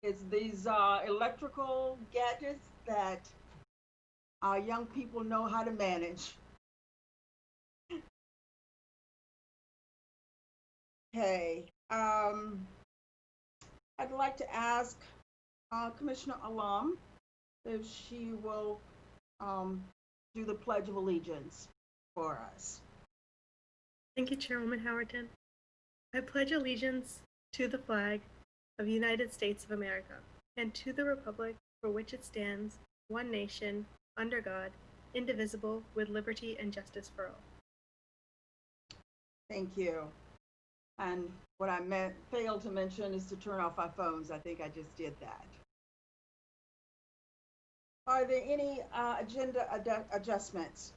It's these electrical gadgets that our young people know how to manage. Okay. I'd like to ask Commissioner Alam if she will um, do the Pledge of Allegiance for us. Thank you, Chairwoman Howerton. I pledge allegiance to the flag of the United States of America and to the republic for which it stands, one nation, under God, indivisible, with liberty and justice for all. Thank you. And what I failed to mention is to turn off our phones. I think I just did that. Are there any agenda adjustments?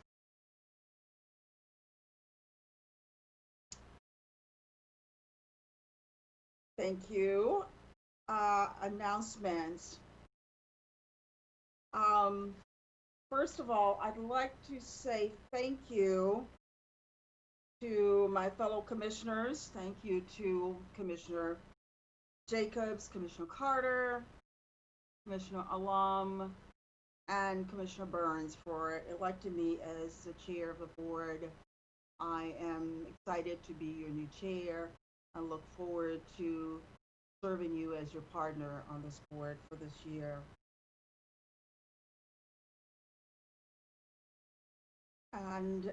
Thank you. Announcements. First of all, I'd like to say thank you to my fellow commissioners. Thank you to Commissioner Jacobs, Commissioner Carter, Commissioner Alam, and Commissioner Burns for electing me as the chair of the board. I am excited to be your new chair. I look forward to serving you as your partner on this board for this year. And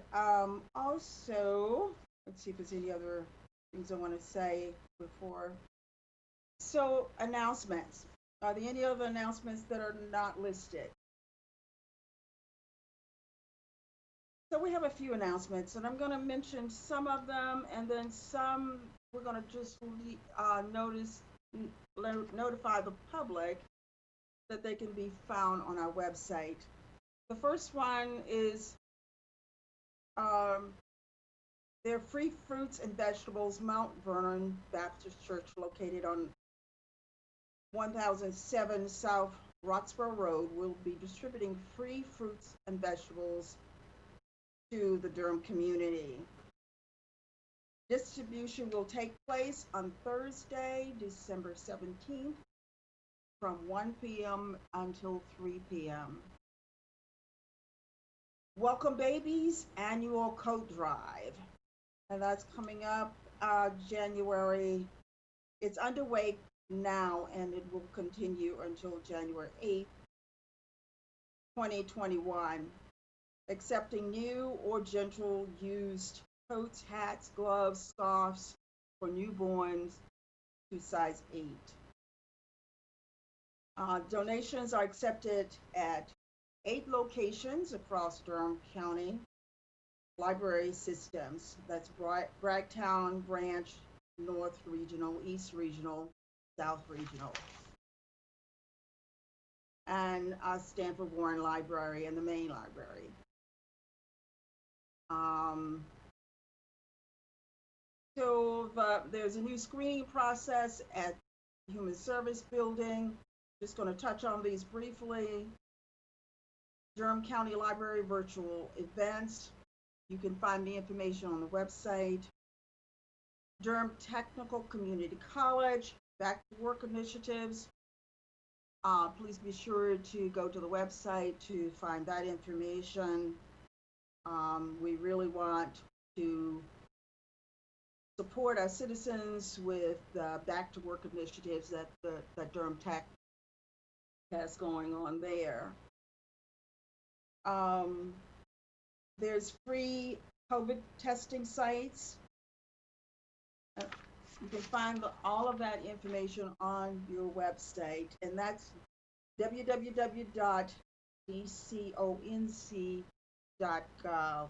also, let's see if there's any other things I want to say before. So, announcements. Are there any other announcements that are not listed? So we have a few announcements, and I'm going to mention some of them, and then some we're going to just notify the public that they can be found on our website. The first one is their free fruits and vegetables, Mount Vernon Baptist Church, located on 1007 South Roxborough Road, will be distributing free fruits and vegetables to the Durham community. Distribution will take place on Thursday, December 17th, from 1 p.m. until 3 p.m. Welcome Babies annual coat drive, and that's coming up January. It's underway now, and it will continue until January 8th, 2021. Accepting new or gentle used coats, hats, gloves, scarves for newborns to size 8. Donations are accepted at 8 locations across Durham County library systems. That's Bragtown Branch, North Regional, East Regional, South Regional, and Stanford Warren Library and the main library. There's a new screening process at Human Service Building. Just going to touch on these briefly. Durham County Library virtual events. You can find the information on the website. Durham Technical Community College, Back to Work initiatives. Please be sure to go to the website to find that information. We really want to support our citizens with back to work initiatives that Durham Tech has going on there. There's free COVID testing sites. You can find all of that information on your website, and that's www.bconc.gov.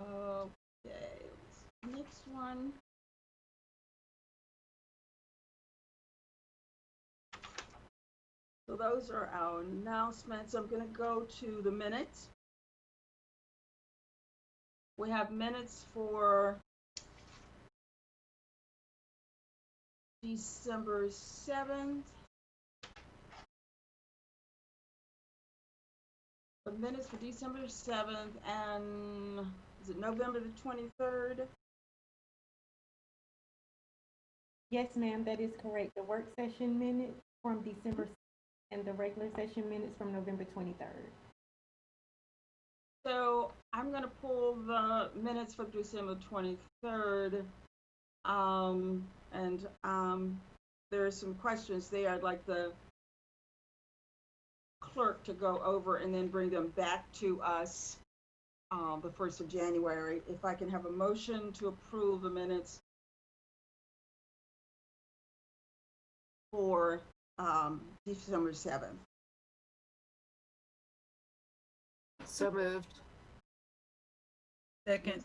Okay, next one. So those are our announcements. I'm going to go to the minutes. We have minutes for December 7th. The minutes for December 7th and is it November the 23rd? Yes, ma'am, that is correct. The work session minutes from December and the regular session minutes from November 23rd. So I'm gonna pull the minutes for December 23rd. And there are some questions there I'd like the clerk to go over and then bring them back to us the 1st of January. If I can have a motion to approve the minutes for December 7th. So moved. Second.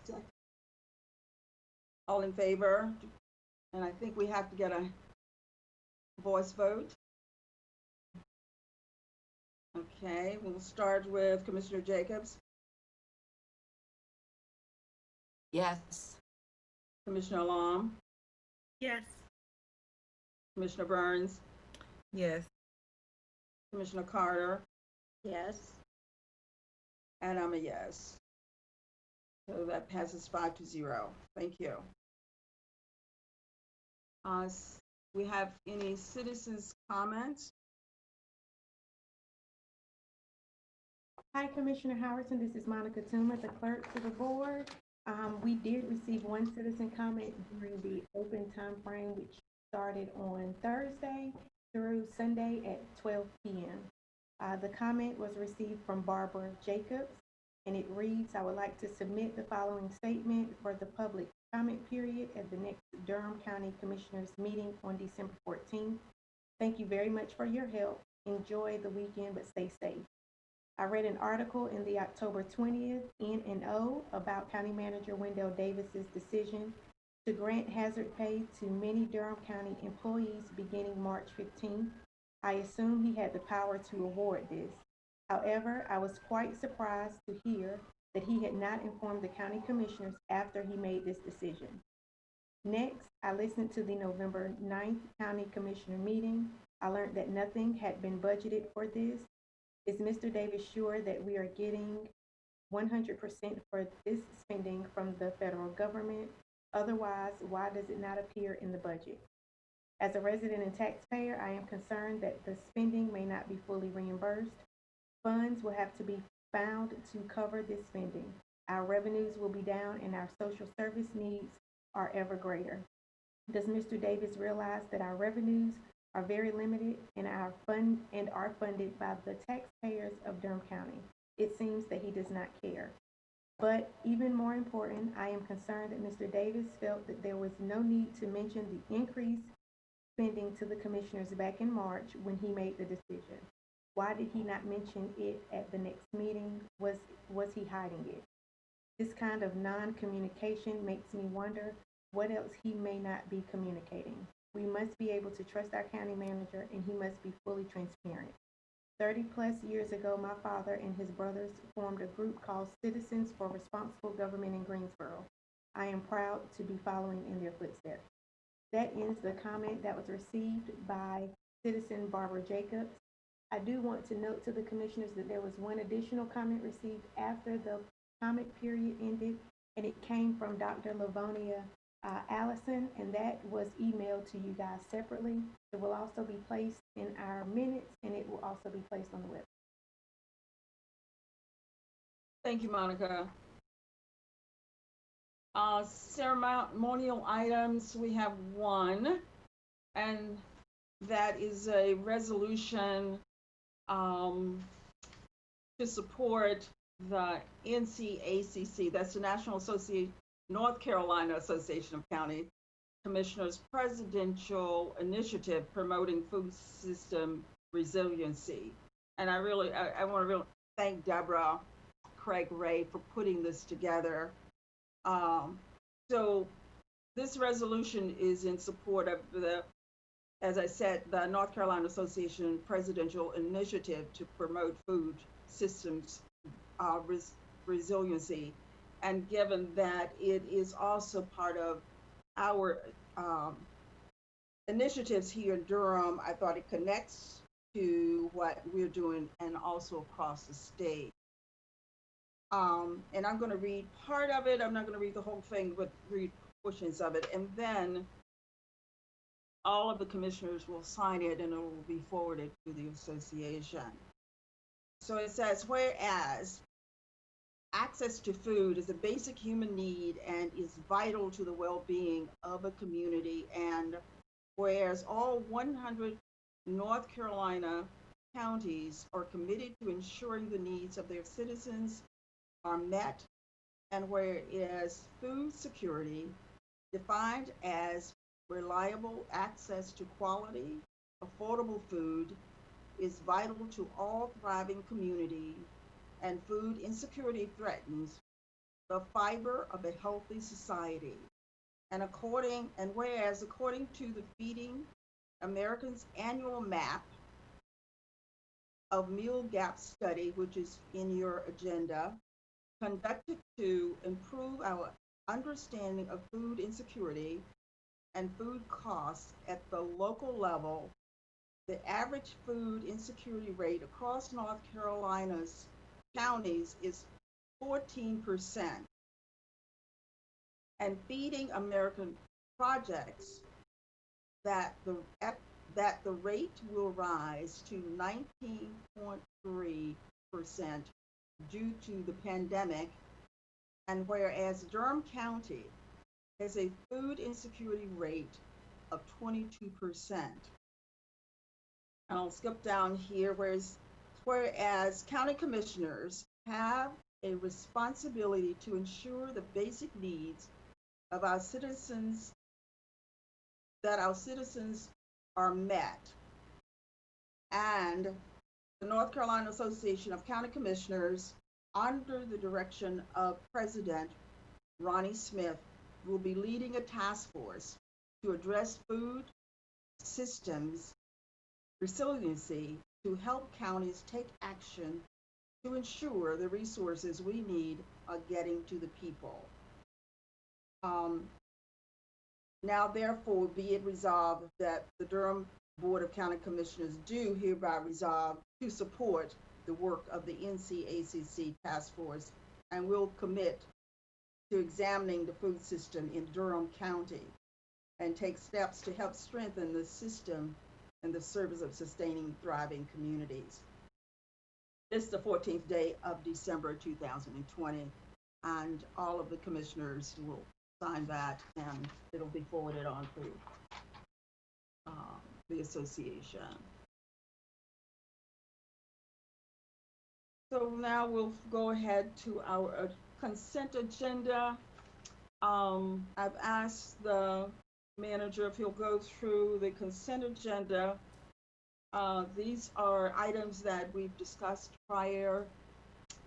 All in favor? And I think we have to get a voice vote. Okay, we'll start with Commissioner Jacobs, Yes. Commissioner Alam, Yes. Commissioner Burns, Yes. Commissioner Carter, Yes. and I'm a yes. So that passes 5-0. Thank you. We have any citizens' comments? Hi, Commissioner Howardson. This is Monica Tuma, the clerk to the board. We did receive one citizen comment during the open time frame, which started on Thursday through Sunday at 12 p.m. The comment was received from Barbara Jacobs, and it reads, I would like to submit the following statement for the public comment period at the next Durham County Commissioners meeting on December 14th. Thank you very much for your help. Enjoy the weekend, but stay safe. I read an article in the October 20th N&O about County Manager Wendell Davis's decision to grant hazard pay to many Durham County employees beginning March 15th. I assume he had the power to award this. However, I was quite surprised to hear that he had not informed the county commissioners after he made this decision. Next, I listened to the November 9th County Commissioner meeting. I learned that nothing had been budgeted for this. Is Mr. Davis sure that we are getting 100% for this spending from the federal government? Otherwise, why does it not appear in the budget? As a resident and taxpayer, I am concerned that the spending may not be fully reimbursed. Funds will have to be found to cover this spending. Our revenues will be down and our social service needs are ever greater. Does Mr. Davis realize that our revenues are very limited and are funded by the taxpayers of Durham County? It seems that he does not care. But even more important, I am concerned that Mr. Davis felt that there was no need to mention the increased spending to the commissioners back in March when he made the decision. Why did he not mention it at the next meeting? Was he hiding it? This kind of non-communication makes me wonder what else he may not be communicating. We must be able to trust our county manager, and he must be fully transparent. 30+ years ago, my father and his brothers formed a group called Citizens for Responsible Government in Greensboro. I am proud to be following in their footsteps. That ends the comment that was received by citizen Barbara Jacobs. I do want to note to the commissioners that there was one additional comment received after the comment period ended, and it came from Dr. Livonia Allison, and that was emailed to you guys separately. It will also be placed in our minutes, and it will also be placed on the web. Thank you, Monica. Ceremonial items, we have one, and that is a resolution to support the NCACC, that's the National Association, North Carolina Association of County Commissioners Presidential Initiative promoting food system resiliency. And I want to really thank Deborah Craig Ray for putting this together. So this resolution is in support of the, as I said, the North Carolina Association Presidential Initiative to promote food systems resiliency. And given that it is also part of our initiatives here in Durham, I thought it connects to what we're doing and also across the state. And I'm going to read part of it. I'm not going to read the whole thing, but read portions of it. And then all of the commissioners will sign it and it will be forwarded to the association. So it says, whereas access to food is a basic human need and is vital to the well-being of a community, and whereas all 100 North Carolina counties are committed to ensuring the needs of their citizens are met, and whereas food security, defined as reliable access to quality, affordable food, is vital to all thriving communities, and food insecurity threatens the fiber of a healthy society. And whereas according to the Feeding America's annual map of meal gap study, which is in your agenda, conducted to improve our understanding of food insecurity and food costs at the local level, the average food insecurity rate across North Carolina's counties is 14%. And Feeding American projects that the rate will rise to 19.3% due to the pandemic, and whereas Durham County has a food insecurity rate of 22%. I'll skip down here, whereas county commissioners have a responsibility to ensure the basic needs of our citizens, that our citizens are met. And the North Carolina Association of County Commissioners, under the direction of President Ronnie Smith, will be leading a task force to address food systems resiliency to help counties take action to ensure the resources we need are getting to the people. Now, therefore, be it resolved that the Durham Board of County Commissioners do hereby resolve to support the work of the NCACC Task Force and will commit to examining the food system in Durham County and take steps to help strengthen the system in the service of sustaining thriving communities. It's the 14th day of December 2020, and all of the commissioners will sign that, and it'll be forwarded on to the association. So now we'll go ahead to our consent agenda. I've asked the manager if he'll go through the consent agenda. These are items that we've discussed prior,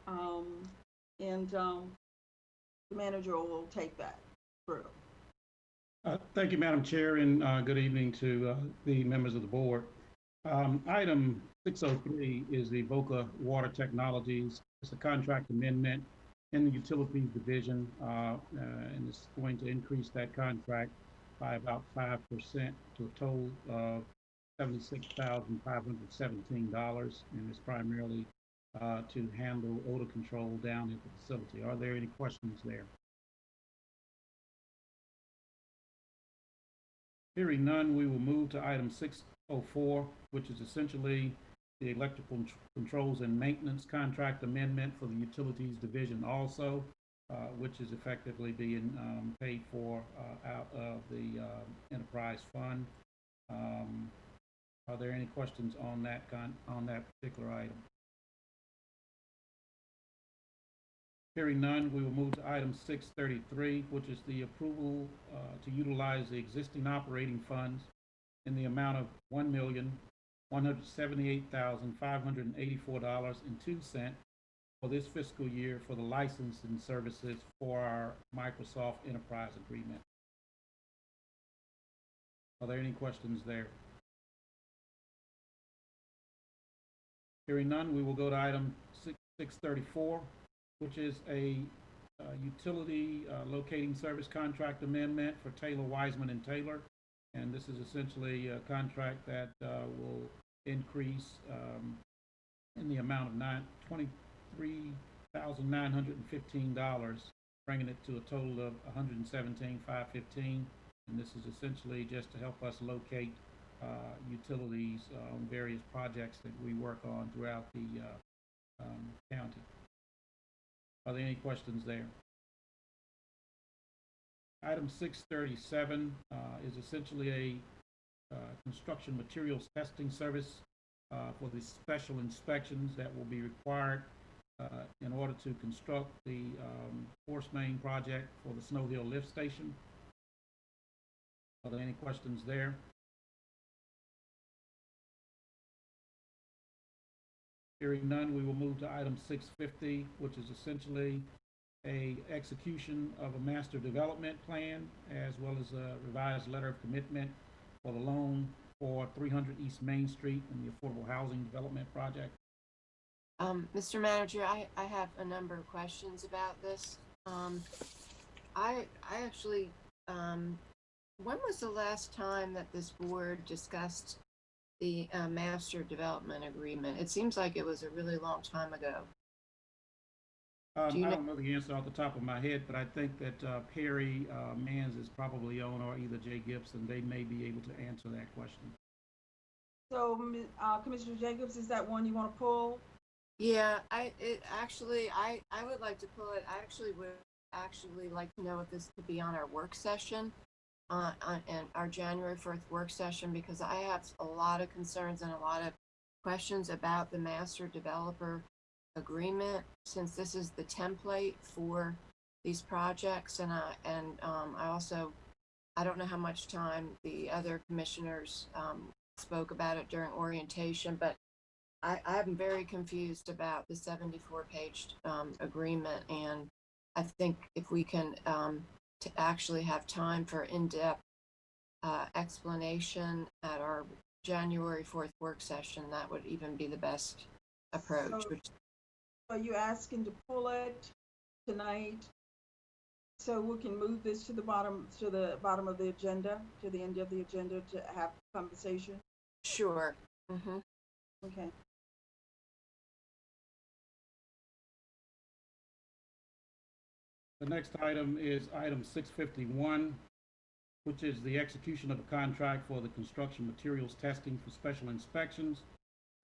and the manager will take that through. Thank you, Madam Chair, and good evening to the members of the board. Item 603 is the BOCC Water Technologies. It's a contract amendment in the Utilities Division, and it's going to increase that contract by about 5% to a total of $76,517, and it's primarily to handle odor control down at the facility. Are there any questions there? Hearing none, we will move to item 604, which is essentially the electrical controls and maintenance contract amendment for the Utilities Division also, which is effectively being paid for out of the enterprise fund. Are there any questions on that particular item? Hearing none, we will move to item 633, which is the approval to utilize the existing operating funds in the amount of $1,178,584.02 for this fiscal year for the licensing services for our Microsoft Enterprise Agreement. Are there any questions there? Hearing none, we will go to item 634, which is a utility locating service contract amendment for Taylor, Wiseman, and Taylor. And this is essentially a contract that will increase in the amount of $1,915, bringing it to a total of $117,515. And this is essentially just to help us locate utilities on various projects that we work on throughout the county. Are there any questions there? Item 637 is essentially a construction materials testing service for the special inspections that will be required in order to construct the force main project for the Snow Hill lift station. Are there any questions there? Hearing none, we will move to item 650, which is essentially a execution of a master development plan as well as a revised letter of commitment for the loan for 300 East Main Street and the Affordable Housing Development Project. Mr. Manager, I have a number of questions about this. I actually, when was the last time that this board discussed the master development agreement? It seems like it was a really long time ago. I don't know the answer off the top of my head, but I think that Perry Mans is probably on, or either Jay Gibson. They may be able to answer that question. So, Commissioner Jacobs, is that one you want to pull? Yeah, I would like to pull it. I would like to know if this could be on our work session, on our January 4th work session, because I have a lot of concerns and a lot of questions about the master developer agreement, since this is the template for these projects. And I don't know how much time the other commissioners spoke about it during orientation, but I'm very confused about the 74-page agreement, and I think if we can to actually have time for in-depth explanation at our January 4th work session, that would even be the best approach. So, are you asking to pull it tonight so we can move this to the bottom of the agenda, to the end of the agenda, to have conversation? Sure. Mm-hmm. Okay. The next item is item 651, which is the execution of a contract for the construction materials testing for special inspections.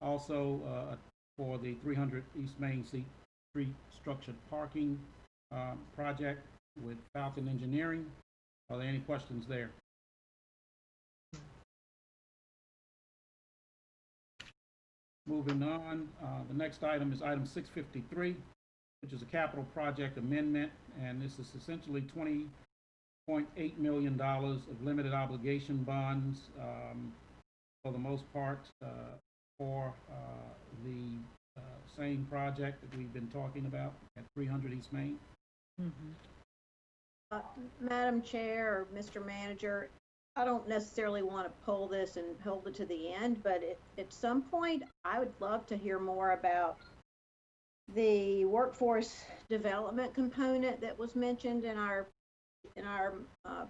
Also for the 300 East Main Street structured parking project with Falcon Engineering. Are there any questions there? Moving on, the next item is item 653, which is a capital project amendment, and this is essentially $20.8 million of limited obligation bonds, for the most part, for the same project that we've been talking about at 300 East Main. Madam Chair or Mr. Manager, I don't necessarily want to pull this and hold it to the end, but at some point, I would love to hear more about the workforce development component that was mentioned in our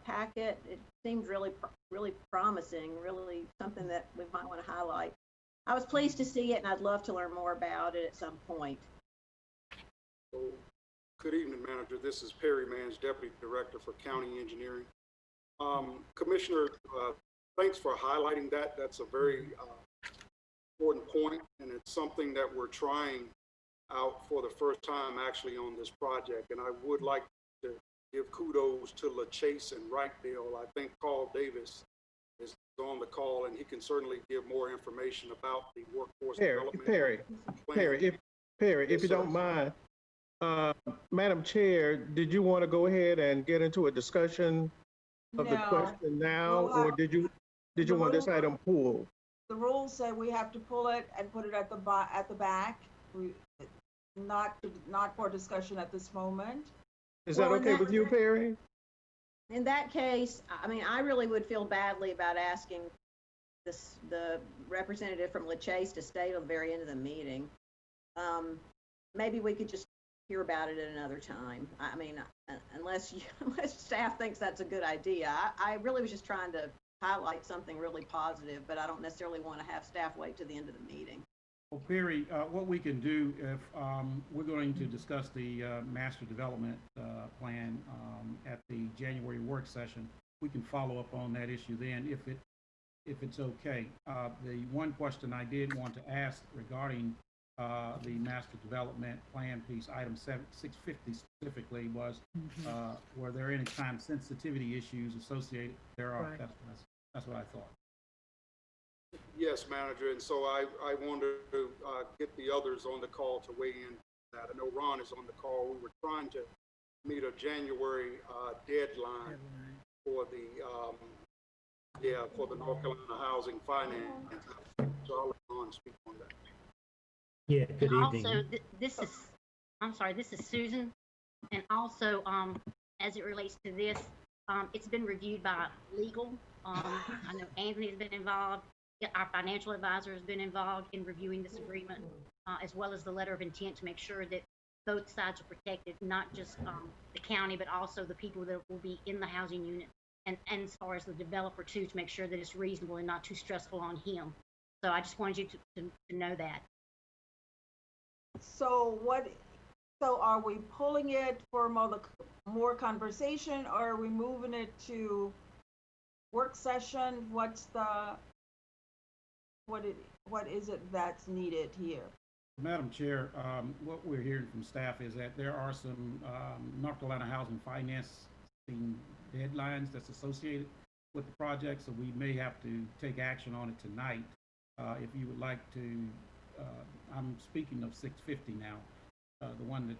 packet. It seemed really promising, really something that we might want to highlight. I was pleased to see it, and I'd love to learn more about it at some point. Good evening, Manager. This is Perry Mans, Deputy Director for County Engineering. Commissioner, thanks for highlighting that. That's a very important point, and it's something that we're trying out for the first time actually on this project. And I would like to give kudos to LaChase and Wrightdale. I think Carl Davis is on the call, and he can certainly give more information about the workforce development. Perry, if you don't mind, Madam Chair, did you want to go ahead and get into a discussion of the question now, or did you want this item pulled? The rules say we have to pull it and put it at the back. Not for discussion at this moment. Is that okay with you, Perry? In that case, I mean, I really would feel badly about asking the representative from LaChase to stay till the very end of the meeting. Maybe we could just hear about it at another time. I mean, unless staff thinks that's a good idea. I really was just trying to highlight something really positive, but I don't necessarily want to have staff wait to the end of the meeting. Well, Perry, what we can do if we're going to discuss the master development plan at the January work session, we can follow up on that issue then if it's okay. The one question I did want to ask regarding the master development plan piece, item 650 specifically, was were there any time sensitivity issues associated? There are. Right. That's what I thought. Yes, manager, and so I wanted to get the others on the call to weigh in on that. I know Ron is on the call. We were trying to meet a January deadline for the North Carolina Housing Finance. So I'll let Ron speak on that. Yeah, good And evening. also, this is Susan. And also, as it relates to this, it's been reviewed by legal. I know Anthony has been involved. Our financial advisor has been involved in reviewing this agreement, as well as the letter of intent to make sure that both sides are protected, not just the county, but also the people that will be in the housing unit, and as far as the developer too, to make sure that it's reasonable and not too stressful on him. So I just wanted you to know that. So are we pulling it for more conversation, or are we moving it to work session? What is it that's needed here? Madam Chair, what we're hearing from staff is that there are some North Carolina housing financing deadlines that's associated with the project, so we may have to take action on it tonight. If you would like to, I'm speaking of 650 now, the one that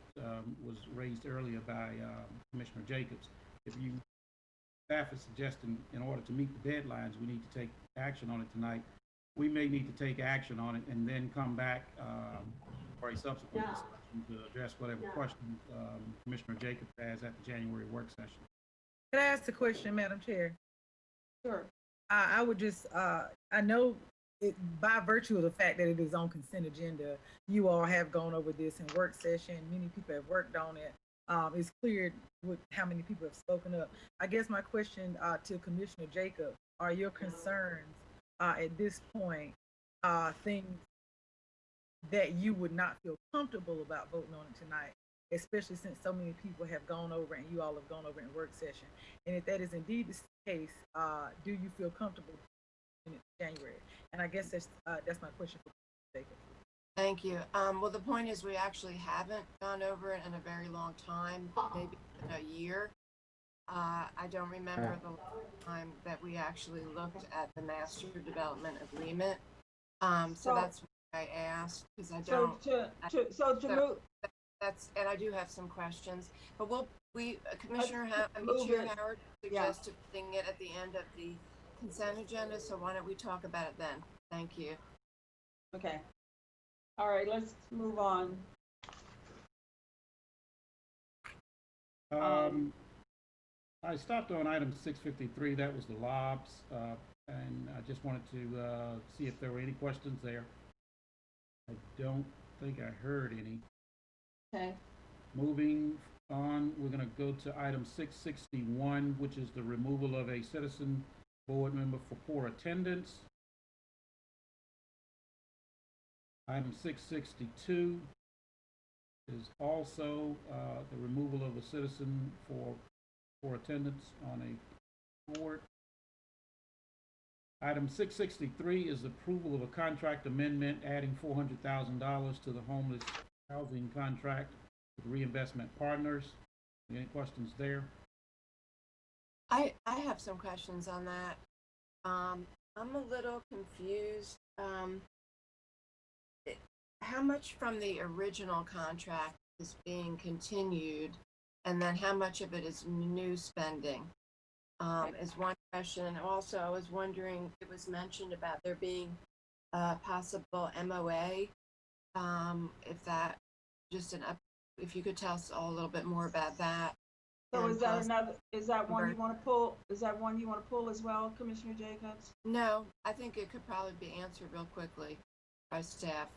was raised earlier by Commissioner Jacobs. Staff is suggesting in order to meet the deadlines, we need to take action on it tonight. We may need to take action on it and then come back for a subsequent discussion to address whatever questions Commissioner Jacobs has at the January work session. Can I ask a question, Madam Chair? Sure. I would just, I know it, by virtue of the fact that it is on consent agenda, you all have gone over this in work session. Many people have worked on it. It's clear with how many people have spoken up. I guess my question to Commissioner Jacob, are your concerns at this point things that you would not feel comfortable about voting on it tonight, especially since so many people have gone over and you all have gone over in work session? And if that is indeed the case, do you feel comfortable in January? And I guess that's my question for Jacob. Thank you. Well, the point is we actually haven't gone over it in a very long time, maybe in a year. I don't remember the last time that we actually looked at the master development agreement. So that's why I asked, because I don't. And I do have some questions, but Commissioner Chair Howard suggested putting it at the end of the consent agenda. So why don't we talk about it then? Thank you. Okay. All right, let's move on. I stopped on item 653. That was the lobs, and I just wanted to see if there were any questions there. I don't think I heard any. Okay. Moving on, we're going to go to item 661, which is the removal of a citizen board member for poor attendance. Item 662 is also the removal of a citizen for attendance on a board. Item 663 is approval of a contract amendment adding $400,000 to the homeless housing contract with Reinvestment Partners. Any questions there? I have some questions on that. I'm a little confused. How much from the original contract is being continued, and then how much of it is new spending? Is one question. Also, I was wondering, it was mentioned about there being a possible MOA. If you could tell us all a little bit more about that. So is that one you want to pull? Is that one you want to pull as well, Commissioner Jacobs? No, I think it could probably be answered real quickly by staff.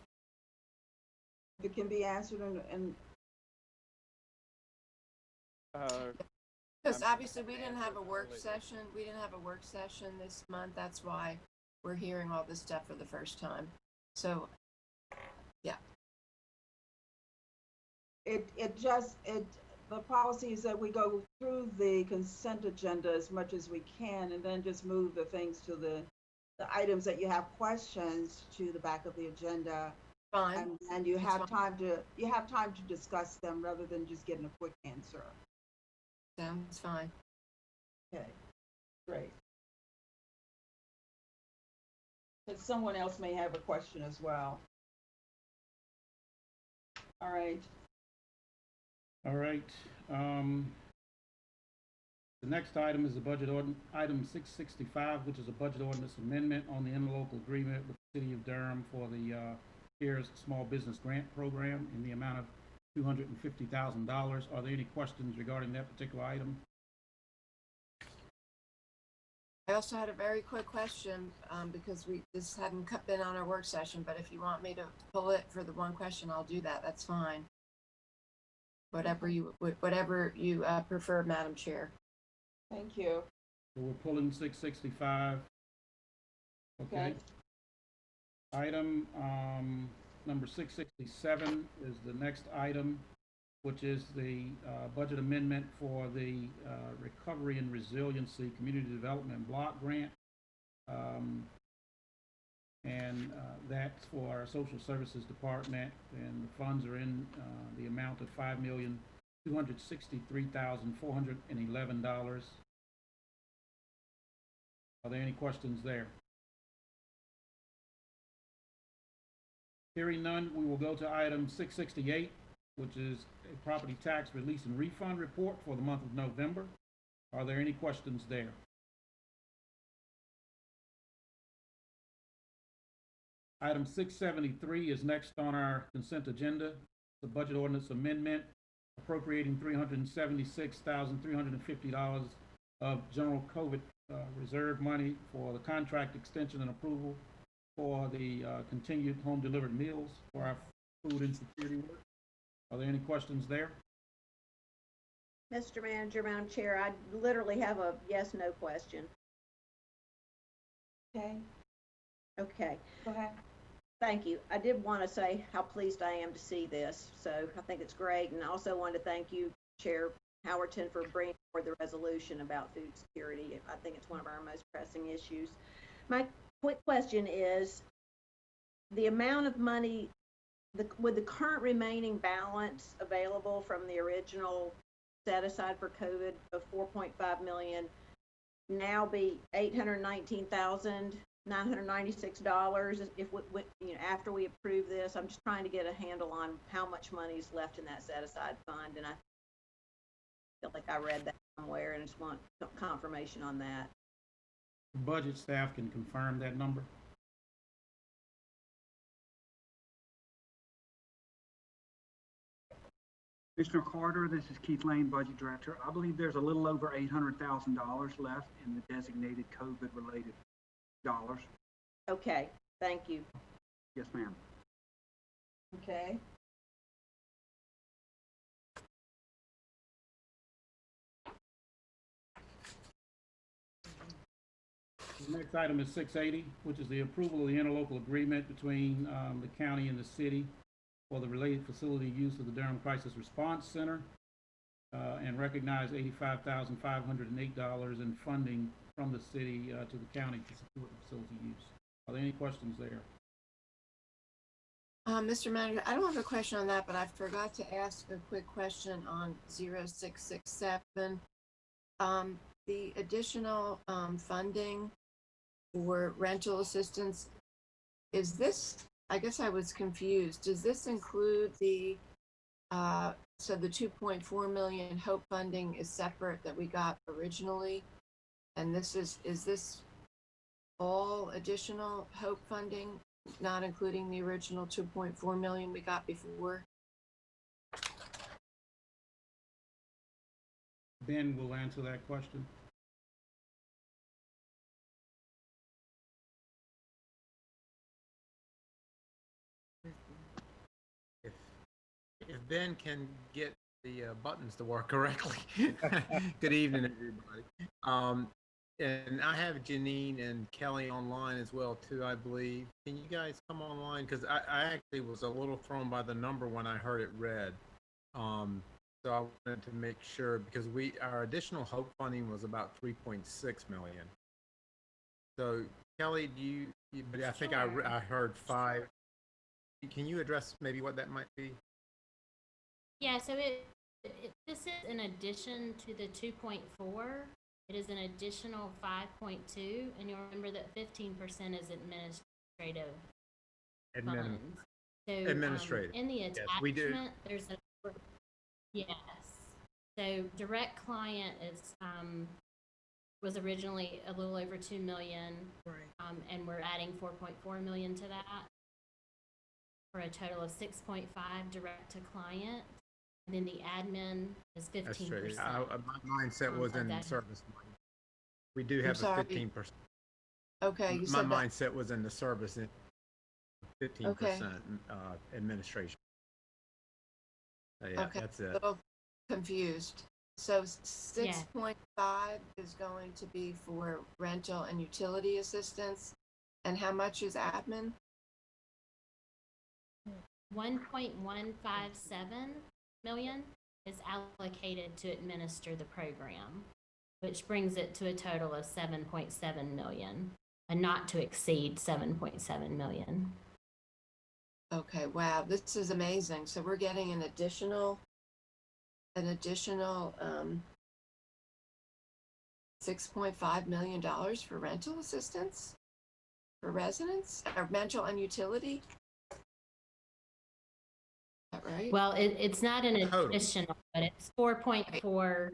It can be answered and because obviously we didn't have a work session. We didn't have a work session this month. That's why we're hearing all this stuff for the first time. So The policy is that we go through the consent agenda as much as we can and then just move the things to the items that you have questions to the back of the agenda. Fine. And you That's have time to discuss them rather than just getting a quick answer. Sounds fine. Okay, great. But someone else may have a question as well. All right. All right. The next item is the budget item 665, which is a budget ordinance amendment on the interlocal agreement with the City of Durham for the CARES Small Business Grant Program in the amount of $250,000. Are there any questions regarding that particular item? I also had a very quick question because this hadn't been on our work session, but if you want me to pull it for the one question, I'll do that. That's fine. Whatever you prefer, Madam Chair. Thank you. So we're pulling 665. Okay. Item number 667 is the next item, which is the budget amendment for the Recovery and Resiliency Community Development Block Grant. And that's for our Social Services Department, and the funds are in the amount of $5,263,411. Are there any questions there? Hearing none, we will go to item 668, which is a property tax release and refund report for the month of November. Are there any questions there? Item 673 is next on our consent agenda. The budget ordinance amendment appropriating $376,350 of general COVID reserve money for the contract extension and approval for the continued home delivered meals for our food insecurity work. Are there any questions there? Mr. Manager, Madam Chair, I literally have a yes/no question. Okay, Okay, go ahead. thank you. I did want to say how pleased I am to see this, so I think it's great. And I also want to thank you, Chair Howerton, for bringing forward the resolution about food security. I think it's one of our most pressing issues. My quick question is, the amount of money, would the current remaining balance available from the original set aside for COVID of $4.5 million now be $819,996 if we, after we approve this? I'm just trying to get a handle on how much money is left in that set aside fund, and I feel like I read that somewhere and just want confirmation on that. Budget staff can confirm that number. Mr. Carter, this is Keith Lane, Budget Director. I believe there's a little over $800,000 left in the designated COVID-related dollars. Okay, thank you. Yes, ma'am. Okay. The next item is 680, which is the approval of the interlocal agreement between the county and the city for the related facility use of the Durham Crisis Response Center and recognize $85,508 in funding from the city to the county to support the facility use. Are there any questions there? Mr. Manager, I don't have a question on that, but I forgot to ask a quick question on 0667. The additional funding for rental assistance, is this, I guess I was confused, does this include the, so the 2.4 million HOPE funding is separate that we got originally? And this is this all additional HOPE funding, not including the original 2.4 million we got before? Ben will answer that question. If Ben can get the buttons to work correctly. Good evening, everybody. And I have Janine and Kelly online as well too, I believe. Can you guys come online? Because I actually was a little thrown by the number when I heard it read. So I wanted to make sure because our additional HOPE funding was about 3.6 million. So Kelly, but I think Sure. I heard 5. Can you address maybe what that might be? Yeah, so this is in addition to the 2.4. It is an additional 5.2, and you'll remember that 15% is administrative funds. So Administrative. in the Yes, we do. attachment, there's a yes. So direct client is was originally a little over 2 million, Right. and we're adding 4.4 million to that for a total of 6.5 direct to client. And then the admin is 15%. That's true. My mindset was in that. service money. We do have a sorry. 15%. Okay, you My said that. mindset was in the service in 15% administration. Yeah, Okay, that's a it. little confused. So 6.5 is going to be for rental and utility assistance. And how much is admin? 1.157 million is allocated to administer the program, which brings it to a total of 7.7 million, and not to exceed 7.7 million. Okay, wow, this is amazing. So we're getting an additional $6.5 million for rental assistance for residents, or rental and utility. Is that right? Well, it's not an Total. additional, but it's 4.4.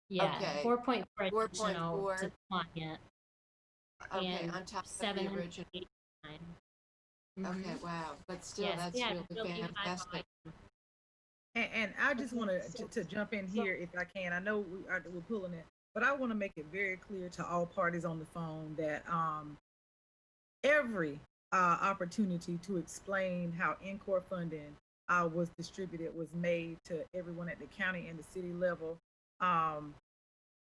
Yeah, Okay. 4.4 additional 4.4. to client. Okay, and on top of the 789. original. Mhm. Okay, wow, but still, Yes, that's yeah, really high fantastic. volume. And I just want to jump in here if I can. I know we're pulling it, but I want to make it very clear to all parties on the phone that every opportunity to explain how in-court funding was distributed was made to everyone at the county and the city level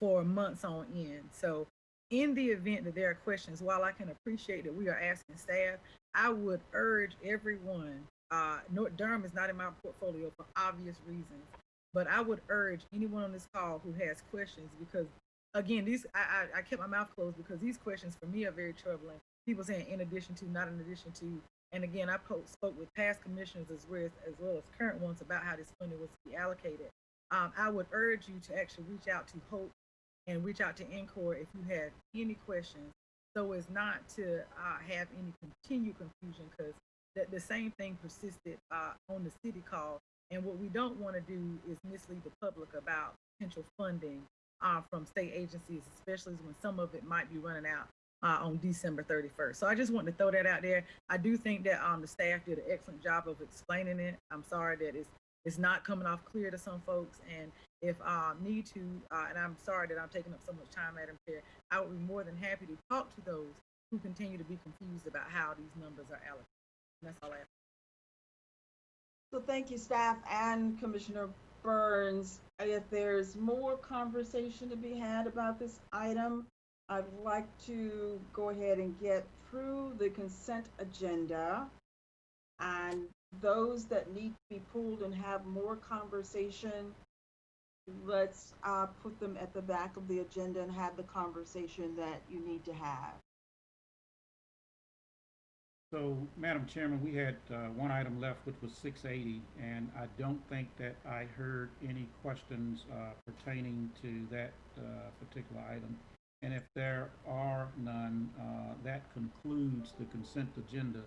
for months on end. So in the event that there are questions, while I can appreciate that we are asking staff, I would urge everyone, Durham is not in my portfolio for obvious reasons, but I would urge anyone on this call who has questions, because again, I kept my mouth closed because these questions for me are very troubling. People saying in addition to, not in addition to. And again, I spoke with past commissioners as well as current ones about how this funding was to be allocated. I would urge you to actually reach out to HOPE and reach out to NCOR if you have any questions, so as not to have any continued confusion, because the same thing persisted on the city call. And what we don't want to do is mislead the public about potential funding from state agencies, especially when some of it might be running out on December 31st. So I just want to throw that out there. I do think that the staff did an excellent job of explaining it. I'm sorry that it's not coming off clear to some folks, and if need to, and I'm sorry that I'm taking up so much time, Madam Chair, I would be more than happy to talk to those who continue to be confused about how these numbers are allocated. And that's all I have. So thank you, staff and Commissioner Burns. If there's more conversation to be had about this item, I'd like to go ahead and get through the consent agenda. And those that need to be pulled and have more conversation, let's put them at the back of the agenda and have the conversation that you need to have. So, Madam Chairman, we had one item left, which was 680, and I don't think that I heard any questions pertaining to that particular item. And if there are none, that concludes the consent agenda,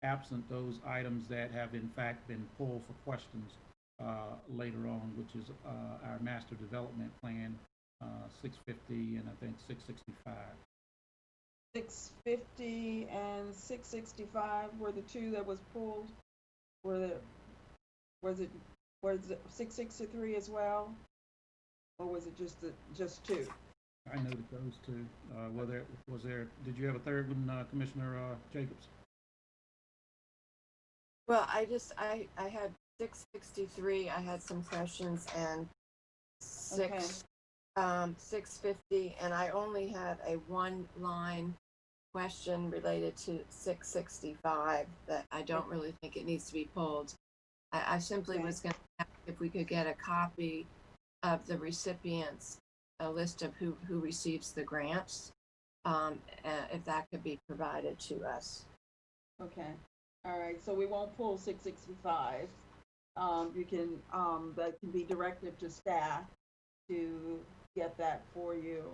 absent those items that have in fact been pulled for questions later on, which is our master development plan, 650 and I think 665. 650 and 665 were the two that was pulled. Was it 663 as well, or was it just two? I noted those two. Did you have a third one, Commissioner Jacobs? Well, I had 663, I had some questions, and 650, and I only had a one-line question related to 665 that I don't really think it needs to be pulled. I simply was going to ask if we could get a copy of the recipients, a list of who receives the grants, if that could be provided to us. Okay, all right, so we won't pull 665. You can, that can be directed to staff to get that for you.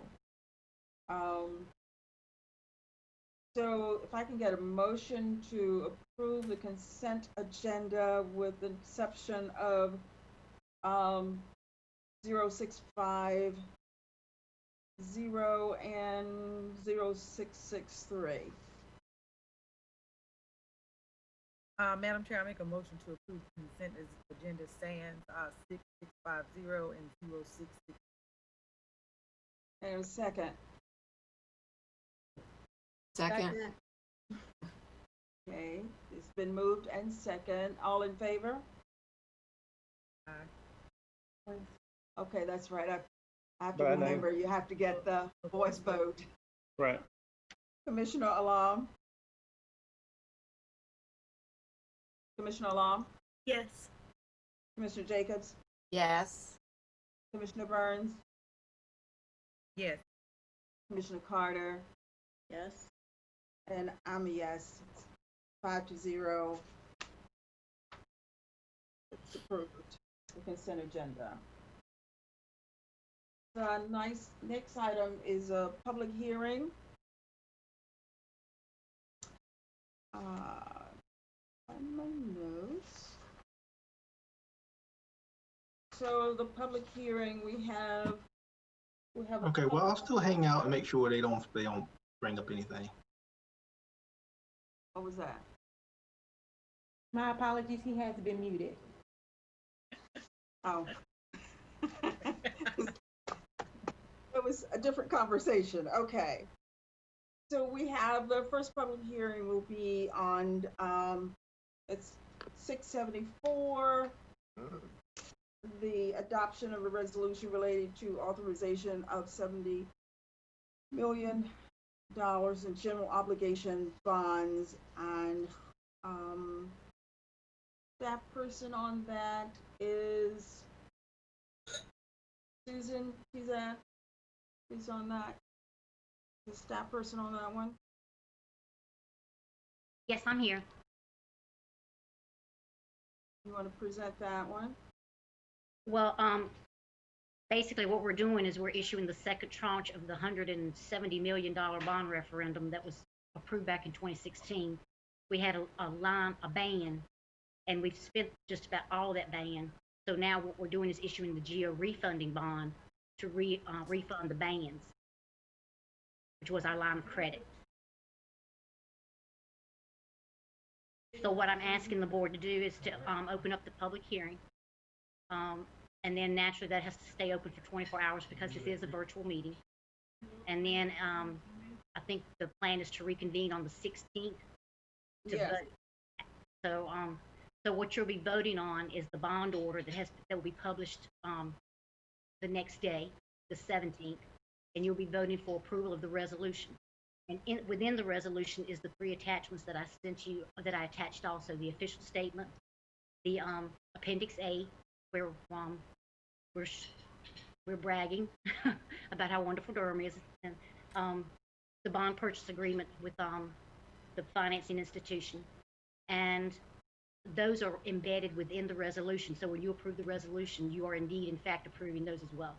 So if I can get a motion to approve the consent agenda with the exception of 0650 and 0663. Madam Chair, I make a motion to approve consent agenda sans 6650 and 0660. And a second. Second. Okay, it's been moved and second. All in favor? Aye. Okay, that's right. I have to By name. remember, you have to get the voice vote. Right. Commissioner Alam? Commissioner Alam? Yes. Commissioner Jacobs? Yes. Commissioner Burns? Yes. Commissioner Carter? Yes. And I'm a yes. 5-0. It's approved. The consent agenda. The next item is a public hearing. Find my notes. So the public hearing, we have. Okay, well, I'll still hang out and make sure they don't bring up anything. What was that? My apologies, he has been muted. Oh. It was a different conversation. Okay. So we have the first public hearing will be on it's 674, the adoption of a resolution related to authorization of $70 million in general obligation bonds, and that person on that is Susan. Who's on that? The staff person on that one? Yes, I'm here. You want to present that one? Well, basically what we're doing is we're issuing the second tranche of the $170 million bond referendum that was approved back in 2016. We had a ban, and we've spent just about all of that ban. So now what we're doing is issuing the GEO refunding bond to refund the bans, which was our line of credit. So what I'm asking the board to do is to open up the public hearing. And then naturally that has to stay open for 24 hours because this is a virtual meeting. And then I think the plan is to reconvene on the 16th to vote. So what you'll be voting on is the bond order that will be published the next day, the 17th, and you'll be voting for approval of the resolution. And within the resolution is the 3 attachments that I sent you, that I attached also: the official statement, the Appendix A, where we're bragging about how wonderful Durham is, and the bond purchase agreement with the financing institution, and those are embedded within the resolution. So when you approve the resolution, you are indeed, in fact, approving those as well.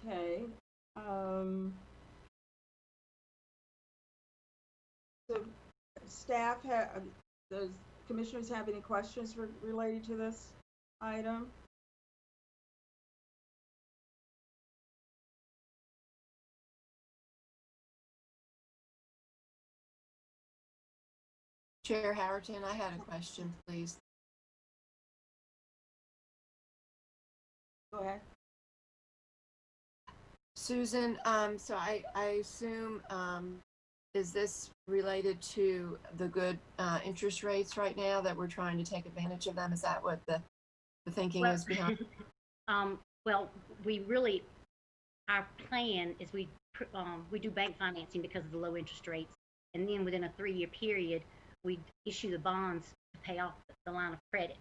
Okay. So staff, does commissioners have any questions related to this item? Chair Howerton, I had a question, please. Go ahead. Susan, so I assume, is this related to the good interest rates right now that we're trying to take advantage of them? Is that what the the thinking is behind? Well, we really, our plan is we do bank financing because of the low interest rates. And then within a 3-year period, we issue the bonds to pay off the line of credit.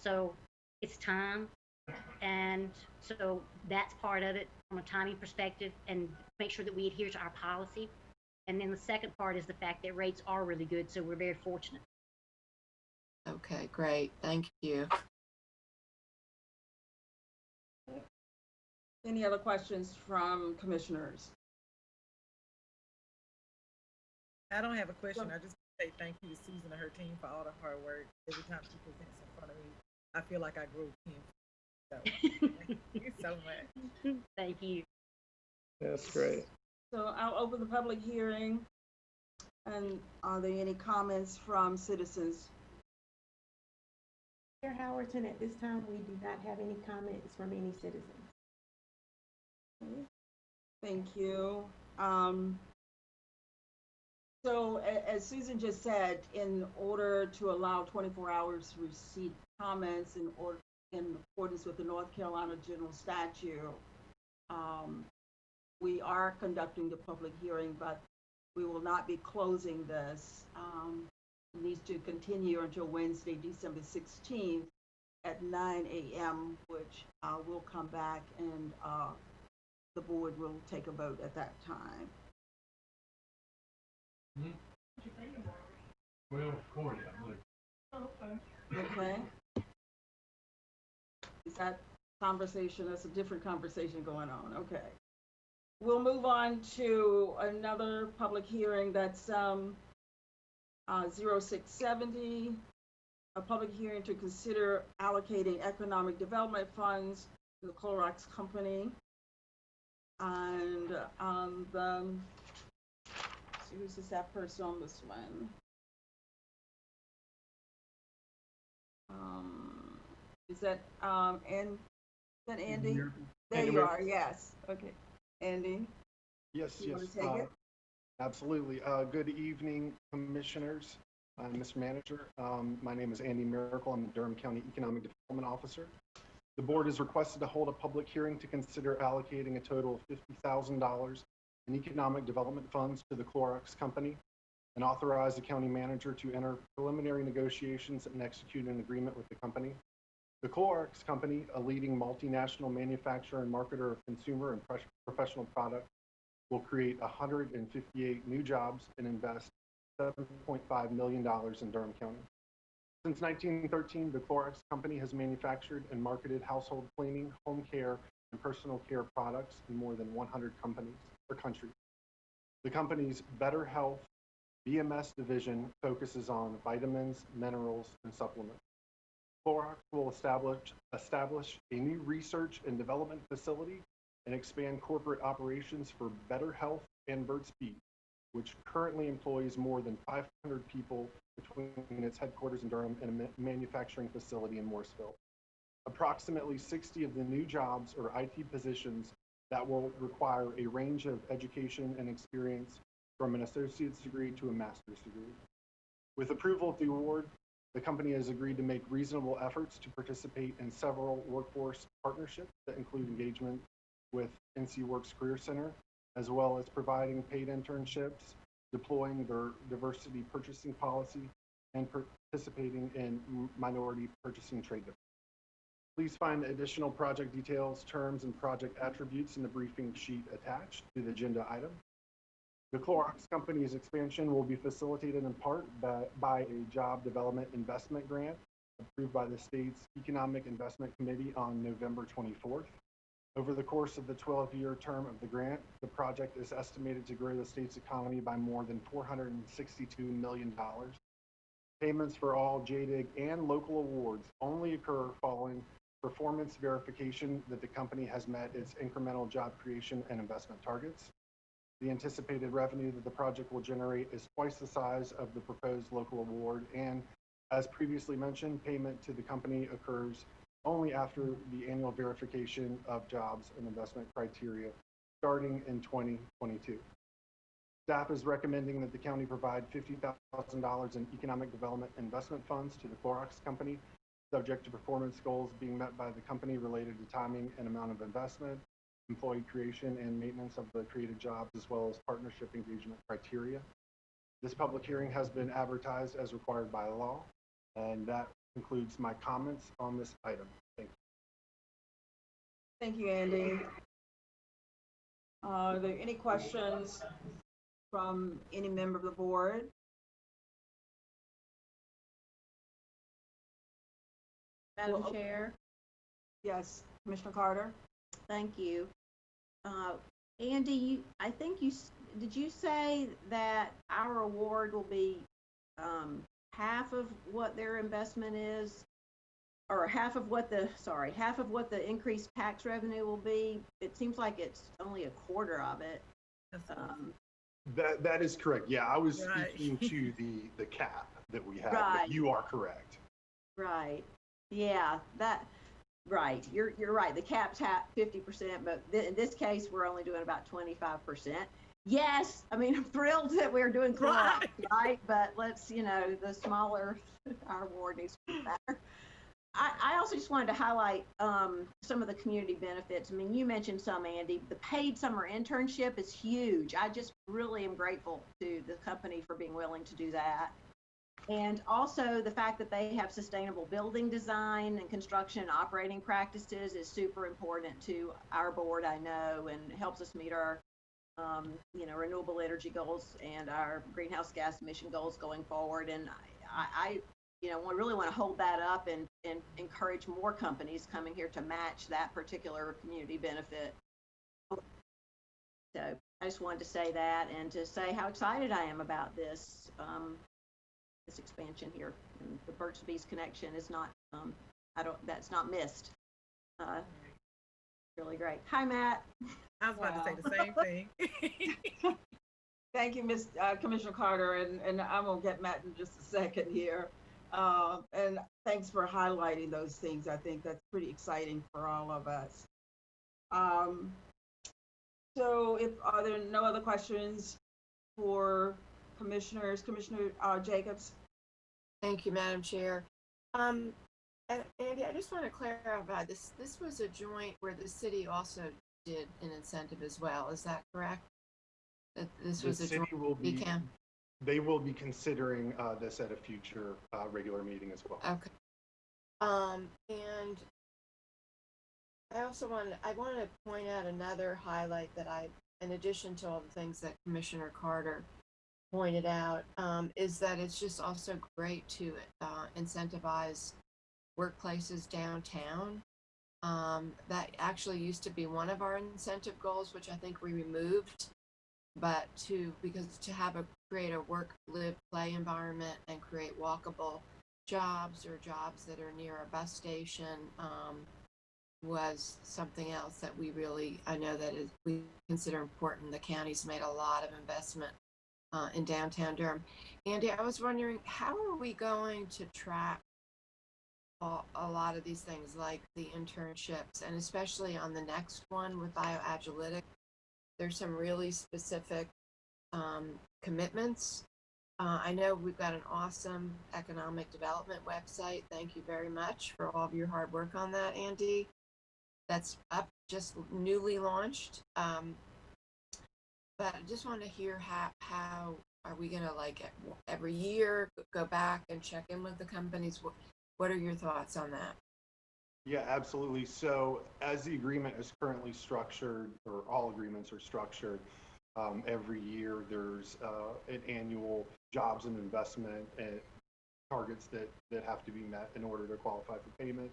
So it's time. And so that's part of it from a timing perspective, and make sure that we adhere to our policy. And then the second part is the fact that rates are really good. So we're very fortunate. Okay, great. Thank you. Any other questions from commissioners? I don't have a question. I just say thank you to Susan and her team for all the hard work. Every time she presents in front of me, I feel like I grew 10. So thank you so much. Thank you. That's great. So I'll open the public hearing. And are there any comments from citizens? Chair Howerton, at this time, we do not have any comments from any citizens. Thank you. So as Susan just said, in order to allow 24 hours to receive comments in accordance with the North Carolina General Statute, we are conducting the public hearing, but we will not be closing this. It needs to continue until Wednesday, December 16th at 9 a.m., which we'll come back and the board will take a vote at that time. Well, Corey, Okay. Is that conversation? That's a different conversation going on. Okay. We'll move on to another public hearing. That's 0670, a public hearing to consider allocating economic development funds to the Clorox Company. And who's the staff person on this one? Is that Andy? There you are. Yes. Okay. Andy. Yes. You Yes. want to take it? Absolutely. Good evening, commissioners, Mr. Manager. My name is Andy Miracle. I'm the Durham County Economic Development Officer. The board is requested to hold a public hearing to consider allocating a total of $50,000 in economic development funds to the Clorox Company and authorize the county manager to enter preliminary negotiations and execute an agreement with the company. The Clorox Company, a leading multinational manufacturer and marketer of consumer and professional products, will create 158 new jobs and invest $7.5 million in Durham County. Since 1913, the Clorox Company has manufactured and marketed household cleaning, home care, and personal care products in more than 100 companies or countries. The company's Better Health BMS division focuses on vitamins, minerals, and supplements. Clorox will establish a new research and development facility and expand corporate operations for Better Health and Burt's Bees, which currently employs more than 500 people between its headquarters in Durham and a manufacturing facility in Morrisville. Approximately 60 of the new jobs or IT positions that will require a range of education and experience from an associate's degree to a master's degree. With approval of the award, the company has agreed to make reasonable efforts to participate in several workforce partnerships that include engagement with NC Works Career Center, as well as providing paid internships, deploying their diversity purchasing policy, and participating in minority purchasing trade. Please find additional project details, terms, and project attributes in the briefing sheet attached to the agenda item. The Clorox Company's expansion will be facilitated in part by a job development investment grant approved by the state's Economic Investment Committee on November 24th. Over the course of the 12-year term of the grant, the project is estimated to grow the state's economy by more than $462 million. Payments for all JDIG and local awards only occur following performance verification that the company has met its incremental job creation and investment targets. The anticipated revenue that the project will generate is twice the size of the proposed local award, and as previously mentioned, payment to the company occurs only after the annual verification of jobs and investment criteria starting in 2022. Staff is recommending that the county provide $50,000 in economic development investment funds to the Clorox Company subject to performance goals being met by the company related to timing and amount of investment, employee creation and maintenance of the created jobs, as well as partnership engagement criteria. This public hearing has been advertised as required by law, and that concludes my comments on this item. Thank you. Thank you, Andy. Are there any questions from any member of the board? Madam Chair? Yes, Commissioner Carter? Thank you. Andy, I think did you say that our award will be half of what their investment is, or half of what the increased tax revenue will be? It seems like it's only a quarter of it. That is correct. Yeah, I was Right. speaking to the cap that we have, Right. but you are correct. Right. Yeah, right. You're right. The cap's 50%, but in this case, we're only doing about 25%. Yes, I mean, I'm thrilled that we're doing close, right? But let's, the smaller our award needs to be better. I also just wanted to highlight some of the community benefits. I mean, you mentioned some, Andy. The paid summer internship is huge. I just really am grateful to the company for being willing to do that. And also the fact that they have sustainable building design and construction and operating practices is super important to our board, I know, and helps us meet our, renewable energy goals and our greenhouse gas emission goals going forward. And I really want to hold that up and encourage more companies coming here to match that particular community benefit. So I just wanted to say that and to say how excited I am about this expansion here. And the Birds to Bees connection is not, that's not missed. Really great. Hi, Matt. I was about to say the same thing. Thank you, Commissioner Carter, and I'm gonna get Matt in just a second here. And thanks for highlighting those things. I think that's pretty exciting for all of us. So are there no other questions for commissioners? Commissioner Jacobs? Thank you, Madam Chair. Andy, I just want to clarify, this was a joint where the city also did an incentive as well. Is that correct? That this was a joint BCAM? They will be considering this at a future regular meeting as well. Okay. And I also want to point out another highlight that in addition to all the things that Commissioner Carter pointed out, is that it's just also great to incentivize workplaces downtown. That actually used to be one of our incentive goals, which I think we removed, but because to create a work, live, play environment and create walkable jobs or jobs that are near a bus station was something else that we consider important. The county's made a lot of investment in downtown Durham. Andy, I was wondering, how are we going to track a lot of these things like the internships, and especially on the next one with bioagility? There's some really specific commitments. I know we've got an awesome economic development website. Thank you very much for all of your hard work on that, Andy. That's up, just newly launched. But I just want to hear how are we going to, every year go back and check in with the companies? What are your thoughts on that? Yeah, absolutely. So as the agreement is currently structured, or all agreements are structured, every year there's an annual jobs and investment targets that have to be met in order to qualify for payment.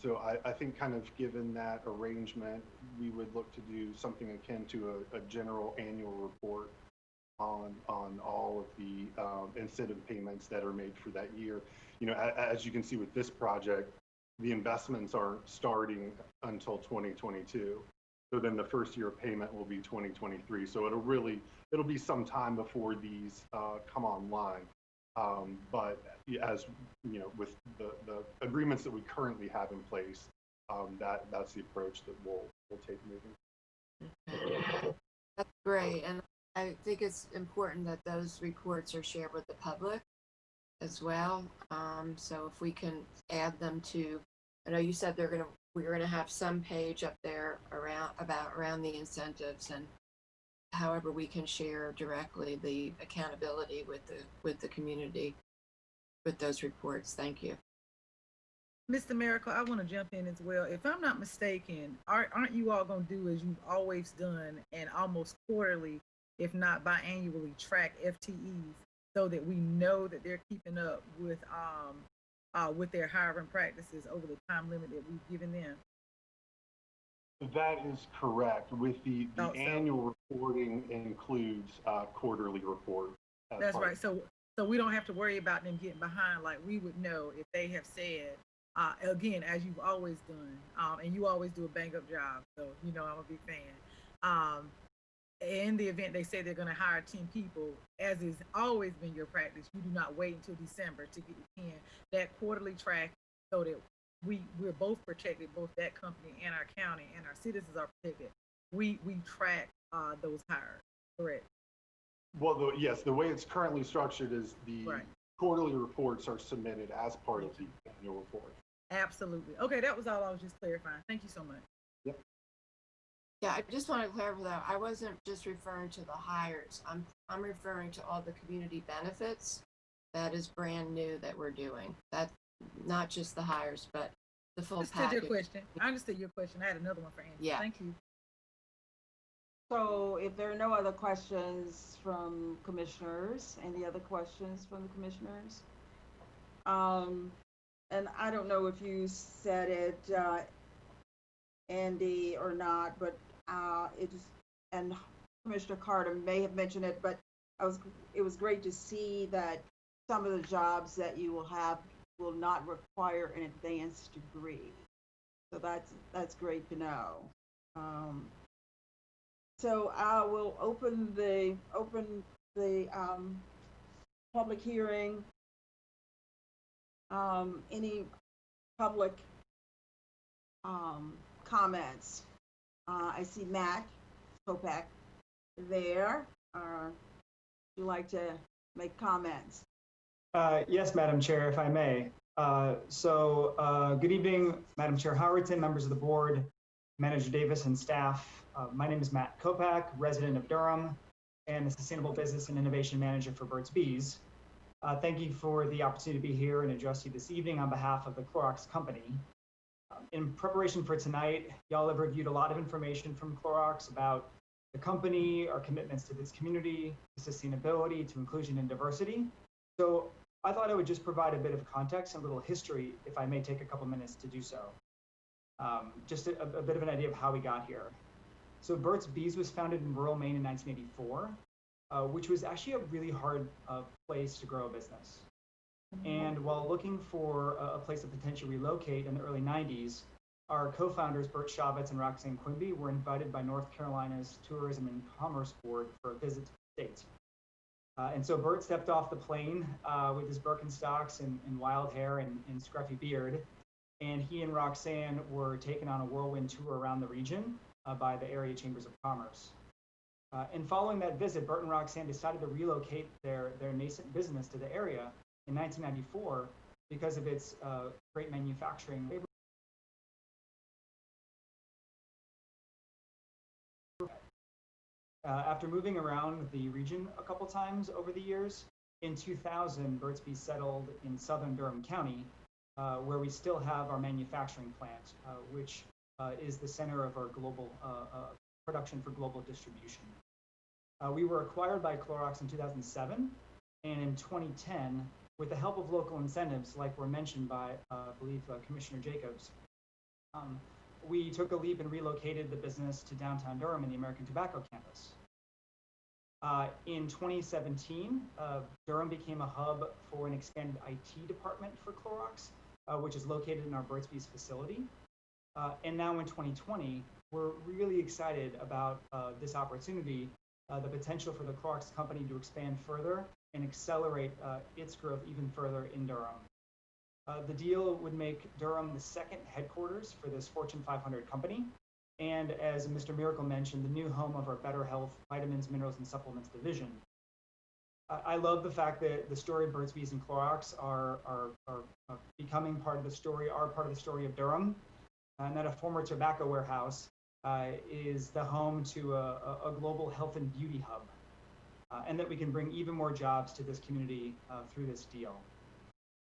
So I think kind of given that arrangement, we would look to do something akin to a general annual report on all of the incentive payments that are made for that year. As you can see with this project, the investments aren't starting until 2022. So then the first year of payment will be 2023. So it'll be some time before these come online. But as with the agreements that we currently have in place, that's the approach that we'll take moving. That's great, and I think it's important that those reports are shared with the public, as well. So if we can add them to, I know you said we're gonna have some page up there around the incentives, and however we can share directly the accountability with the community with those reports. Thank you. Mr. Miracle, I want to jump in as well. If I'm not mistaken, aren't you all going to do as you've always done and almost quarterly, if not biannually, track FTEs so that we know that they're keeping up with their hiring practices over the time limit that we've given them? That is correct. With the annual reporting includes quarterly report. That's right. So we don't have to worry about them getting behind. Like, we would know if they have said, again, as you've always done, and you always do a bang up job. So, you know, I'm a big fan. In the event they say they're going to hire 10 people, as has always been your practice, you do not wait until December to get the 10. That quarterly track, so that we're both protected, both that company and our county, and our citizens are protected. We track those hires, correct? Well, yes, the way it's currently structured is the quarterly reports are submitted as part of the annual report. Absolutely. Okay, that was all I was just clarifying. Thank you so much. Yep. Yeah, I just want to clarify that I wasn't just referring to the hires. I'm referring to all the community benefits. That is brand new that we're doing. That's not just the hires, but the full package. Understood your question. I understood your question. I had another one for Andy. Yeah. Thank you. So if there are no other questions from commissioners, any other questions from the commissioners? And I don't know if you said it, Andy, or not, but and Commissioner Carter may have mentioned it, but it was great to see that some of the jobs that you will have will not require an advanced degree. So that's great to know. So I will open the public hearing. Any public comments? I see Matt Kopak there. Would you like to make comments? Yes, Madam Chair, if I may. Good evening, Madam Chair Howerton, members of the board, Manager Davis, and staff. My name is Matt Kopak, resident of Durham, and the Sustainable Business and Innovation Manager for Burt's Bees. Thank you for the opportunity to be here and address you this evening on behalf of the Clorox Company. In preparation for tonight, y'all have reviewed a lot of information from Clorox about the company, our commitments to this community, to sustainability, to inclusion and diversity. So I thought I would just provide a bit of context and a little history, if I may take a couple minutes to do so. Just a bit of an idea of how we got here. So Burt's Bees was founded in rural Maine in 1984, which was actually a really hard place to grow a business. And while looking for a place to potentially relocate in the early 90s, our co-founders, Bert Shavitz and Roxanne Quimby, were invited by North Carolina's Tourism and Commerce Board for a visit to the state. And so Bert stepped off the plane with his Birkenstocks and wild hair and scruffy beard, and he and Roxanne were taken on a whirlwind tour around the region by the area chambers of commerce. And following that visit, Bert and Roxanne decided to relocate their nascent business to the area in 1994 because of its great manufacturing labor. After moving around the region a couple times over the years, in 2000, Burt's Bees settled in southern Durham County, where we still have our manufacturing plant, which is the center of our global production for global distribution. We were acquired by Clorox in 2007, and in 2010, with the help of local incentives, like were mentioned by, I believe, Commissioner Jacobs, we took a leap and relocated the business to downtown Durham in the American Tobacco campus. In 2017, Durham became a hub for an expanded IT department for Clorox, which is located in our Burt's Bees facility. And now in 2020, we're really excited about this opportunity, the potential for the Clorox Company to expand further and accelerate its growth even further in Durham. The deal would make Durham the second headquarters for this Fortune 500 company. And as Mr. Miracle mentioned, the new home of our Better Health Vitamins, Minerals, and Supplements division. I love the fact that the story of Burt's Bees and Clorox are becoming part of the story, are part of the story of Durham, and that a former tobacco warehouse is the home to a global health and beauty hub, and that we can bring even more jobs to this community through this deal.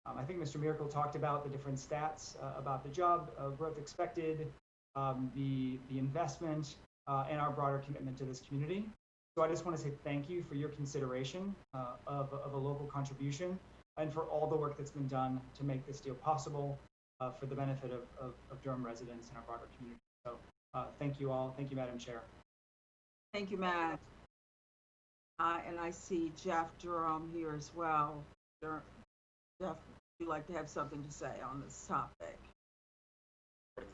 I think Mr. Miracle talked about the different stats about the job growth expected, the investment, and our broader commitment to this community. So I just want to say thank you for your consideration of a local contribution and for all the work that's been done to make this deal possible for the benefit of Durham residents and our broader community. So thank you all. Thank you, Madam Chair. Thank you, Matt. And I see Jeff Durham here as well. Jeff, would you like to have something to say on this topic?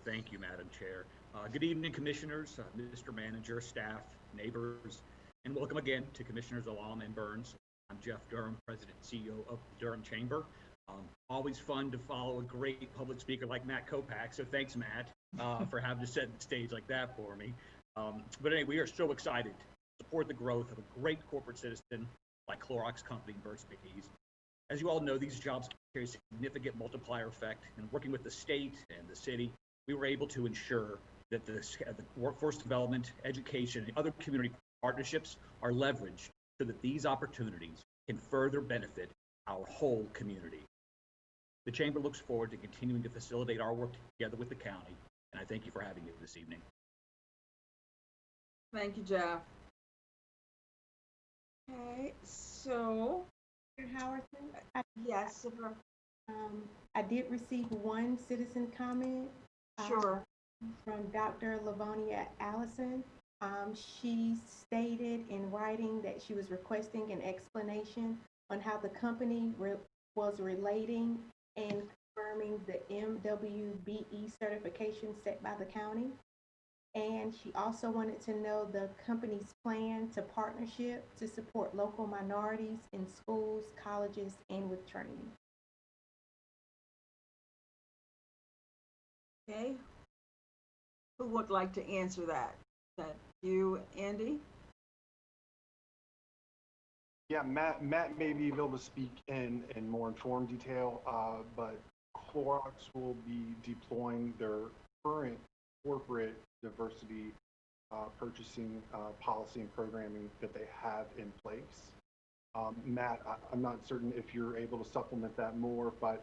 Thank you, Madam Chair. Good evening, Commissioners, Mr. Manager, staff, neighbors, and welcome again to Commissioners Alam and Burns. I'm Jeff Durham, President and CEO of the Durham Chamber. Always fun to follow a great public speaker like Matt Kopak, so thanks, Matt, for having to set the stage like that for me. But anyway, we are so excited to support the growth of a great corporate citizen like Clorox Company and Burt's Bees. As you all know, these jobs carry a significant multiplier effect, and working with the state and the city, we were able to ensure that the workforce development, education, and other community partnerships are leveraged so that these opportunities can further benefit our whole community. The Chamber looks forward to continuing to facilitate our work together with the county, and I thank you for having me this evening. Thank you, Jeff. Okay, so Howerton? Yes. I did receive one citizen comment. Sure. From Dr. Lavonia Allison. She stated in writing that she was requesting an explanation on how the company was relating and confirming the MWBE certification set by the county. And she also wanted to know the company's plan to partnership to support local minorities in schools, colleges, and with training. Okay. Who would like to answer that? Is that you, Andy? Yeah, Matt may be able to speak in more informed detail, but Clorox will be deploying their current corporate diversity purchasing policy and programming that they have in place. Matt, I'm not certain if you're able to supplement that more, but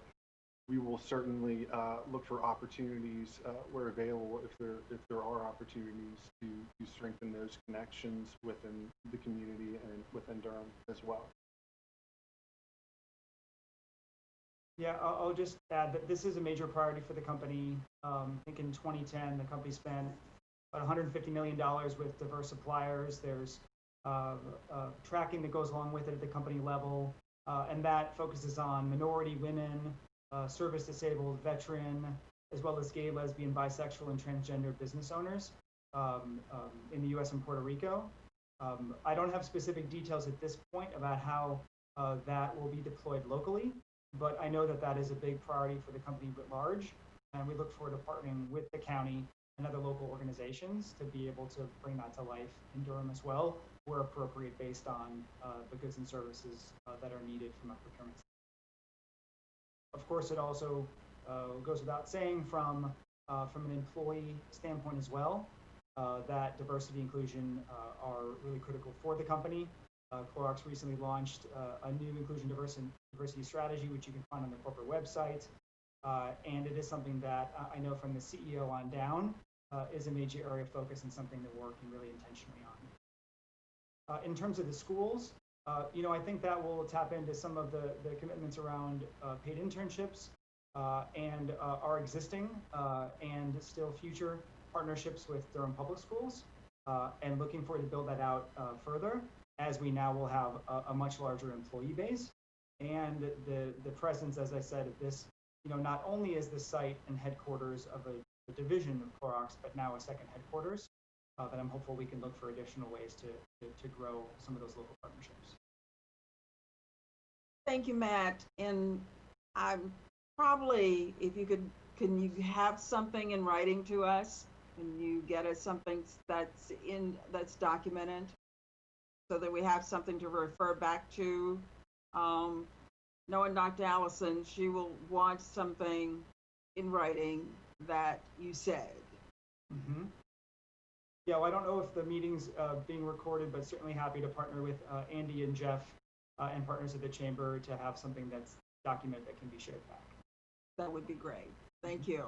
we will certainly look for opportunities where available, if there are opportunities to strengthen those connections within the community and within Durham as well. Yeah, I'll just add that this is a major priority for the company. I think in 2010, the company spent about $150 million with diverse suppliers. There's tracking that goes along with it at the company level, and that focuses on minority women, service disabled, veteran, as well as gay, lesbian, bisexual, and transgender business owners in the U.S. and Puerto Rico. I don't have specific details at this point about how that will be deployed locally, but I know that that is a big priority for the company writ large, and we look forward to partnering with the county and other local organizations to be able to bring that to life in Durham as well, where appropriate, based on the goods and services that are needed from a procurement standpoint. Of course, it also goes without saying from an employee standpoint as well, that diversity and inclusion are really critical for the company. Clorox recently launched a new inclusion diversity strategy, which you can find on the corporate website. And it is something that I know from the CEO on down is a major area of focus and something that we're working really intentionally on. In terms of the schools, I think that will tap into some of the commitments around paid internships and our existing and still future partnerships with Durham Public Schools, and looking forward to build that out further, as we now will have a much larger employee base. And the presence, as I said, of this, not only is the site and headquarters of a division of Clorox, but now a second headquarters, that I'm hopeful we can look for additional ways to grow some of those local partnerships. Thank you, Matt. And I'm probably, if you could, can you have something in writing to us? Can you get us something that's documented? so that we have something to refer back to. Knowing Dr. Allison, she will want something in writing that you said. Mm-hmm. Yeah, well, I don't know if the meeting's being recorded, but certainly happy to partner with Andy and Jeff and partners at the chamber to have something that's documented that can be shared back. That would be great. Thank you.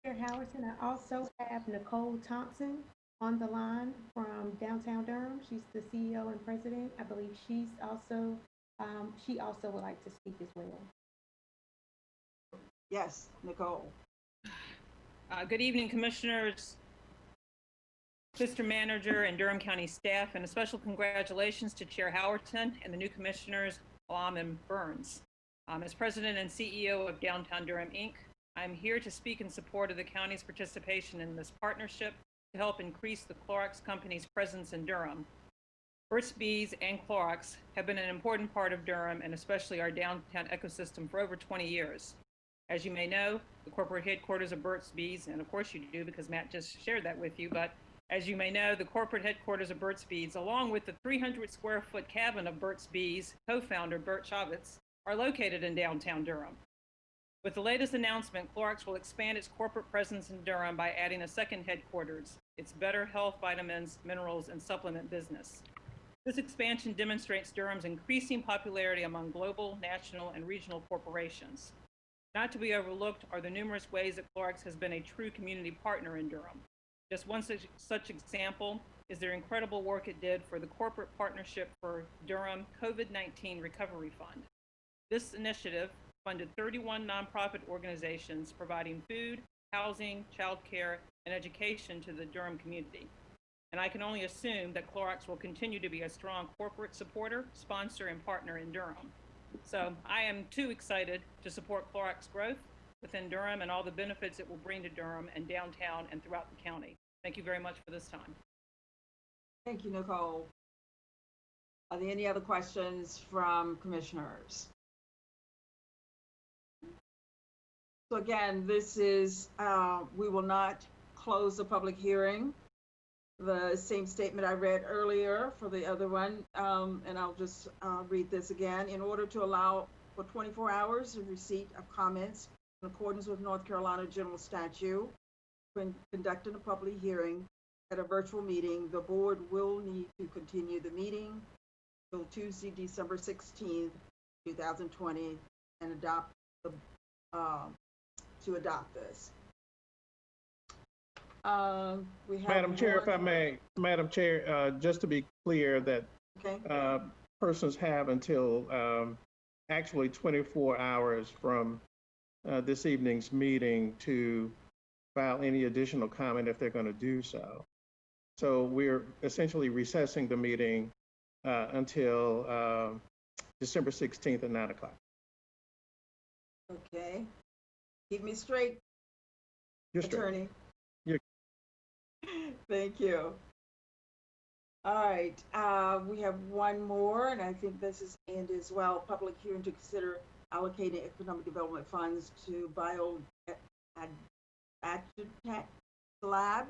Chair Howerton, I also have Nicole Thompson on the line from downtown Durham. She's the CEO and president. I believe she also would like to speak as well. Yes, Nicole. Good evening, commissioners, Mr. Manager, and Durham County staff, and a special congratulations to Chair Howerton and the new commissioners, Alam and Burns. As president and CEO of Downtown Durham, Inc., I'm here to speak in support of the county's participation in this partnership to help increase the Clorox Company's presence in Durham. Burt's Bees and Clorox have been an important part of Durham and especially our downtown ecosystem for over 20 years. As you may know, the corporate headquarters of Burt's Bees, and of course you do because Matt just shared that with you, but as you may know, the corporate headquarters of Burt's Bees, along with the 300 square foot cabin of Burt's Bees co-founder Bert Chavitz, are located in downtown Durham. With the latest announcement, Clorox will expand its corporate presence in Durham by adding a second headquarters, its Better Health Vitamins, Minerals, and Supplement business. This expansion demonstrates Durham's increasing popularity among global, national, and regional corporations. Not to be overlooked are the numerous ways that Clorox has been a true community partner in Durham. Just one such example is their incredible work it did for the Corporate Partnership for Durham COVID-19 Recovery Fund. This initiative funded 31 nonprofit organizations providing food, housing, childcare, and education to the Durham community. And I can only assume that Clorox will continue to be a strong corporate supporter, sponsor, and partner in Durham. So I am too excited to support Clorox growth within Durham and all the benefits it will bring to Durham and downtown and throughout the county. Thank you very much for this time. Thank you, Nicole. Are there any other questions from commissioners? So again, this is, we will not close the public hearing. The same statement I read earlier for the other one, and I'll just read this again. In order to allow for 24 hours of receipt of comments in accordance with North Carolina General Statute, when conducting a public hearing at a virtual meeting, the board will need to continue the meeting till Tuesday, December 16th, 2020, and adopt the to adopt this. We have Madam Chair, if I may, Madam Chair, just to be clear that persons have until actually 24 hours from this evening's meeting to file any additional comment if they're going to do so. So we're essentially recessing the meeting until December 16th at 9 o'clock. Okay. Keep me straight, Attorney. Thank you. All right, we have one more, and I think this is Andy as well. Public hearing to consider allocating economic development funds to adjunct lab.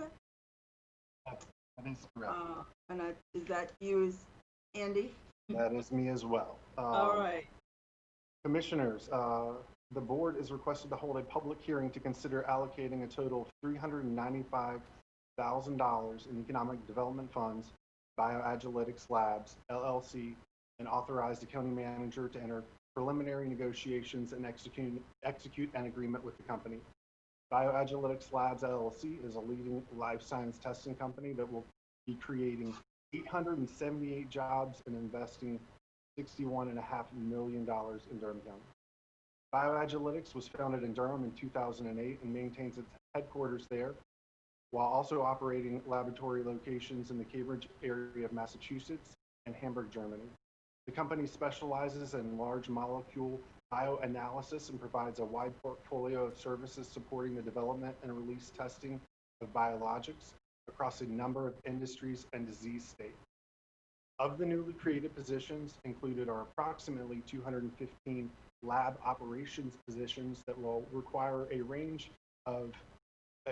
That is correct. And is that you, Andy? That is me as well. All right. Commissioners, the board is requested to hold a public hearing to consider allocating a total of $395,000 in economic development funds, BioAgilytics Labs, LLC, and authorize the county manager to enter preliminary negotiations and execute an agreement with the company. BioAgilytics Labs, LLC is a leading life science testing company that will be creating 878 jobs and investing $61.5 million in Durham County. BioAgilytics was founded in Durham in 2008 and maintains its headquarters there, while also operating laboratory locations in the Cambridge area of Massachusetts and Hamburg, Germany. The company specializes in large molecule bioanalysis and provides a wide portfolio of services supporting the development and release testing of biologics across a number of industries and disease states. Of the newly created positions included are approximately 215 lab operations positions that will require a range of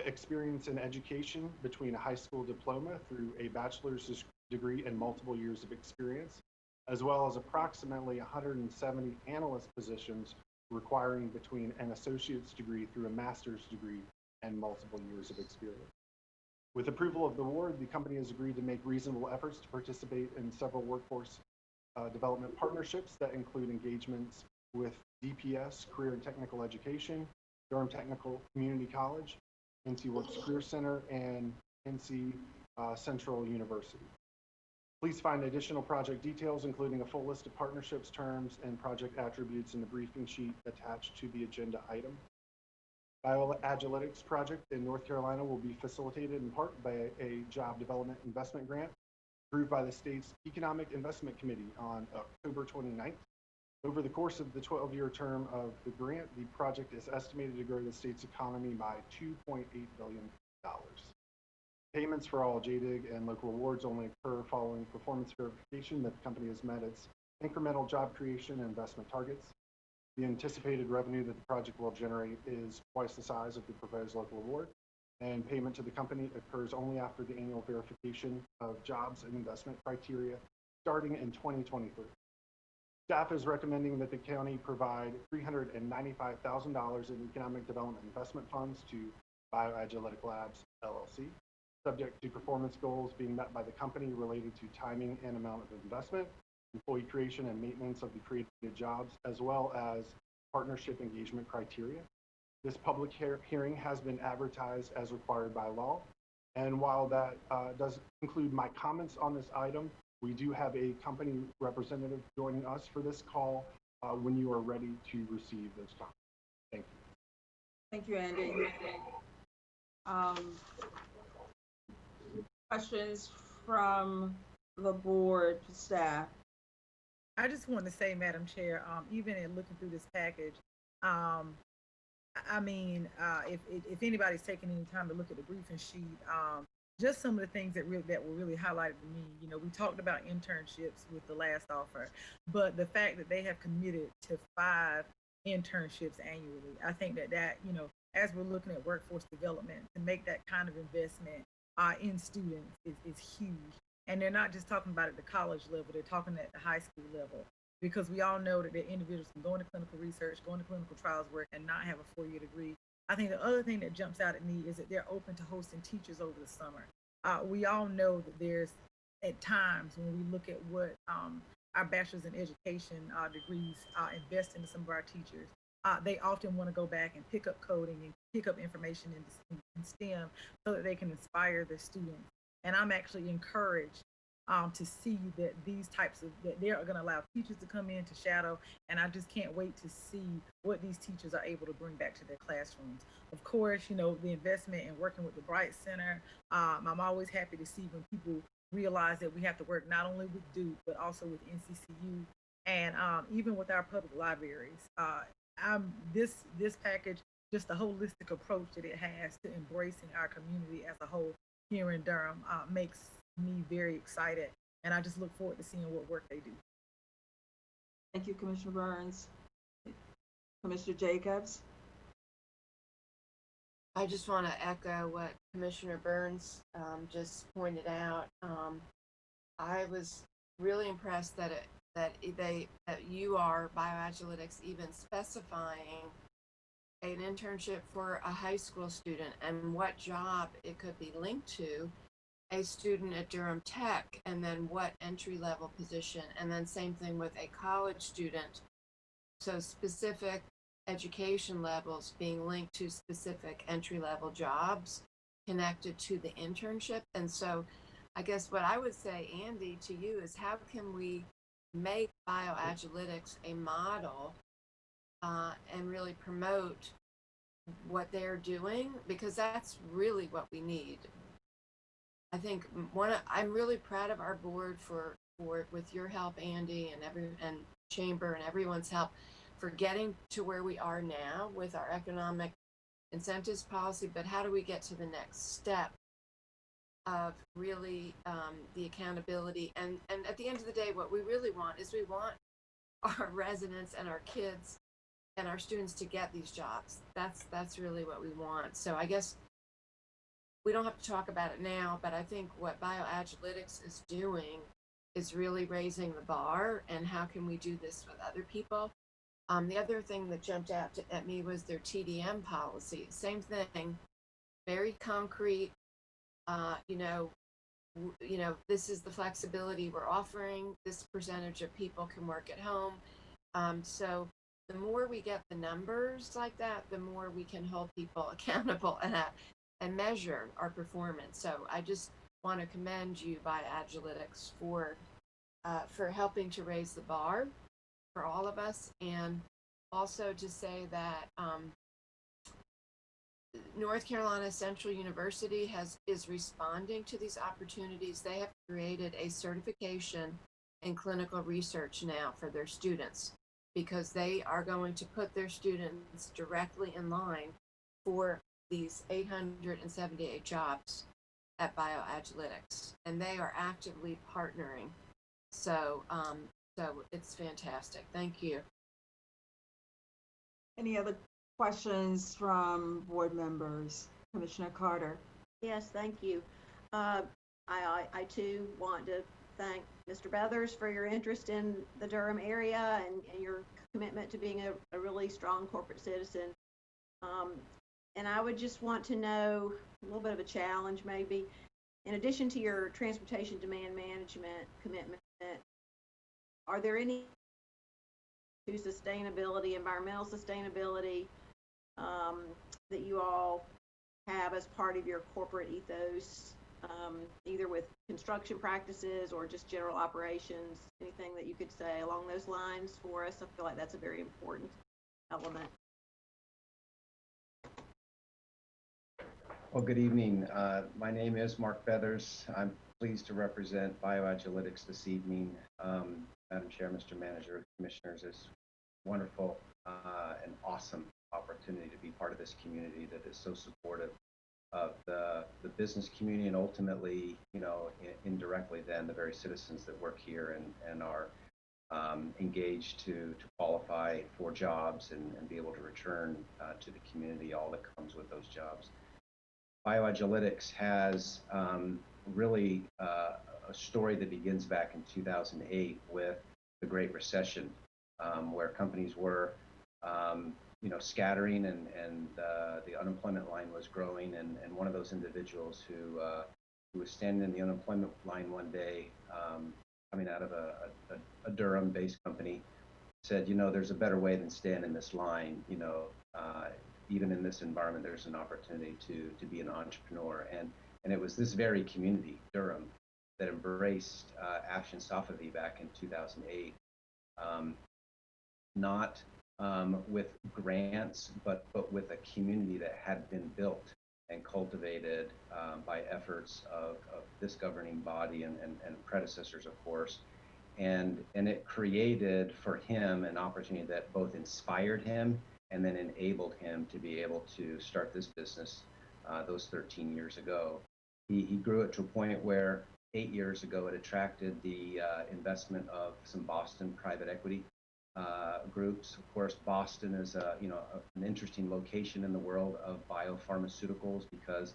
experience in education between a high school diploma through a bachelor's degree and multiple years of experience, as well as approximately 170 analyst positions requiring between an associate's degree through a master's degree and multiple years of experience. With approval of the award, the company has agreed to make reasonable efforts to participate in several workforce development partnerships that include engagements with DPS, Career and Technical Education, Durham Technical Community College, NC Works Career Center, and NC Central University. Please find additional project details, including a full list of partnerships, terms, and project attributes in the briefing sheet attached to the agenda item. Bioagiletics project in North Carolina will be facilitated in part by a job development investment grant approved by the state's Economic Investment Committee on October 29th. Over the course of the 12-year term of the grant, the project is estimated to grow the state's economy by $2.8 billion. Payments for all JDIG and local awards only occur following performance verification that the company has met its incremental job creation and investment targets. The anticipated revenue that the project will generate is twice the size of the proposed local award, and payment to the company occurs only after the annual verification of jobs and investment criteria starting in 2023. Staff is recommending that the county provide $395,000 in economic development investment funds to Bioagiletic Labs, LLC, subject to performance goals being met by the company related to timing and amount of investment, employee creation and maintenance of the created jobs, as well as partnership engagement criteria. This public hearing has been advertised as required by law. And while that does conclude my comments on this item, we do have a company representative joining us for this call when you are ready to receive those comments. Thank you. Thank you, Andy. Questions from the board staff? I just want to say, Madam Chair, even in looking through this package, I mean, if anybody's taking any time to look at the briefing sheet, just some of the things that were really highlighted to me. You know, we talked about internships with the last offer, but the fact that they have committed to 5 internships annually, I think that you know, as we're looking at workforce development, to make that kind of investment in students is huge. And they're not just talking about at the college level, they're talking at the high school level, because we all know that the individuals can go into clinical research, go into clinical trials work, and not have a 4-year degree. I think the other thing that jumps out at me is that they're open to hosting teachers over the summer. We all know that there's, at times, when we look at what our bachelor's in education degrees invest into some of our teachers, they often want to go back and pick up coding and pick up information in STEM so that they can inspire their students. And I'm actually encouraged to see that these types of, that they're going to allow teachers to come in to shadow, and I just can't wait to see what these teachers are able to bring back to their classrooms. Of course, you know, the investment in working with the Bright Center, I'm always happy to see when people realize that we have to work not only with Duke, but also with NCCU, and even with our public libraries. This package, just the holistic approach that it has to embracing our community as a whole here in Durham makes me very excited, and I just look forward to seeing what work they do. Thank you, Commissioner Burns. Commissioner Jacobs? I just want to echo what Commissioner Burns just pointed out. I was really impressed that you are, Bioagiletics, even specifying an internship for a high school student and what job it could be linked to, a student at Durham Tech, and then what entry-level position, and then same thing with a college student. So specific education levels being linked to specific entry-level jobs connected to the internship. And so I guess what I would say, Andy, to you is, how can we make Bioagiletics a model and really promote what they're doing? Because that's really what we need. I think I'm really proud of our board for with your help, Andy, and Chamber and everyone's help for getting to where we are now with our economic incentives policy. But how do we get to the next step of really the accountability? And at the end of the day, what we really want is we want our residents and our kids and our students to get these jobs. That's really what we want. So I guess we don't have to talk about it now, but I think what bioagilitics is doing is really raising the bar, and how can we do this with other people? The other thing that jumped out at me was their TDM policy. Same thing, very concrete. This is the flexibility we're offering. This percentage of people can work at home. So the more we get the numbers like that, the more we can hold people accountable and measure our performance. So I just want to commend you, bioagilitics, for helping to raise the bar for all of us, and also to say that North Carolina Central University is responding to these opportunities. They have created a certification in clinical research now for their students, because they are going to put their students directly in line for these 878 jobs at bioagilitics, and they are actively partnering. So it's fantastic. Thank you. Any other questions from board members? Commissioner Carter. Yes, thank you. I too want to thank Mr. Beathers for your interest in the Durham area and your commitment to being a really strong corporate citizen. And I would just want to know a little bit of a challenge maybe. In addition to your transportation demand management commitment, are there any to sustainability, environmental sustainability, that you all have as part of your corporate ethos, either with construction practices or just general operations? Anything that you could say along those lines for us? I feel like that's a very important element. Well, good evening. My name is Mark Beathers. I'm pleased to represent bioagilitics this evening. Madam Chair, Mr. Manager, Commissioners, it's wonderful and awesome opportunity to be part of this community that is so supportive of the business community, and ultimately, indirectly then the very citizens that work here and are engaged to qualify for jobs and be able to return to the community all that comes with those jobs. Bioagilitics has really a story that begins back in 2008 with the Great Recession, where companies were scattering and the unemployment line was growing, and one of those individuals who was standing in the unemployment line one day, coming out of a Durham-based company, said, there's a better way than staying in this line. Even in this environment, there's an opportunity to be an entrepreneur, and it was this very community, Durham, that embraced Afshin Safavi back in 2008. Not with grants, but with a community that had been built and cultivated by efforts of this governing body and predecessors, of course. And it created for him an opportunity that both inspired him and then enabled him to be able to start this business those 13 years ago. He grew it to a point where 8 years ago it attracted the investment of some Boston private equity groups. Of course, Boston is an interesting location in the world of biopharmaceuticals because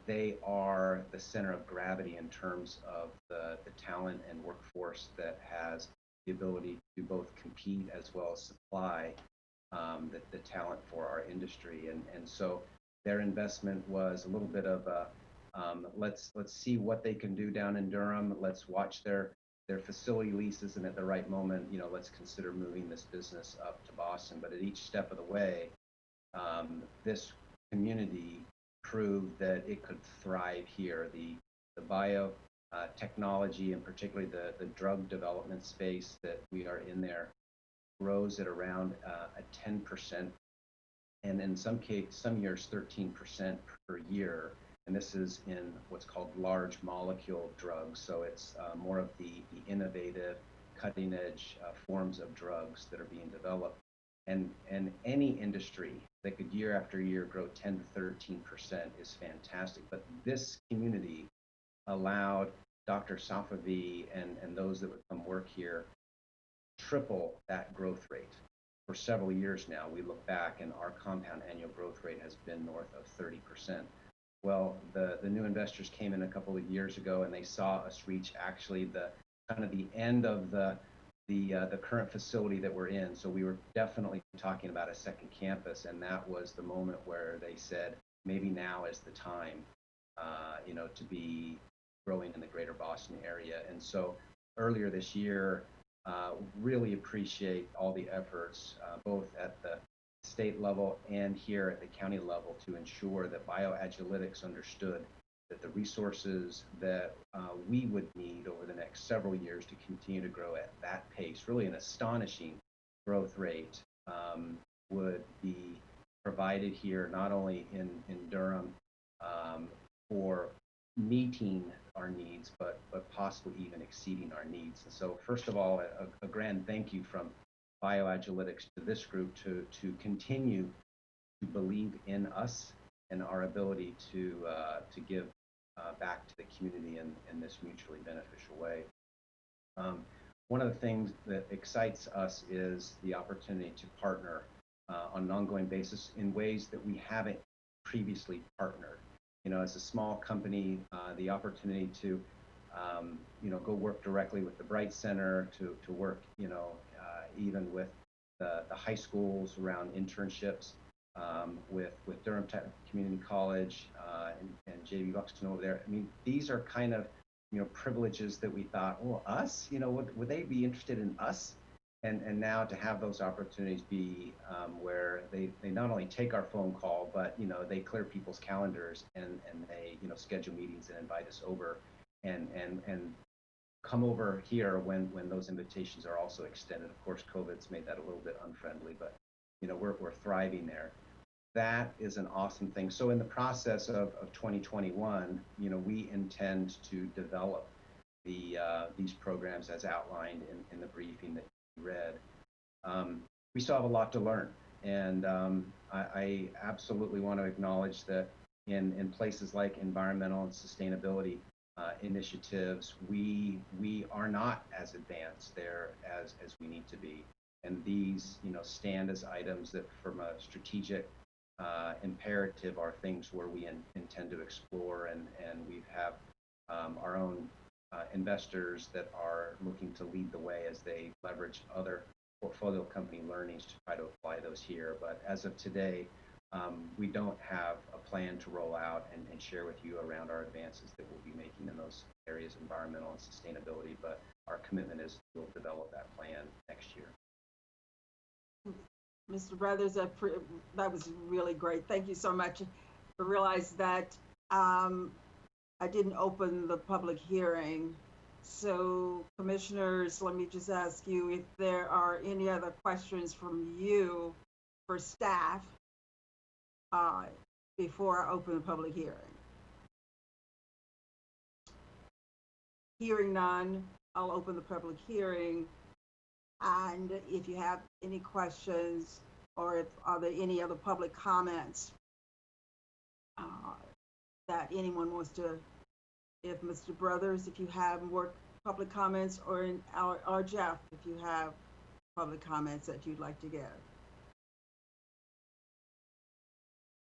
they are the center of gravity in terms of the talent and workforce that has the ability to both compete as well as supply the talent for our industry. And so their investment was a little bit of a let's see what they can do down in Durham. Let's watch their facility leases, and at the right moment, let's consider moving this business up to Boston. But at each step of the way, this community proved that it could thrive here. The biotechnology, and particularly the drug development space that we are in there, grows at around a 10%, and in some years 13% per year. And this is in what's called large molecule drugs. So it's more of the innovative, cutting edge forms of drugs that are being developed. And any industry that could year after year grow 10 to 13% is fantastic. But this community allowed Dr. Safavi and those that would come work here triple that growth rate. For several years now, we look back and our compound annual growth rate has been north of 30%. Well, the new investors came in a couple of years ago, and they saw us reach actually the kind of the end of the current facility that we're in. So we were definitely talking about a second campus, and that was the moment where they said, maybe now is the time, to be growing in the greater Boston area. And so earlier this year, really appreciate all the efforts, both at the state level and here at the county level, to ensure that bioagilitics understood that the resources that we would need over the next several years to continue to grow at that pace, really an astonishing growth rate, would be provided here, not only in Durham, for meeting our needs, but possibly even exceeding our needs. And so first of all, a grand thank you from bioagilitics to this group to continue to believe in us and our ability to give back to the community in this mutually beneficial way. One of the things that excites us is the opportunity to partner on an ongoing basis in ways that we haven't previously partnered. As a small company, the opportunity to go work directly with the Bright Center, to work even with the high schools around internships, with Durham Community College and JV Buxton over there. I mean, these are kind of privileges that we thought, well, us, would they be interested in us? And now to have those opportunities be where they not only take our phone call, but they clear people's calendars and they schedule meetings and invite us over and come over here when those invitations are also extended. Of course, COVID's made that a little bit unfriendly, but we're thriving there. That is an awesome thing. So in the process of 2021, we intend to develop these programs as outlined in the briefing that you read. We still have a lot to learn, and I absolutely want to acknowledge that in places like environmental and sustainability initiatives, we are not as advanced there as we need to be. And these, stand as items that, from a strategic imperative, are things where we intend to explore, and we have our own investors that are looking to lead the way as they leverage other portfolio company learnings to try to apply those here. But as of today, we don't have a plan to roll out and share with you around our advances that we'll be making in those areas, environmental and sustainability, but our commitment is we'll develop that plan next year. Mr. Brothers, that was really great. Thank you so much. I realized that I didn't open the public hearing. So, commissioners, let me just ask you if there are any other questions from you for staff before I open the public hearing. Hearing none, I'll open the public hearing. And if you have any questions, or are there any other public comments that anyone wants to, if Mr. Brothers, if you have more public comments, or Jeff, if you have public comments that you'd like to give.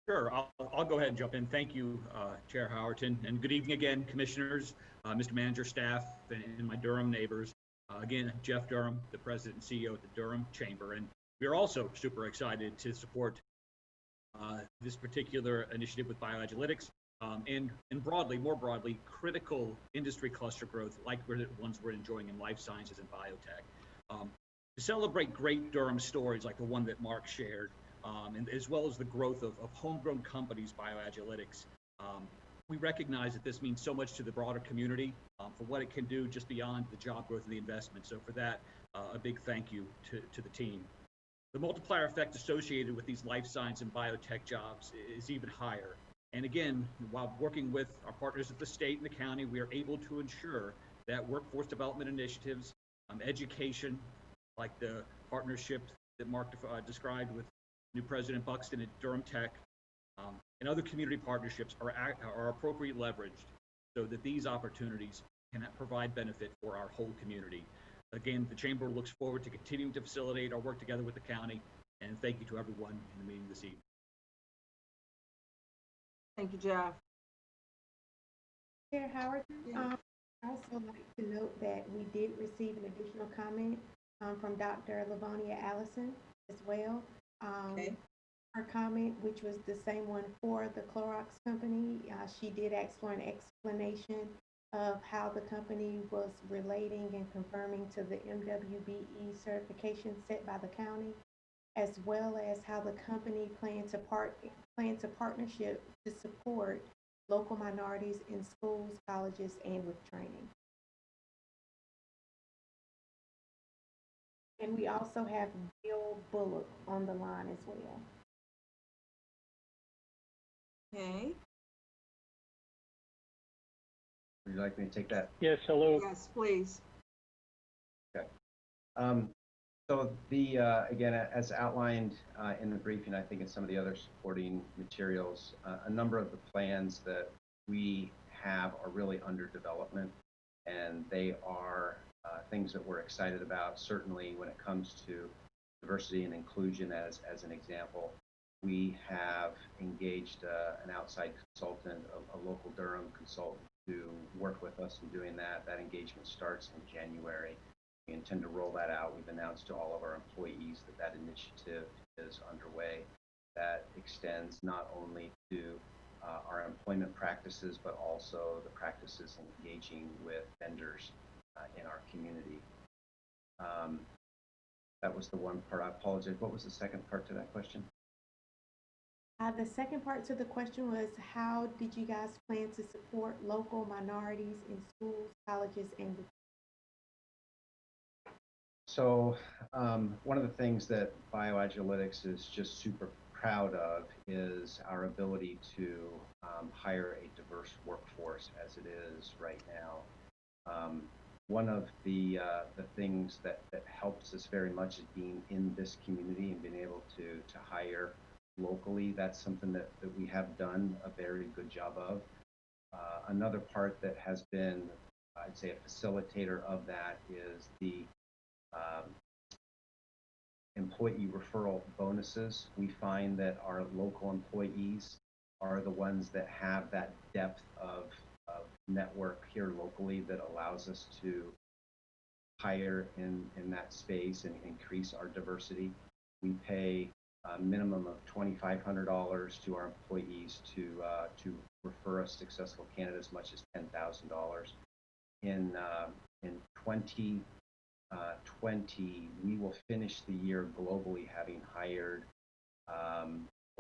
Sure, I'll go ahead and jump in. Thank you, Chair Howerton, and good evening again, commissioners, Mr. Manager, staff, and my Durham neighbors. Again, Jeff Durham, the president and CEO at the Durham Chamber, and we are also super excited to support this particular initiative with bioagilitics and more broadly, critical industry cluster growth like the ones we're enjoying in life sciences and biotech. To celebrate great Durham stories like the one that Mark shared, and as well as the growth of homegrown companies, bioagilitics, we recognize that this means so much to the broader community for what it can do just beyond the job growth and the investment. So for that, a big thank you to the team. The multiplier effect associated with these life science and biotech jobs is even higher. And again, while working with our partners at the state and the county, we are able to ensure that workforce development initiatives, education, like the partnership that Mark described with new President Buxton at Durham Tech, and other community partnerships are appropriately leveraged so that these opportunities can provide benefit for our whole community. Again, the Chamber looks forward to continuing to facilitate our work together with the county, and thank you to everyone in the meeting this evening. Thank you, Jeff. Chair Howard, I also like to note that we did receive an additional comment from Dr. Livonia Allison as well. Her comment, which was the same one for the Clorox company, she did ask for an explanation of how the company was relating and confirming to the MWBE certification set by the county, as well as how the company plans to partnership to support local minorities in schools, colleges, and with training. And we also have Bill Bullock on the line as well. Okay. Would you like me to take that? Yes, hello. Yes, please. Okay. So again, as outlined in the briefing, I think in some of the other supporting materials, a number of the plans that we have are really under development, and they are things that we're excited about. Certainly when it comes to diversity and inclusion, as an example, we have engaged an outside consultant, a local Durham consultant, to work with us in doing that. That engagement starts in January. We intend to roll that out. We've announced to all of our employees that initiative is underway. That extends not only to our employment practices, but also the practices engaging with vendors in our community. That was the one part. I apologize. What was the second part to that question? The second part to the question was, how did you guys plan to support local minorities in schools, colleges, and So one of the things that BioAgilytics is just super proud of is our ability to hire a diverse workforce as it is right now. One of the things that helps us very much is being in this community and being able to hire locally. That's something that we have done a very good job of. Another part that has been, I'd say, a facilitator of that is the employee referral bonuses. We find that our local employees are the ones that have that depth of network here locally that allows us to hire in that space and increase our diversity. We pay a minimum of $2,500 to our employees to refer a successful candidate, as much as $10,000. In 2020, we will finish the year globally having hired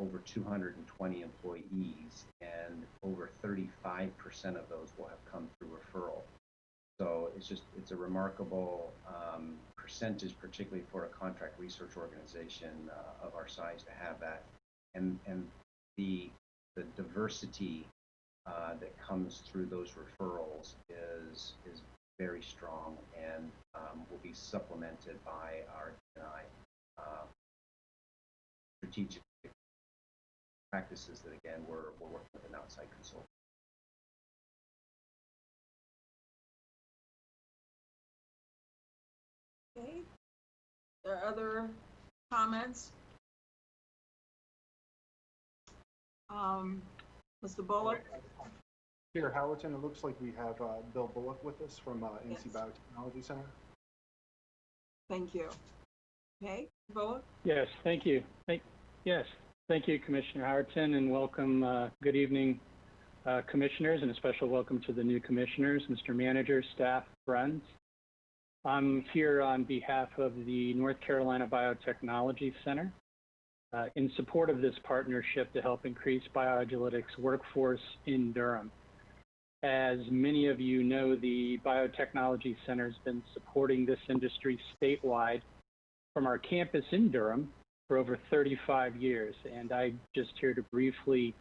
over 220 employees, and over 35% of those will have come through referral. So it's a remarkable percentage, particularly for a contract research organization of our size, to have that. And the diversity that comes through those referrals is very strong, and will be supplemented by our strategic practices that, again, we're working with an outside consultant. Okay. There are other comments? Mr. Bullock? Chair Howerton, it looks like we have Bill Bullock with us from NC Biotechnology Center. Thank you. Okay, Bullock? Yes, thank you. Thank you, Commissioner Howerton, and welcome. Good evening, commissioners, and a special welcome to the new commissioners, Mr. Manager, staff, friends. I'm here on behalf of the North Carolina Biotechnology Center in support of this partnership to help increase BioAgilytics workforce in Durham. As many of you know, the Biotechnology Center has been supporting this industry statewide from our campus in Durham for over 35 years. And I'm just here to briefly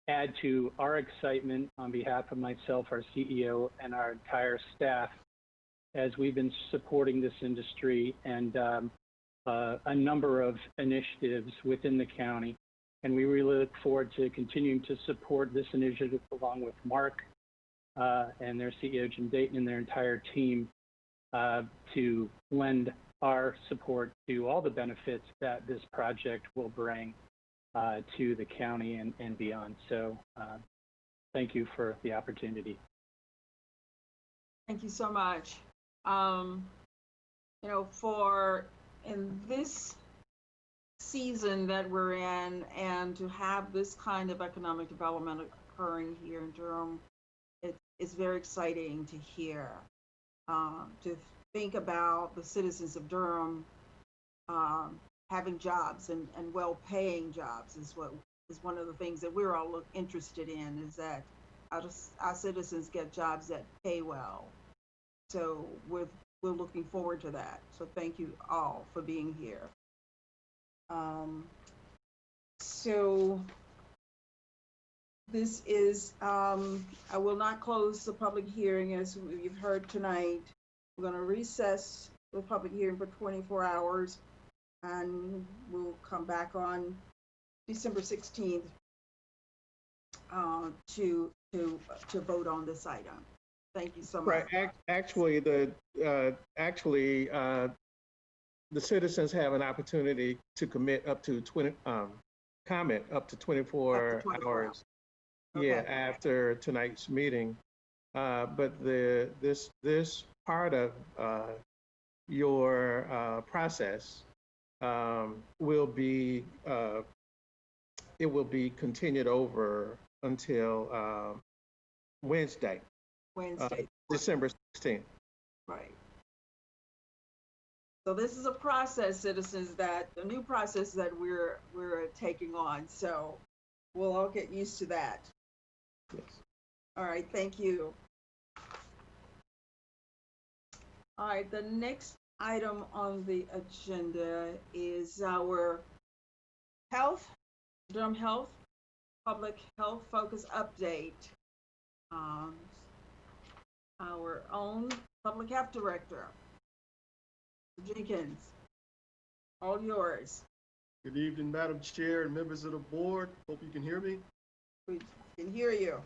add to our excitement on behalf of myself, our CEO, and our entire staff, as we've been supporting this industry and a number of initiatives within the county. And we really look forward to continuing to support this initiative along with Mark and their CEO, Jim Dayton, and their entire team to lend our support to all the benefits that this project will bring to the county and beyond. So thank you for the opportunity. Thank you so much. You know, in this season that we're in, and to have this kind of economic development occurring here in Durham, it's very exciting to hear. To think about the citizens of Durham having jobs and well-paying jobs is one of the things that we're all interested in, is that our citizens get jobs that pay well. So we're looking forward to that. So thank you all for being here. So this is, I will not close the public hearing as we've heard tonight. We're going to recess the public hearing for 24 hours, and we'll come back on December 16th to vote on this item. Thank you so much. Right. Actually, the citizens have an opportunity to commit up to comment up to 24 hours. Okay. Yeah, after tonight's meeting. But this part of your process will be continued over until Wednesday. December 16th. Right. So this is a process, citizens, a new process that we're taking on. So we'll all get used to that. Yes. All right, thank you. All right, the next item on the agenda is our Durham Health, Public Health Focus Update. Our own Public Health Director, Jenkins, all yours. Good evening, Madam Chair and members of the board. Hope you can hear me. We can hear you.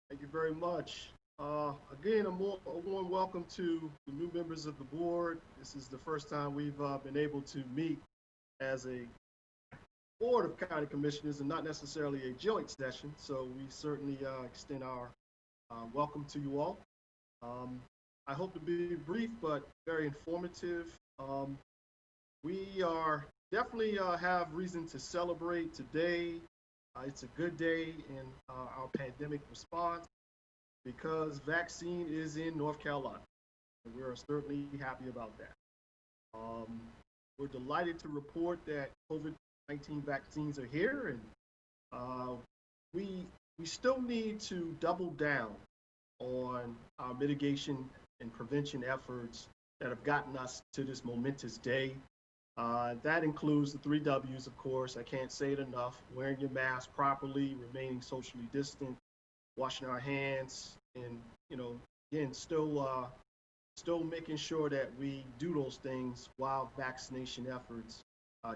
Thank you very much. Again, a warm welcome to the new members of the board. This is the first time we've been able to meet as a board of county commissioners and not necessarily a joint session. So we certainly extend our welcome to you all. I hope to be brief but very informative. We are definitely have reason to celebrate today. It's a good day in our pandemic response because vaccine is in North Carolina. And we're certainly happy about that. We're delighted to report that COVID-19 vaccines are here, and we still need to double down on our mitigation and prevention efforts that have gotten us to this momentous day. That includes the 3 W's, of course. I can't say it enough. Wearing your mask properly, remaining socially distant, washing our hands, and, again, still making sure that we do those things while vaccination efforts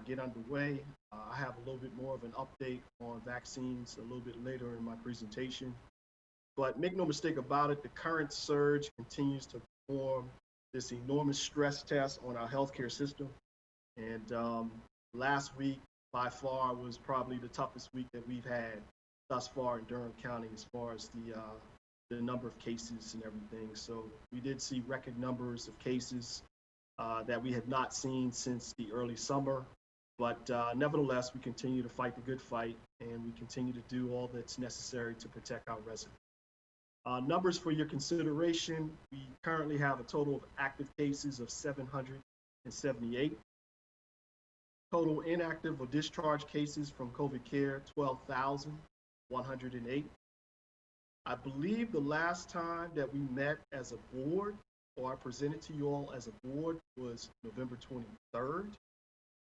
get underway. I have a little bit more of an update on vaccines a little bit later in my presentation. But make no mistake about it, the current surge continues to perform this enormous stress test on our healthcare system. And last week, by far, was probably the toughest week that we've had thus far in Durham County as far as the number of cases and everything. So we did see record numbers of cases that we had not seen since the early summer. But nevertheless, we continue to fight the good fight, and we continue to do all that's necessary to protect our residents. Numbers for your consideration: we currently have a total of active cases of 778. Total inactive or discharged cases from COVID care, 12,108. I believe the last time that we met as a board, or I presented to you all as a board, was November 23rd.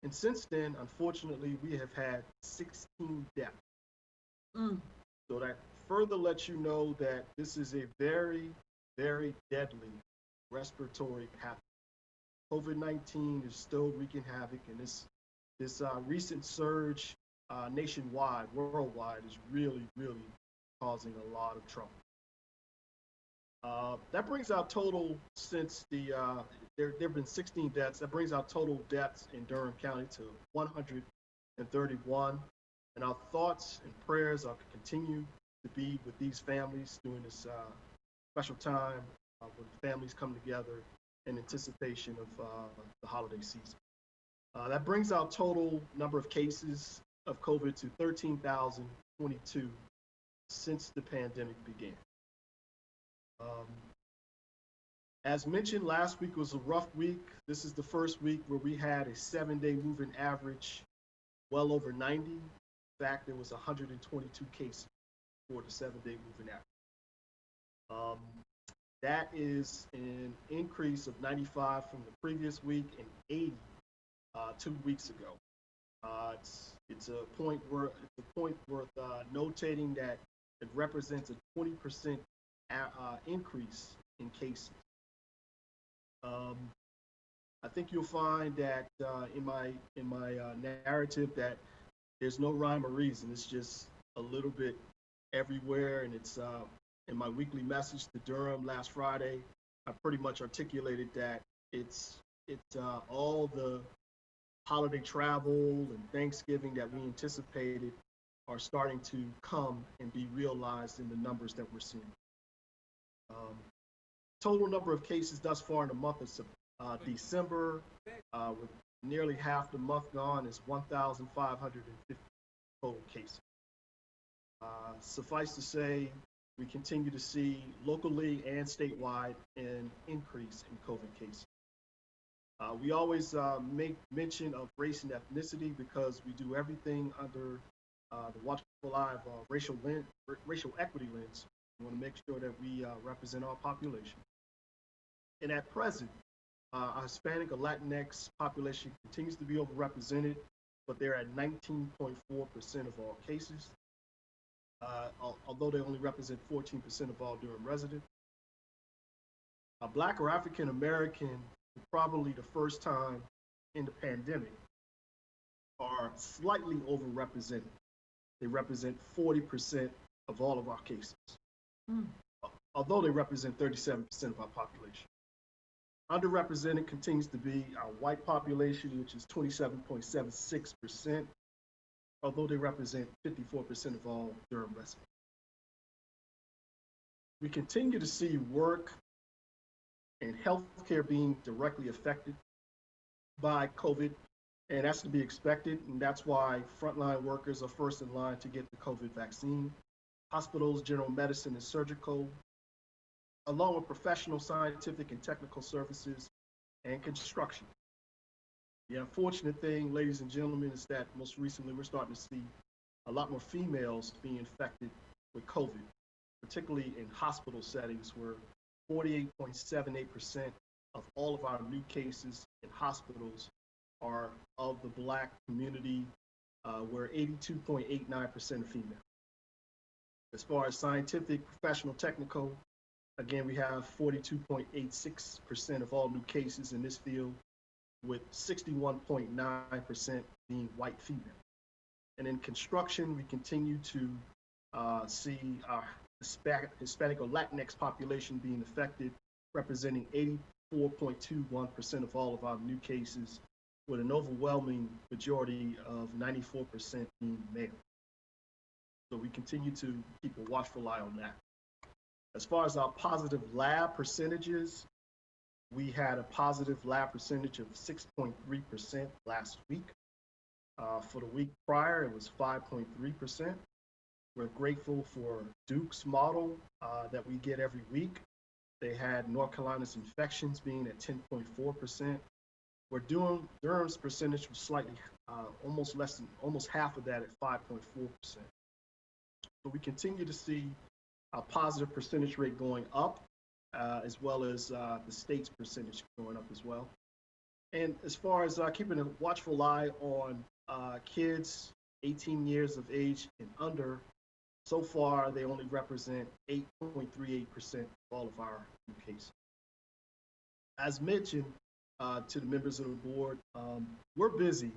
And since then, unfortunately, we have had 16 deaths. So that further lets you know that this is a very, very deadly respiratory pathogen. COVID-19 is still wreaking havoc, and this recent surge nationwide, worldwide, is really, really causing a lot of trouble. That brings our total since there have been 16 deaths. That brings our total deaths in Durham County to 131. And our thoughts and prayers are to continue to be with these families during this special time when families come together in anticipation of the holiday season. That brings our total number of cases of COVID to 13,022 since the pandemic began. As mentioned, last week was a rough week. This is the first week where we had a 7-day moving average well over 90. In fact, there was 122 cases for the 7-day moving average. That is an increase of 95 from the previous week and 80 2 weeks ago. It's a point worth notating that it represents a 20% increase in cases. I think you'll find that in my narrative that there's no rhyme or reason. It's just a little bit everywhere, and it's in my weekly message to Durham last Friday. I pretty much articulated that it's all the holiday travel and Thanksgiving that we anticipated are starting to come and be realized in the numbers that we're seeing. Total number of cases thus far in the month of December, with nearly half the month gone, is 1,550 total cases. Suffice to say, we continue to see locally and statewide an increase in COVID cases. We always make mention of race and ethnicity because we do everything under the watchful eye of racial equity lens. We want to make sure that we represent our population. And at present, our Hispanic or Latinx population continues to be overrepresented, but they're at 19.4% of all cases, although they only represent 14% of all Durham residents. Black or African American, probably the first time in the pandemic, are slightly overrepresented. They represent 40% of all of our cases, although they represent 37% of our population. Underrepresented continues to be our white population, which is 27.76%, although they represent 54% of all Durham residents. We continue to see work and healthcare being directly affected by COVID, and that's to be expected, and that's why frontline workers are first in line to get the COVID vaccine. Hospitals, general medicine, and surgical, along with professional, scientific, and technical services, and construction. The unfortunate thing, ladies and gentlemen, is that most recently we're starting to see a lot more females being infected with COVID, particularly in hospital settings where 48.78% of all of our new cases in hospitals are of the Black community, where 82.89% are female. As far as scientific, professional, technical, again, we have 42.86% of all new cases in this field, with 61.9% being white female. And in construction, we continue to see our Hispanic or Latinx population being affected, representing 84.21% of all of our new cases, with an overwhelming majority of 94% being male. So we continue to keep a watchful eye on that. As far as our positive lab percentages, we had a positive lab percentage of 6.3% last week. For the week prior, it was 5.3%. We're grateful for Duke's model that we get every week. They had North Carolina's infections being at 10.4%. Where Durham's percentage was slightly, almost half of that at 5.4%. So we continue to see a positive percentage rate going up, as well as the state's percentage going up as well. And as far as keeping a watchful eye on kids 18 years of age and under, so far they only represent 8.38% of all of our new cases. As mentioned to the members of the board, we're busy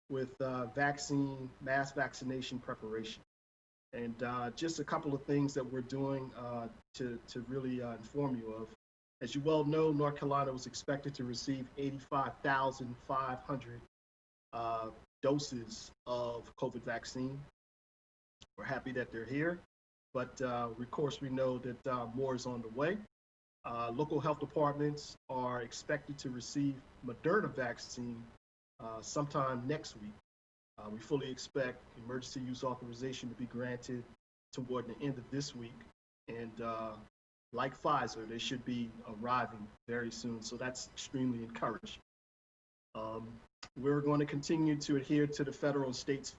with mass vaccination preparation. And just a couple of things that we're doing to really inform you of. As you well know, North Carolina was expected to receive 85,500 doses of COVID vaccine. We're happy that they're here, but of course we know that more is on the way. Local health departments are expected to receive Moderna vaccine sometime next week. We fully expect emergency use authorization to be granted toward the end of this week. And like Pfizer, they should be arriving very soon. So that's extremely encouraging. We're going to continue to adhere to the federal and state's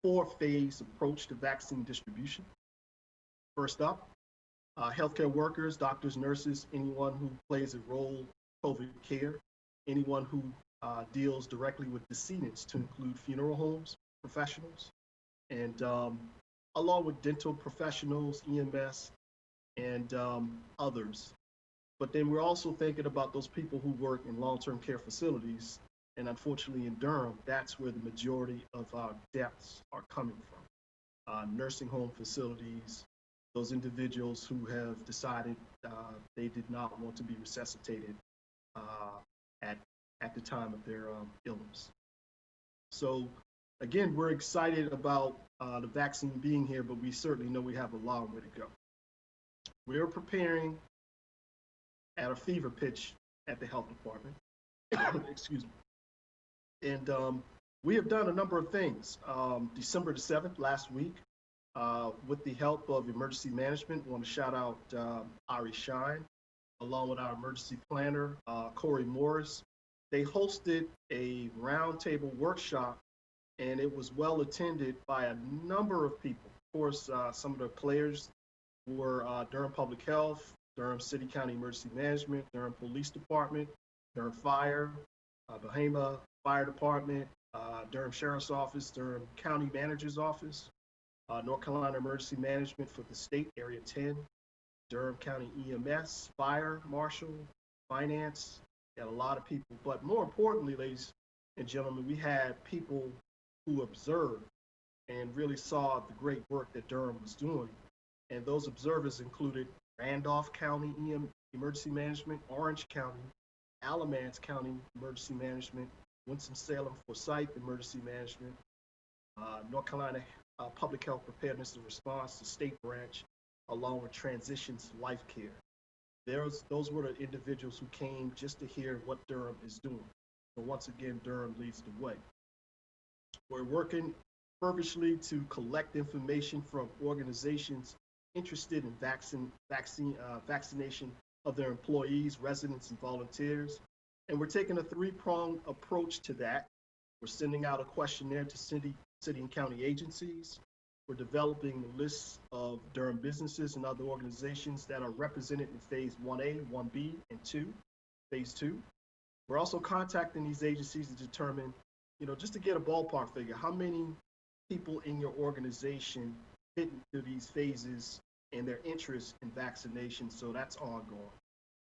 4-phase approach to vaccine distribution. First up, healthcare workers, doctors, nurses, anyone who plays a role in COVID care, anyone who deals directly with decedents, to include funeral homes professionals, and along with dental professionals, EMS, and others. But then we're also thinking about those people who work in long-term care facilities, and unfortunately in Durham, that's where the majority of our deaths are coming from. Nursing home facilities, those individuals who have decided they did not want to be resuscitated at the time of their illness. So again, we're excited about the vaccine being here, but we certainly know we have a long way to go. We're preparing at a fever pitch at the health department. Excuse me. And we have done a number of things. December the 7th, last week, with the help of emergency management, I want to shout out Ari Shine, along with our emergency planner, Corey Morris. They hosted a roundtable workshop, and it was well attended by a number of people. Of course, some of the players were Durham Public Health, Durham City County Emergency Management, Durham Police Department, Durham Fire, Bahama Fire Department, Durham Sheriff's Office, Durham County Manager's Office, North Carolina Emergency Management for the state, Area 10, Durham County EMS, Fire, Marshal, Finance. Got a lot of people, but more importantly, ladies and gentlemen, we had people who observed and really saw the great work that Durham was doing. And those observers included Randolph County Emergency Management, Orange County, Alamance County Emergency Management, Winston-Salem Forsyth Emergency Management, North Carolina Public Health Preparedness and Response, the state branch, along with Transitions Life Care. Those were the individuals who came just to hear what Durham is doing. So once again, Durham leads the way. We're working fervently to collect information from organizations interested in vaccination of their employees, residents, and volunteers. And we're taking a 3-pronged approach to that. We're sending out a questionnaire to city and county agencies. We're developing a list of Durham businesses and other organizations that are represented in phase 1A, 1B, and 2, phase 2. We're also contacting these agencies to determine, just to get a ballpark figure, how many people in your organization fit into these phases and their interest in vaccination. So that's ongoing.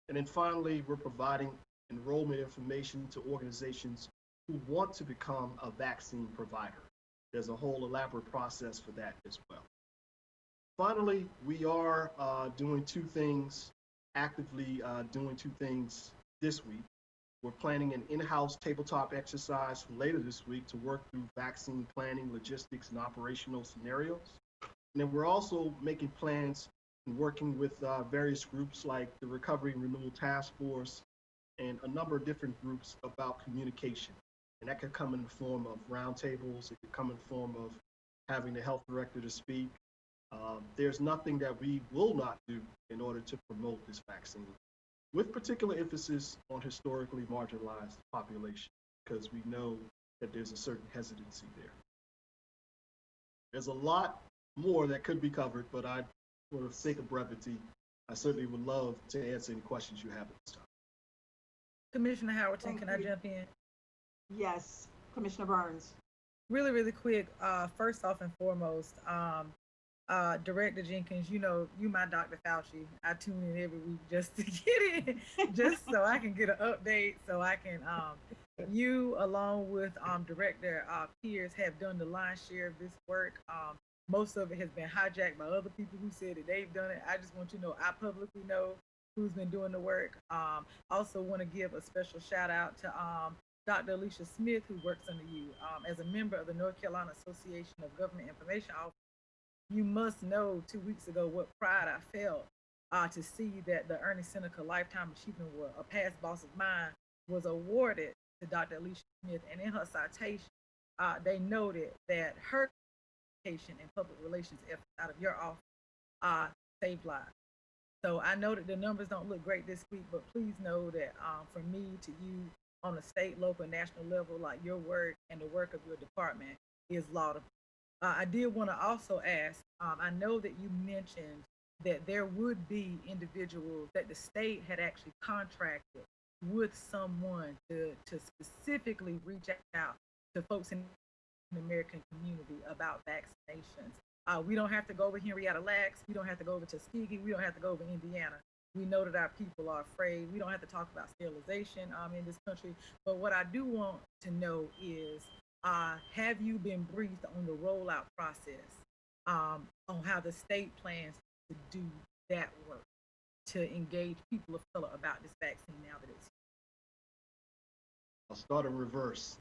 And then finally, we're providing enrollment information to organizations who want to become a vaccine provider. There's a whole elaborate process for that as well. Finally, we are doing 2 things, actively doing 2 things this week. We're planning an in-house tabletop exercise later this week to work through vaccine planning, logistics, and operational scenarios. And then we're also making plans and working with various groups like the Recovery and Renewal Task Force and a number of different groups about communication. And that could come in the form of roundtables. It could come in the form of having the health director to speak. There's nothing that we will not do in order to promote this vaccine, with particular emphasis on historically marginalized population, because we know that there's a certain hesitancy there. There's a lot more that could be covered, but for the sake of brevity, I certainly would love to answer any questions you have at this time. Commissioner Howerton, can I jump in? Yes, Commissioner Burns. Really, really quick. First off and foremost, Director Jenkins, you my Dr. Fauci. I tune in every week just to get in, just so I can get an update, so I can, you along with Director Pierce have done the lion's share of this work. Most of it has been hijacked by other people who said that they've done it. I just want you to know, I publicly know who's been doing the work. Also want to give a special shout out to Dr. Alicia Smith, who works under you. As a member of the North Carolina Association of Government Information Officers, you must know 2 weeks ago what pride I felt to see that the Ernest Seneca Lifetime Achievement Award, a past boss of mine, was awarded to Dr. Alicia Smith. And in her citation, they noted that her communication and public relations efforts out of your office saved lives. So I know that the numbers don't look great this week, but please know that from me to you on a state, local, and national level, like your work and the work of your department is laudable. I did want to also ask, I know that you mentioned that there would be individuals that the state had actually contracted with someone to specifically reach out to folks in the American community about vaccinations. We don't have to go over Henrietta Lacks. We don't have to go over Tuskegee. We don't have to go over Indiana. We know that our people are afraid. We don't have to talk about sterilization in this country. But what I do want to know is, have you been briefed on the rollout process, on how the state plans to do that work to engage people of color about this vaccine now that it's I'll start in reverse.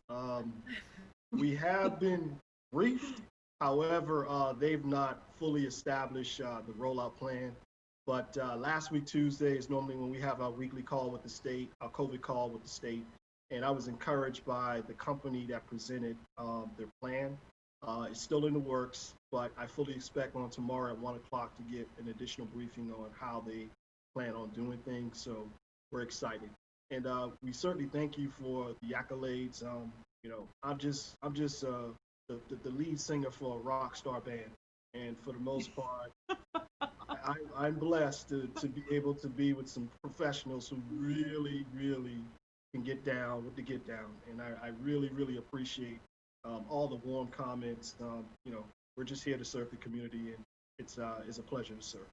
We have been briefed. However, they've not fully established the rollout plan. But last week, Tuesday, is normally when we have our weekly call with the state, our COVID call with the state. And I was encouraged by the company that presented their plan. It's still in the works, but I fully expect on tomorrow at 1 o'clock to get an additional briefing on how they plan on doing things. So we're excited. And we certainly thank you for the accolades. You know, I'm just the lead singer for a rock star band. And for the most part, I'm blessed to be able to be with some professionals who really, really can get down with the get down. And I really, really appreciate all the warm comments. You know, we're just here to serve the community, and it's a pleasure to serve.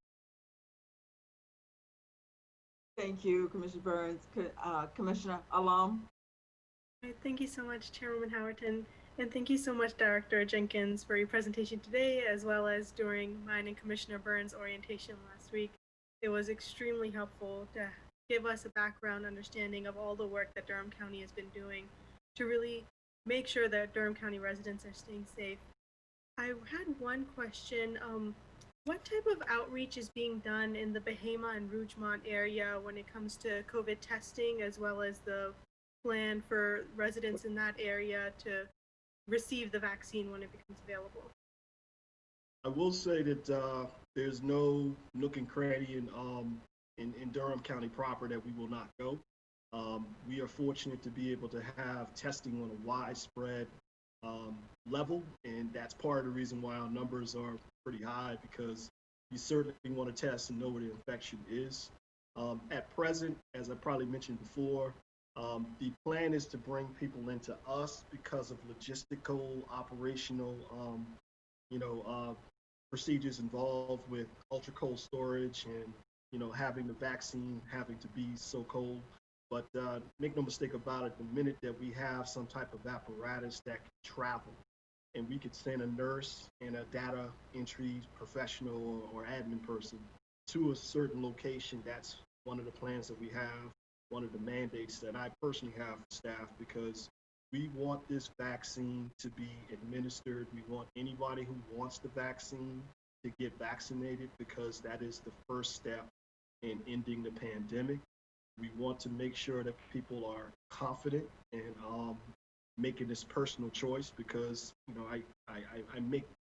Thank you, Commissioner Burns. Commissioner Alam. Thank you so much, Chairwoman Howerton, and thank you so much, Director Jenkins, for your presentation today, as well as during mine and Commissioner Burns' orientation last week. It was extremely helpful to give us a background understanding of all the work that Durham County has been doing to really make sure that Durham County residents are staying safe. I had one question. What type of outreach is being done in the Bahama and Rougemont area when it comes to COVID testing, as well as the plan for residents in that area to receive the vaccine when it becomes available? I will say that there's no nook and cranny in Durham County proper that we will not go. We are fortunate to be able to have testing on a widespread level, and that's part of the reason why our numbers are pretty high, because you certainly want to test and know where the infection is. At present, as I probably mentioned before, the plan is to bring people into us because of logistical, operational, procedures involved with ultra cold storage and, having the vaccine having to be so cold. But make no mistake about it, the minute that we have some type of apparatus that can travel and we could send a nurse and a data entry professional or admin person to a certain location, that's one of the plans that we have, one of the mandates that I personally have for staff, because we want this vaccine to be administered. We want anybody who wants the vaccine to get vaccinated, because that is the first step in ending the pandemic. We want to make sure that people are confident and making this personal choice, because I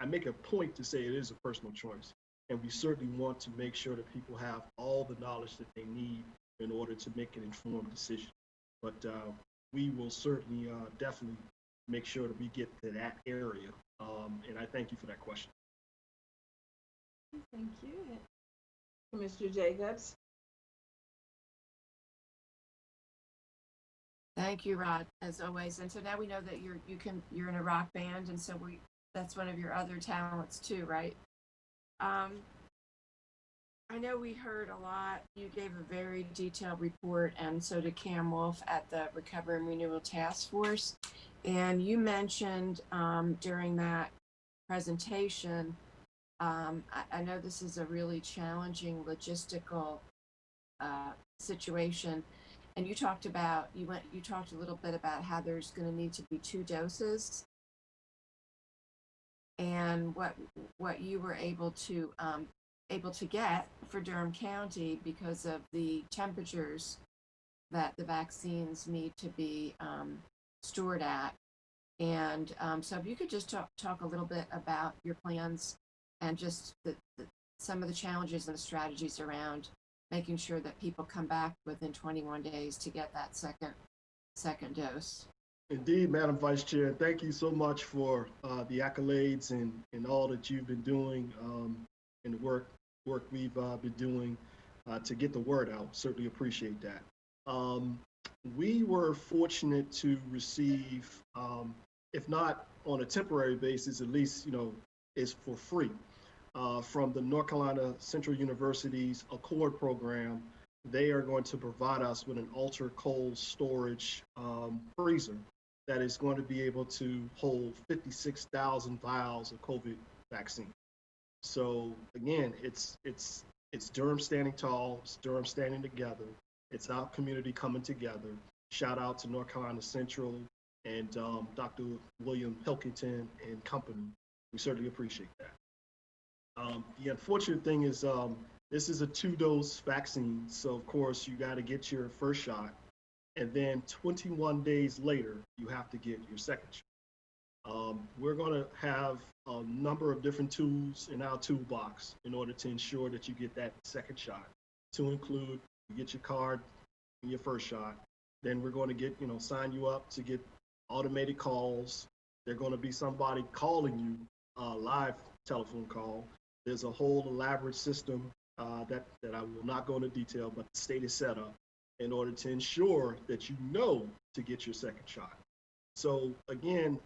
make a point to say it is a personal choice, and we certainly want to make sure that people have all the knowledge that they need in order to make an informed decision. But we will certainly definitely make sure that we get to that area, and I thank you for that question. Thank you, Commissioner Jacobs. Thank you, Rod, as always. And so now we know that you're in a rock band, and so that's one of your other talents too, right? I know we heard a lot. You gave a very detailed report, and so did Cam Wolf at the Recovery and Renewal Task Force. And you mentioned during that presentation, I know this is a really challenging logistical situation. And you talked a little bit about how there's going to need to be 2 doses, and what you were able to able to get for Durham County because of the temperatures that the vaccines need to be stored at. And so if you could just talk a little bit about your plans and just some of the challenges and the strategies around making sure that people come back within 21 days to get that second dose. Indeed, Madam Vice Chair, thank you so much for the accolades and all that you've been doing and the work we've been doing to get the word out. Certainly appreciate that. We were fortunate to receive, if not on a temporary basis, at least, is for free, from the North Carolina Central University's Accord program. They are going to provide us with an ultra cold storage freezer that is going to be able to hold 56,000 vials of COVID vaccine. So again, it's Durham standing tall, it's Durham standing together, it's our community coming together. Shout out to North Carolina Central and Dr. William Pilkington and company. We certainly appreciate that. The unfortunate thing is this is a 2-dose vaccine, so of course you got to get your first shot, and then 21 days later you have to get your second shot. We're going to have a number of different tools in our toolbox in order to ensure that you get that second shot, to include you get your card and your first shot. Then we're going to get, sign you up to get automated calls. There's going to be somebody calling you, live telephone call. There's a whole elaborate system that I will not go into detail, but the state is set up in order to ensure that to get your second shot. So again,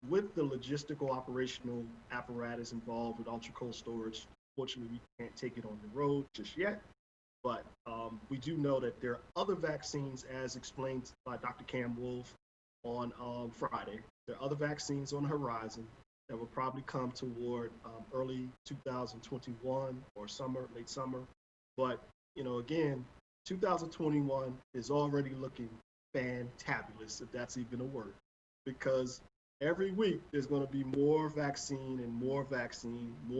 with the logistical operational apparatus involved with ultra cold storage, fortunately we can't take it on the road just yet, but we do know that there are other vaccines, as explained by Dr. Cam Wolf on Friday. There are other vaccines on the horizon that will probably come toward early 2021 or late summer. But, again, 2021 is already looking fantabulous, if that's even a word, because every week there's going to be more vaccine, more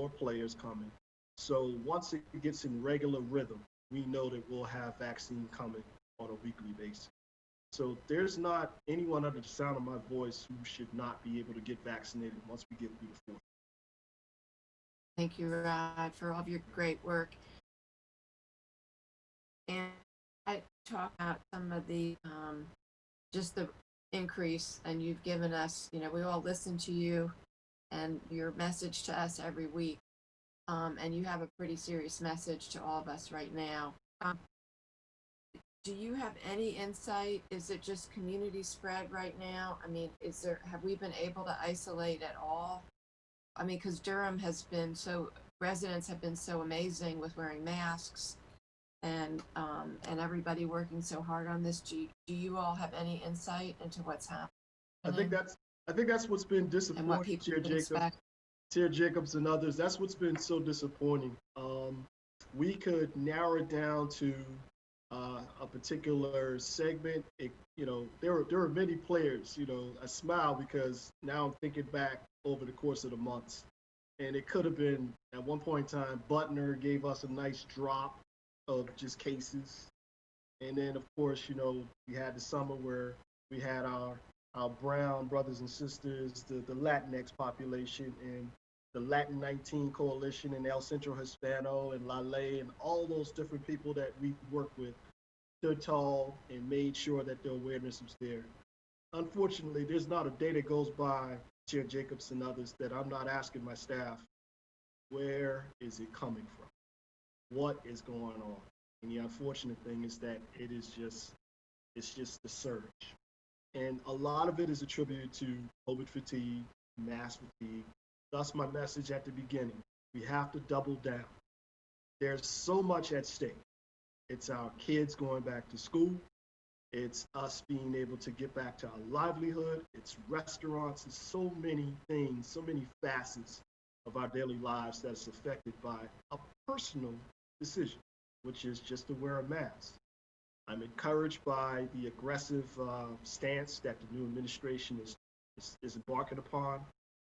players coming. So once it gets in regular rhythm, we know that we'll have vaccine coming on a weekly basis. So there's not anyone under the sound of my voice who should not be able to get vaccinated once we get through the 4th. Thank you, Rod, for all of your great work. And I talk about some of the, just the increase, and you've given us, we all listen to you and your message to us every week. And you have a pretty serious message to all of us right now. Do you have any insight? Is it just community spread right now? I mean, have we been able to isolate at all? I mean, because Durham residents have been so amazing with wearing masks and everybody working so hard on this. Do you all have any insight into what's happening? I think that's what's been disappointing, Chair Jacobs and others. That's what's been so disappointing. We could narrow it down to a particular segment. There were many players. I smile because now I'm thinking back over the course of the months, and it could have been at one point in time. Butner gave us a nice drop of just cases, and then of course we had the summer where we had our brown brothers and sisters, the Latinx population, and the Latin 19 Coalition, and El Centro Hispano, and La Ley, and all those different people that we worked with stood tall and made sure that the awareness was there. Unfortunately, there's not a day that goes by, Chair Jacobs and others, that I'm not asking my staff, where is it coming from? What is going on? And the unfortunate thing is that it's just the surge. And a lot of it is attributed to COVID fatigue, mass fatigue. Thus my message at the beginning, we have to double down. There's so much at stake. It's our kids going back to school. It's us being able to get back to our livelihood. It's restaurants. It's so many things, so many facets of our daily lives that's affected by a personal decision, which is just to wear a mask. I'm encouraged by the aggressive stance that the new administration is embarking upon.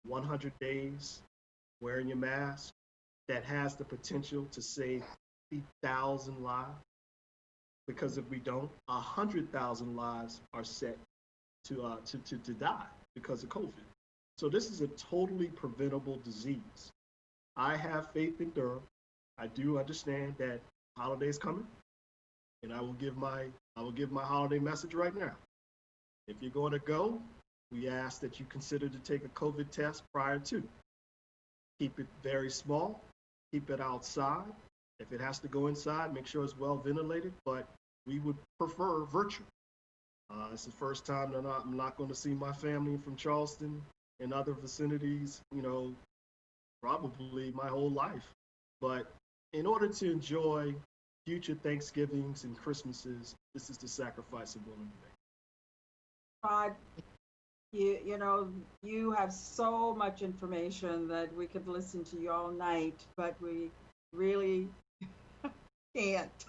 100 days wearing your mask, that has the potential to save 50,000 lives. Because if we don't, 100,000 lives are set to die because of COVID. So this is a totally preventable disease. I have faith in Durham. I do understand that holiday's coming, and I will give my holiday message right now. If you're going to go, we ask that you consider to take a COVID test prior to. Keep it very small. Keep it outside. If it has to go inside, make sure it's well ventilated, but we would prefer virtual. It's the first time that I'm not going to see my family from Charleston and other vicinities, probably my whole life. But in order to enjoy future Thanksgivings and Christmases, this is the sacrifice I'm willing to make. Rod, you have so much information that we could listen to you all night, but we really can't.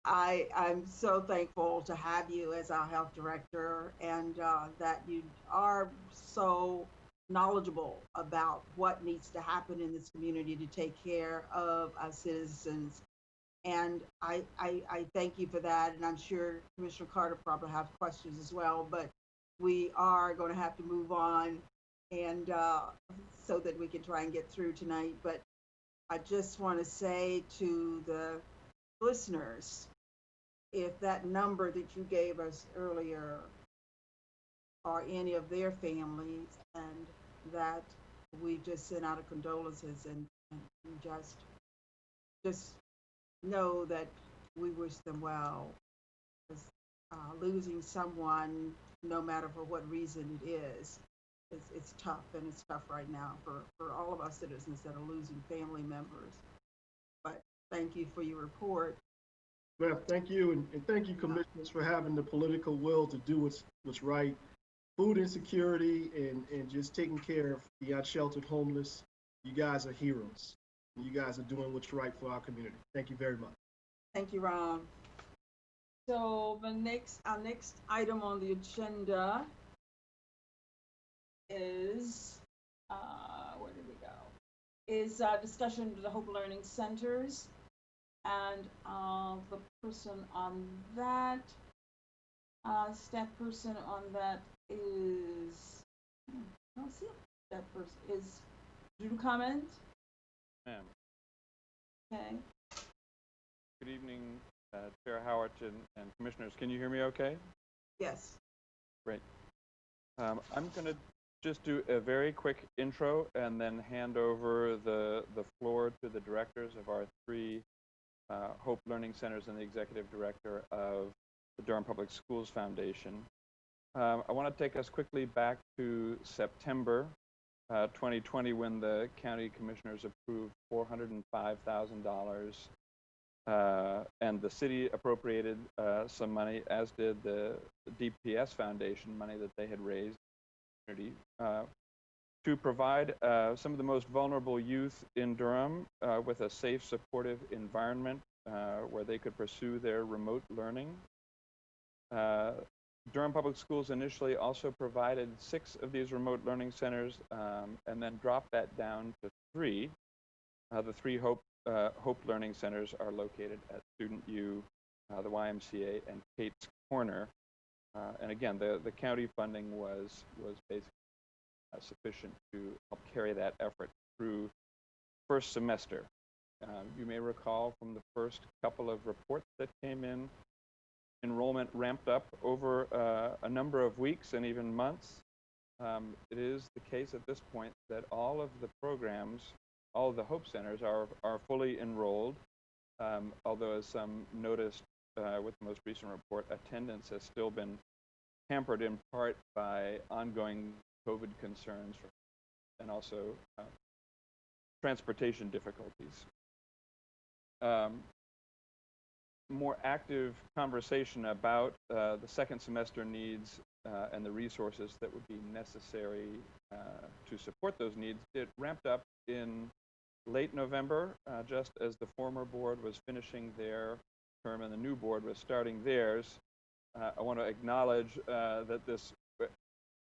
I'm so thankful to have you as our health director, and that you are so knowledgeable about what needs to happen in this community to take care of our citizens. And I thank you for that, and I'm sure Commissioner Carter probably have questions as well, but we are going to have to move on, and so that we can try and get through tonight. But I just want to say to the listeners, if that number that you gave us earlier are any of their families, and that we just send out a condolences and just know that we wish them well. Because losing someone, no matter for what reason it is, it's tough, and it's tough right now for all of us citizens that are losing family members. But thank you for your report. Well, thank you, and thank you, commissioners, for having the political will to do what's right. Food insecurity and just taking care of the unsheltered homeless. You guys are heroes. You guys are doing what's right for our community. Thank you very much. Thank you, Ron. So our next item on the agenda is, where did we go? Is discussion of the Hope Learning Centers. And the person on that, staff person on that is, I don't see that person, is Drew Comment? Ma'am. Okay. Good evening, Chair Howard and Commissioners. Can you hear me okay? Yes. Great. I'm going to just do a very quick intro and then hand over the floor to the directors of our three Hope Learning Centers and the executive director of the Durham Public Schools Foundation. I want to take us quickly back to September 2020, when the county commissioners approved $405,000 and the city appropriated some money, as did the DPS Foundation, money that they had raised to provide some of the most vulnerable youth in Durham with a safe, supportive environment where they could pursue their remote learning. Durham Public Schools initially also provided 6 of these remote learning centers and then dropped that down to 3. The 3 Hope Learning Centers are located at Student U, the YMCA, and Kate's Corner. And again, the county funding was basically sufficient to help carry that effort through first semester. You may recall from the first couple of reports that came in, enrollment ramped up over a number of weeks and even months. It is the case at this point that all of the programs, all of the Hope Centers are fully enrolled, although as some noticed with the most recent report, attendance has still been hampered in part by ongoing COVID concerns and also transportation difficulties. More active conversation about the second semester needs and the resources that would be necessary to support those needs. It ramped up in late November, just as the former board was finishing their term and the new board was starting theirs. I want to acknowledge that this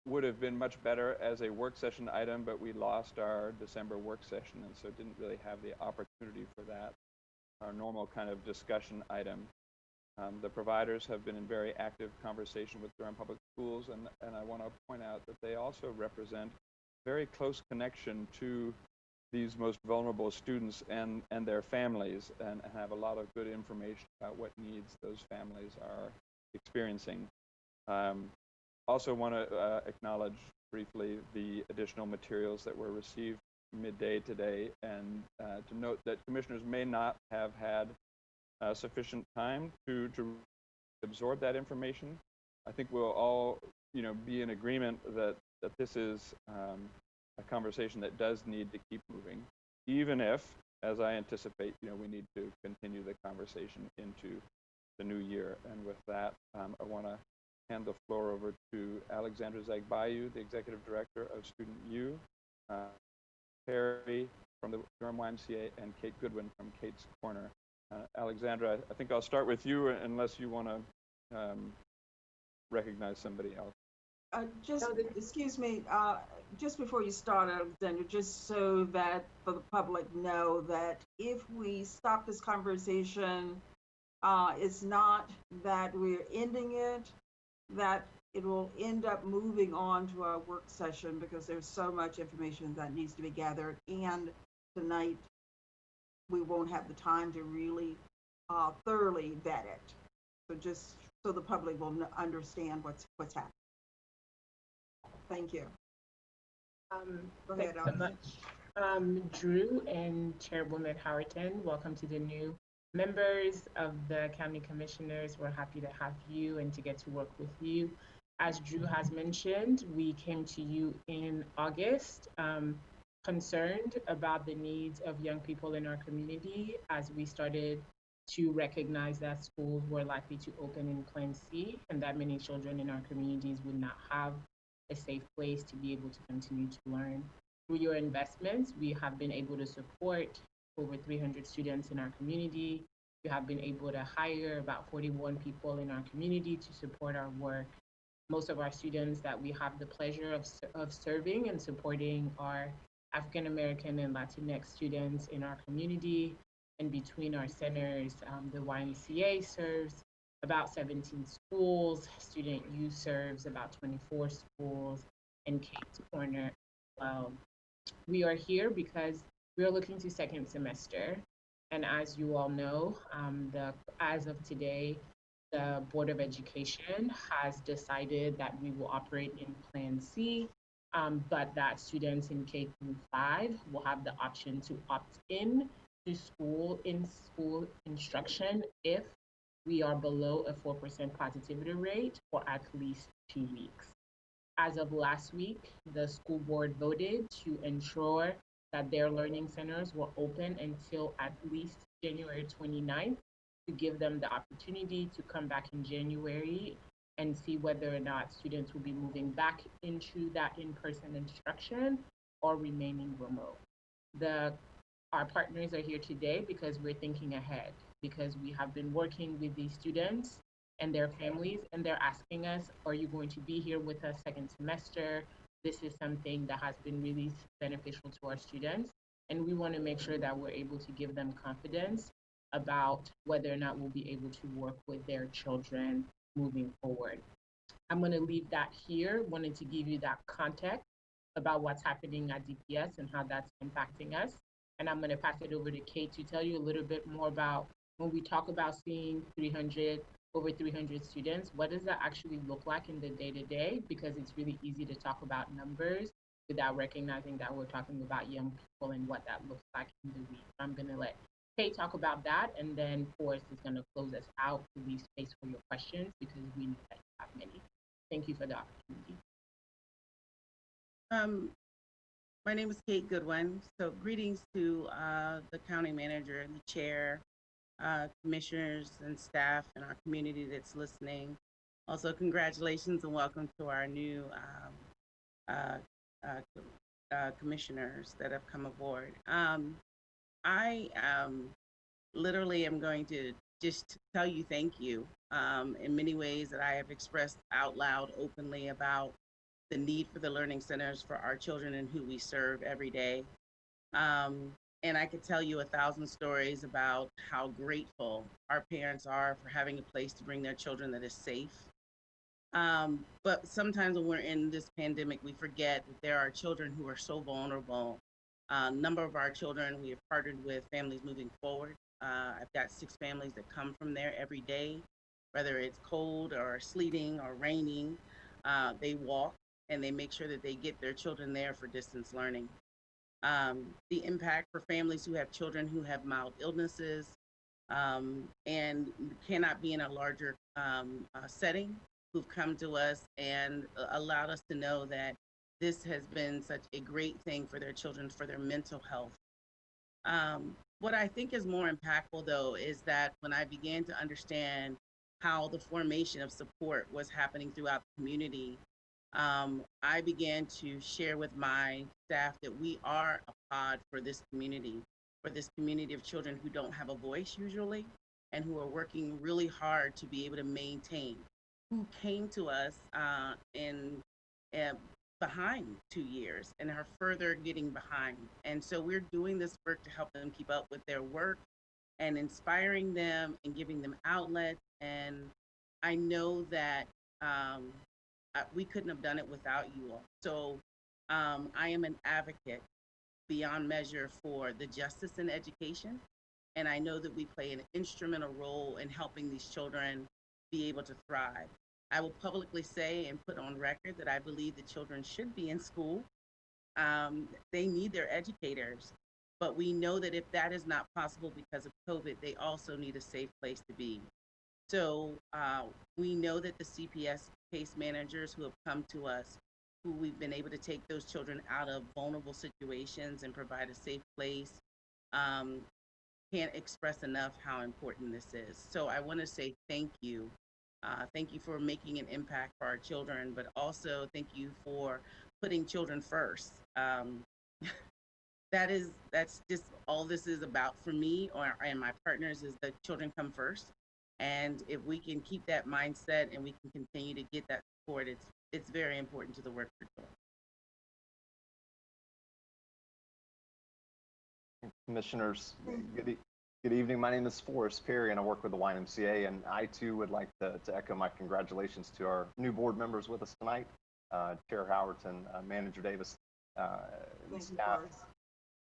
would have been much better as a work session item, but we lost our December work session, and so didn't really have the opportunity for that, our normal kind of discussion item. The providers have been in very active conversation with Durham Public Schools, and I want to point out that they also represent very close connection to these most vulnerable students and their families, and have a lot of good information about what needs those families are experiencing. Also want to acknowledge briefly the additional materials that were received midday today, and to note that commissioners may not have had sufficient time to absorb that information. I think we'll all, be in agreement that this is a conversation that does need to keep moving, even if, as I anticipate, we need to continue the conversation into the new year. And with that, I want to hand the floor over to Alexandra Zagbayu, the Executive Director of Student U, Perry from the Durham YMCA, and Kate Goodwin from Kate's Corner. Alexandra, I think I'll start with you unless you want to recognize somebody else. Excuse me, just before you start, Alexandra, just so that for the public know that if we stop this conversation, it's not that we're ending it, that it will end up moving on to our work session because there's so much information that needs to be gathered, and tonight we won't have the time to really thoroughly vet it. So just so the public will understand what's happening. Thank you. Go ahead, Thanks so much. Drew and Chairwoman Howerton, welcome to the new members of the County Commissioners. We're happy to have you and to get to work with you. As Drew has mentioned, we came to you in August, concerned about the needs of young people in our community as we started to recognize that schools were likely to open in Plan C and that many children in our communities would not have a safe place to be able to continue to learn. Through your investments, we have been able to support over 300 students in our community. We have been able to hire about 41 people in our community to support our work. Most of our students that we have the pleasure of serving and supporting are African American and Latinx students in our community. And between our centers, the YMCA serves about 17 schools, Student U serves about 24 schools, and Kate's Corner. We are here because we are looking to second semester. And as you all know, as of today, the Board of Education has decided that we will operate in Plan C, but that students in K through 5 will have the option to opt in to school instruction if we are below a 4% positivity rate for at least 2 weeks. As of last week, the school board voted to ensure that their learning centers were open until at least January 29th to give them the opportunity to come back in January and see whether or not students will be moving back into that in-person instruction or remaining remote. Our partners are here today because we're thinking ahead, because we have been working with these students and their families, and they're asking us, are you going to be here with us second semester? This is something that has been really beneficial to our students, and we want to make sure that we're able to give them confidence about whether or not we'll be able to work with their children moving forward. I'm going to leave that here, wanted to give you that context about what's happening at DPS and how that's impacting us. And I'm going to pass it over to Kate to tell you a little bit more about when we talk about seeing over 300 students, what does that actually look like in the day-to-day? Because it's really easy to talk about numbers without recognizing that we're talking about young people and what that looks like in the week. I'm going to let Kate talk about that, and then Forrest is going to close us out to leave space for your questions because we know that you have many. Thank you for the opportunity. My name is Kate Goodwin. So greetings to the county manager and the chair, commissioners and staff and our community that's listening. Also, congratulations and welcome to our new commissioners that have come aboard. I literally am going to just tell you thank you in many ways that I have expressed out loud openly about the need for the learning centers for our children and who we serve every day. And I could tell you 1,000 stories about how grateful our parents are for having a place to bring their children that is safe. But sometimes when we're in this pandemic, we forget that there are children who are so vulnerable. A number of our children, we have partnered with Families Moving Forward. I've got 6 families that come from there every day, whether it's cold or sleeting or raining. They walk and they make sure that they get their children there for distance learning. The impact for families who have children who have mild illnesses and cannot be in a larger setting, who've come to us and allowed us to know that this has been such a great thing for their children, for their mental health. What I think is more impactful, though, is that when I began to understand how the formation of support was happening throughout the community, I began to share with my staff that we are a pod for this community of children who don't have a voice usually, and who are working really hard to be able to maintain, who came to us behind 2 years and are further getting behind. And so we're doing this work to help them keep up with their work and inspiring them and giving them outlets. And I know that we couldn't have done it without you all. So I am an advocate beyond measure for the justice in education. And I know that we play an instrumental role in helping these children be able to thrive. I will publicly say and put on record that I believe the children should be in school. They need their educators, but we know that if that is not possible because of COVID, they also need a safe place to be. So we know that the CPS case managers who have come to us, who we've been able to take those children out of vulnerable situations and provide a safe place, can't express enough how important this is. So I want to say thank you. Thank you for making an impact for our children, but also thank you for putting children first. That's just all this is about for me and my partners, is that children come first. And if we can keep that mindset and we can continue to get that support, it's very important to the work we're doing. Commissioners, good evening. My name is Forrest Perry, and I work with the YMCA. And I too would like to echo my congratulations to our new board members with us tonight, Chair Howerton, Manager Davis, staff.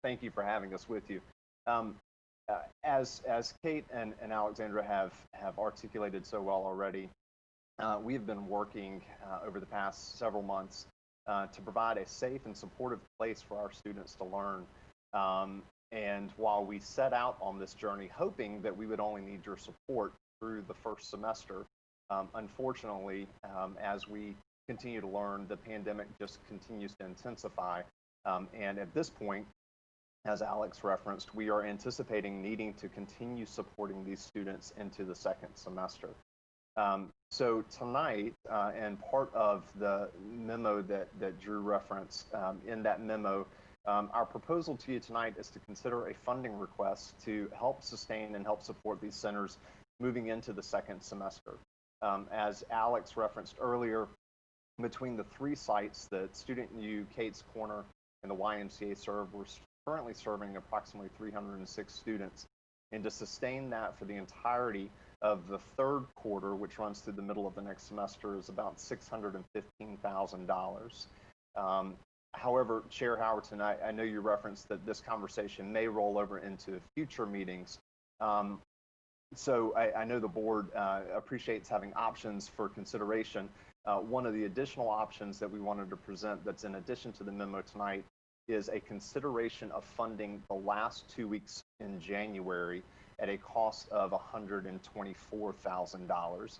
Thank you for having us with you. As Kate and Alexandra have articulated so well already, we have been working over the past several months to provide a safe and supportive place for our students to learn. And while we set out on this journey hoping that we would only need your support through the first semester, unfortunately, as we continue to learn, the pandemic just continues to intensify. And at this point, as Alex referenced, we are anticipating needing to continue supporting these students into the second semester. So tonight, and part of the memo that Drew referenced, in that memo, our proposal to you tonight is to consider a funding request to help sustain and help support these centers moving into the second semester. As Alex referenced earlier, between the 3 sites that Student U, Kate's Corner, and the YMCA serve, we're currently serving approximately 306 students. And to sustain that for the entirety of the 3rd quarter, which runs through the middle of the next semester, is about $615,000. However, Chair Howerton, I know you referenced that this conversation may roll over into future meetings. So I know the board appreciates having options for consideration. One of the additional options that we wanted to present that's in addition to the memo tonight is a consideration of funding the last 2 weeks in January at a cost of $124,000.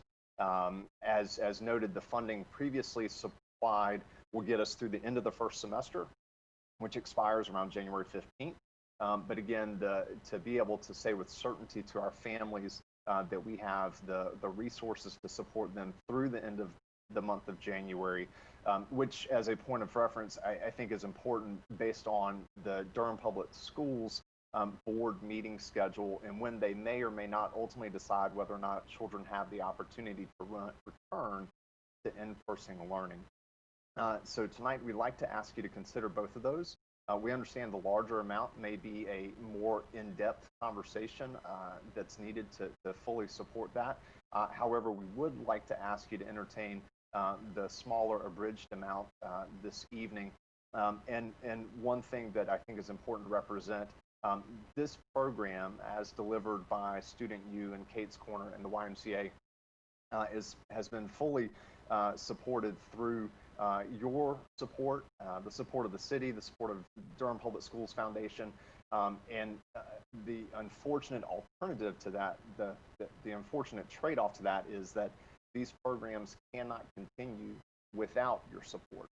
As noted, the funding previously supplied will get us through the end of the first semester, which expires around January 15th. But again, to be able to say with certainty to our families that we have the resources to support them through the end of the month of January, which, as a point of reference, I think is important based on the Durham Public Schools board meeting schedule and when they may or may not ultimately decide whether or not children have the opportunity to return to in-person learning. So tonight we'd like to ask you to consider both of those. We understand the larger amount may be a more in-depth conversation that's needed to fully support that. However, we would like to ask you to entertain the smaller abridged amount this evening. And one thing that I think is important to represent, this program, as delivered by Student U and Kate's Corner and the YMCA, has been fully supported through your support, the support of the city, the support of Durham Public Schools Foundation, and the unfortunate alternative to that, the unfortunate trade-off to that is that these programs cannot continue without your support.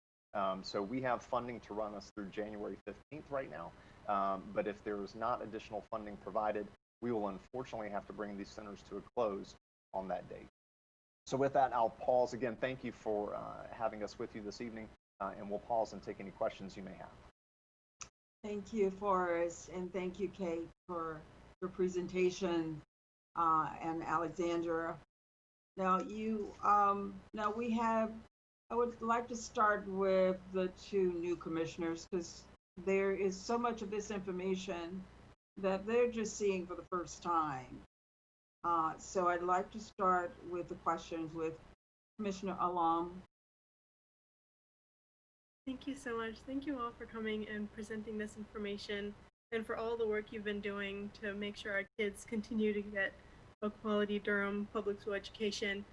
So we have funding to run us through January 15th right now, but if there is not additional funding provided, we will unfortunately have to bring these centers to a close on that date. So with that, I'll pause again. Thank you for having us with you this evening, and we'll pause and take any questions you may have. Thank you, Forrest, and thank you, Kate, for your presentation, and Alexandra. Now I would like to start with the two new commissioners because there is so much of this information that they're just seeing for the first time. So I'd like to start with the questions with Commissioner Alam. Thank you so much. Thank you all for coming and presenting this information and for all the work you've been doing to make sure our kids continue to get a quality Durham public school education.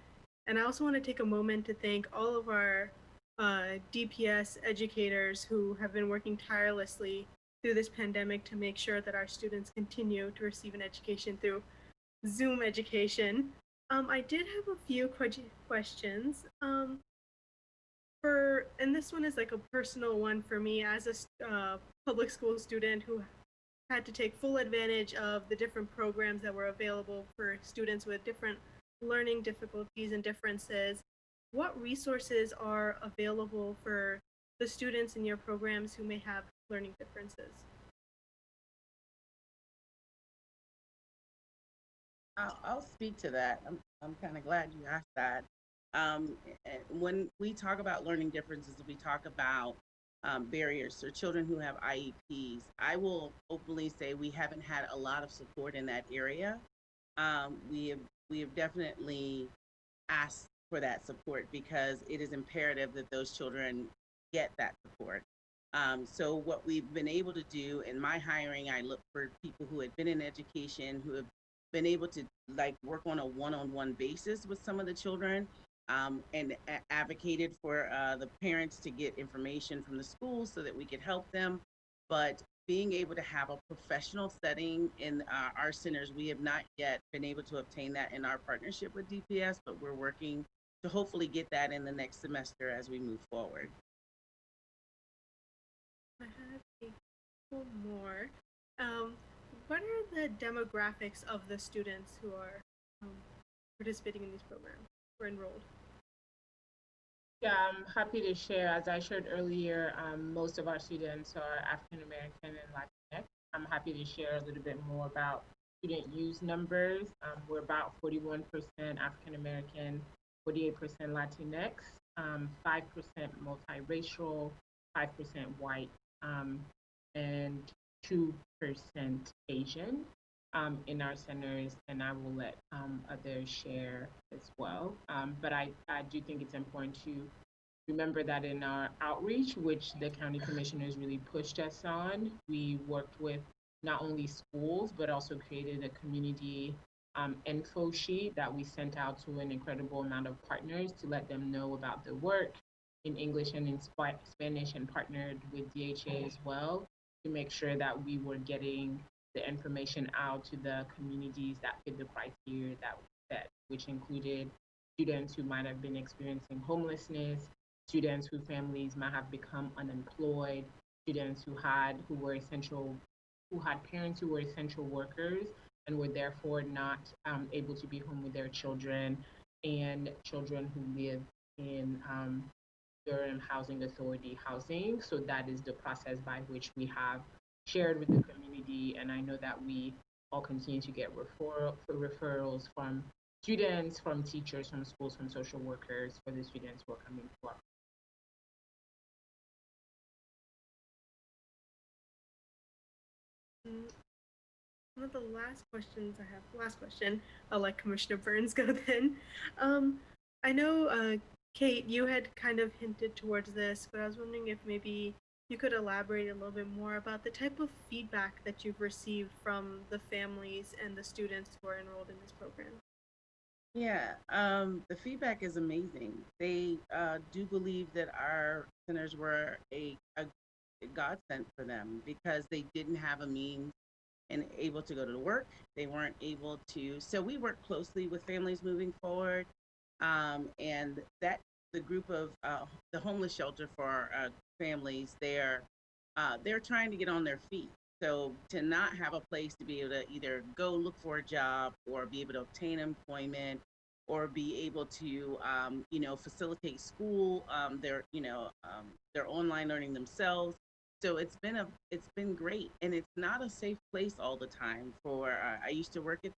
And I also want to take a moment to thank all of our DPS educators who have been working tirelessly through this pandemic to make sure that our students continue to receive an education through Zoom education. I did have a few questions. And this one is like a personal one for me as a public school student who had to take full advantage of the different programs that were available for students with different learning difficulties and differences. What resources are available for the students in your programs who may have learning differences? I'll speak to that. I'm kind of glad you asked that. When we talk about learning differences, we talk about barriers for children who have IEPs. I will openly say we haven't had a lot of support in that area. We have definitely asked for that support because it is imperative that those children get that support. So what we've been able to do in my hiring, I look for people who had been in education, who have been able to work on a one-on-one basis with some of the children, and advocated for the parents to get information from the schools so that we could help them. But being able to have a professional setting in our centers, we have not yet been able to obtain that in our partnership with DPS, but we're working to hopefully get that in the next semester as we move forward. I have a couple more. What are the demographics of the students who are participating in these programs or enrolled? Yeah, I'm happy to share. As I shared earlier, most of our students are African American and Latinx. I'm happy to share a little bit more about student use numbers. We're about 41% African American, 48% Latinx, 5% multiracial, 5% white, and 2% Asian in our centers, and I will let others share as well. But I do think it's important to remember that in our outreach, which the county commissioners really pushed us on, we worked with not only schools, but also created a community info sheet that we sent out to an incredible amount of partners to let them know about the work in English and in Spanish, and partnered with DHA as well to make sure that we were getting the information out to the communities that fit the criteria that we set, which included students who might have been experiencing homelessness, students whose families might have become unemployed, students who had parents who were essential workers and were therefore not able to be home with their children, and children who live in Durham Housing Authority housing. So that is the process by which we have shared with the community, and I know that we all continue to get referrals from students, from teachers, from schools, from social workers for the students who are coming to our One of the last questions I have, last question, I'll let Commissioner Burns go then. I know, Kate, you had kind of hinted towards this, but I was wondering if maybe you could elaborate a little bit more about the type of feedback that you've received from the families and the students who are enrolled in this program. Yeah, the feedback is amazing. They do believe that our centers were a godsend for them because they didn't have a means and able to go to work. They weren't able to, so we work closely with families moving forward. And that the group of the homeless shelter for families, they're trying to get on their feet. So to not have a place to be able to either go look for a job or be able to obtain employment or be able to, facilitate school, they're online learning themselves. So it's been great, and it's not a safe place all the time. I used to work at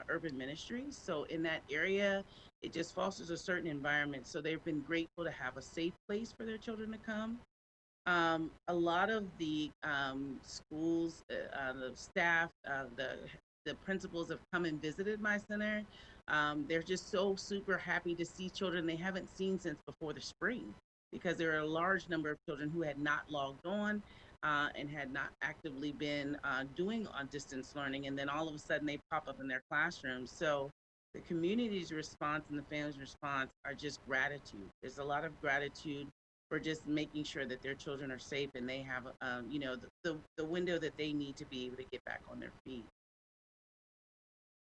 urban ministries, so in that area, it just fosters a certain environment. So they've been grateful to have a safe place for their children to come. A lot of the schools, the staff, the principals have come and visited my center. They're just so super happy to see children they haven't seen since before the spring, because there are a large number of children who had not logged on and had not actively been doing on distance learning, and then all of a sudden they pop up in their classrooms. So the community's response and the family's response are just gratitude. There's a lot of gratitude for just making sure that their children are safe and they have, the window that they need to be able to get back on their feet.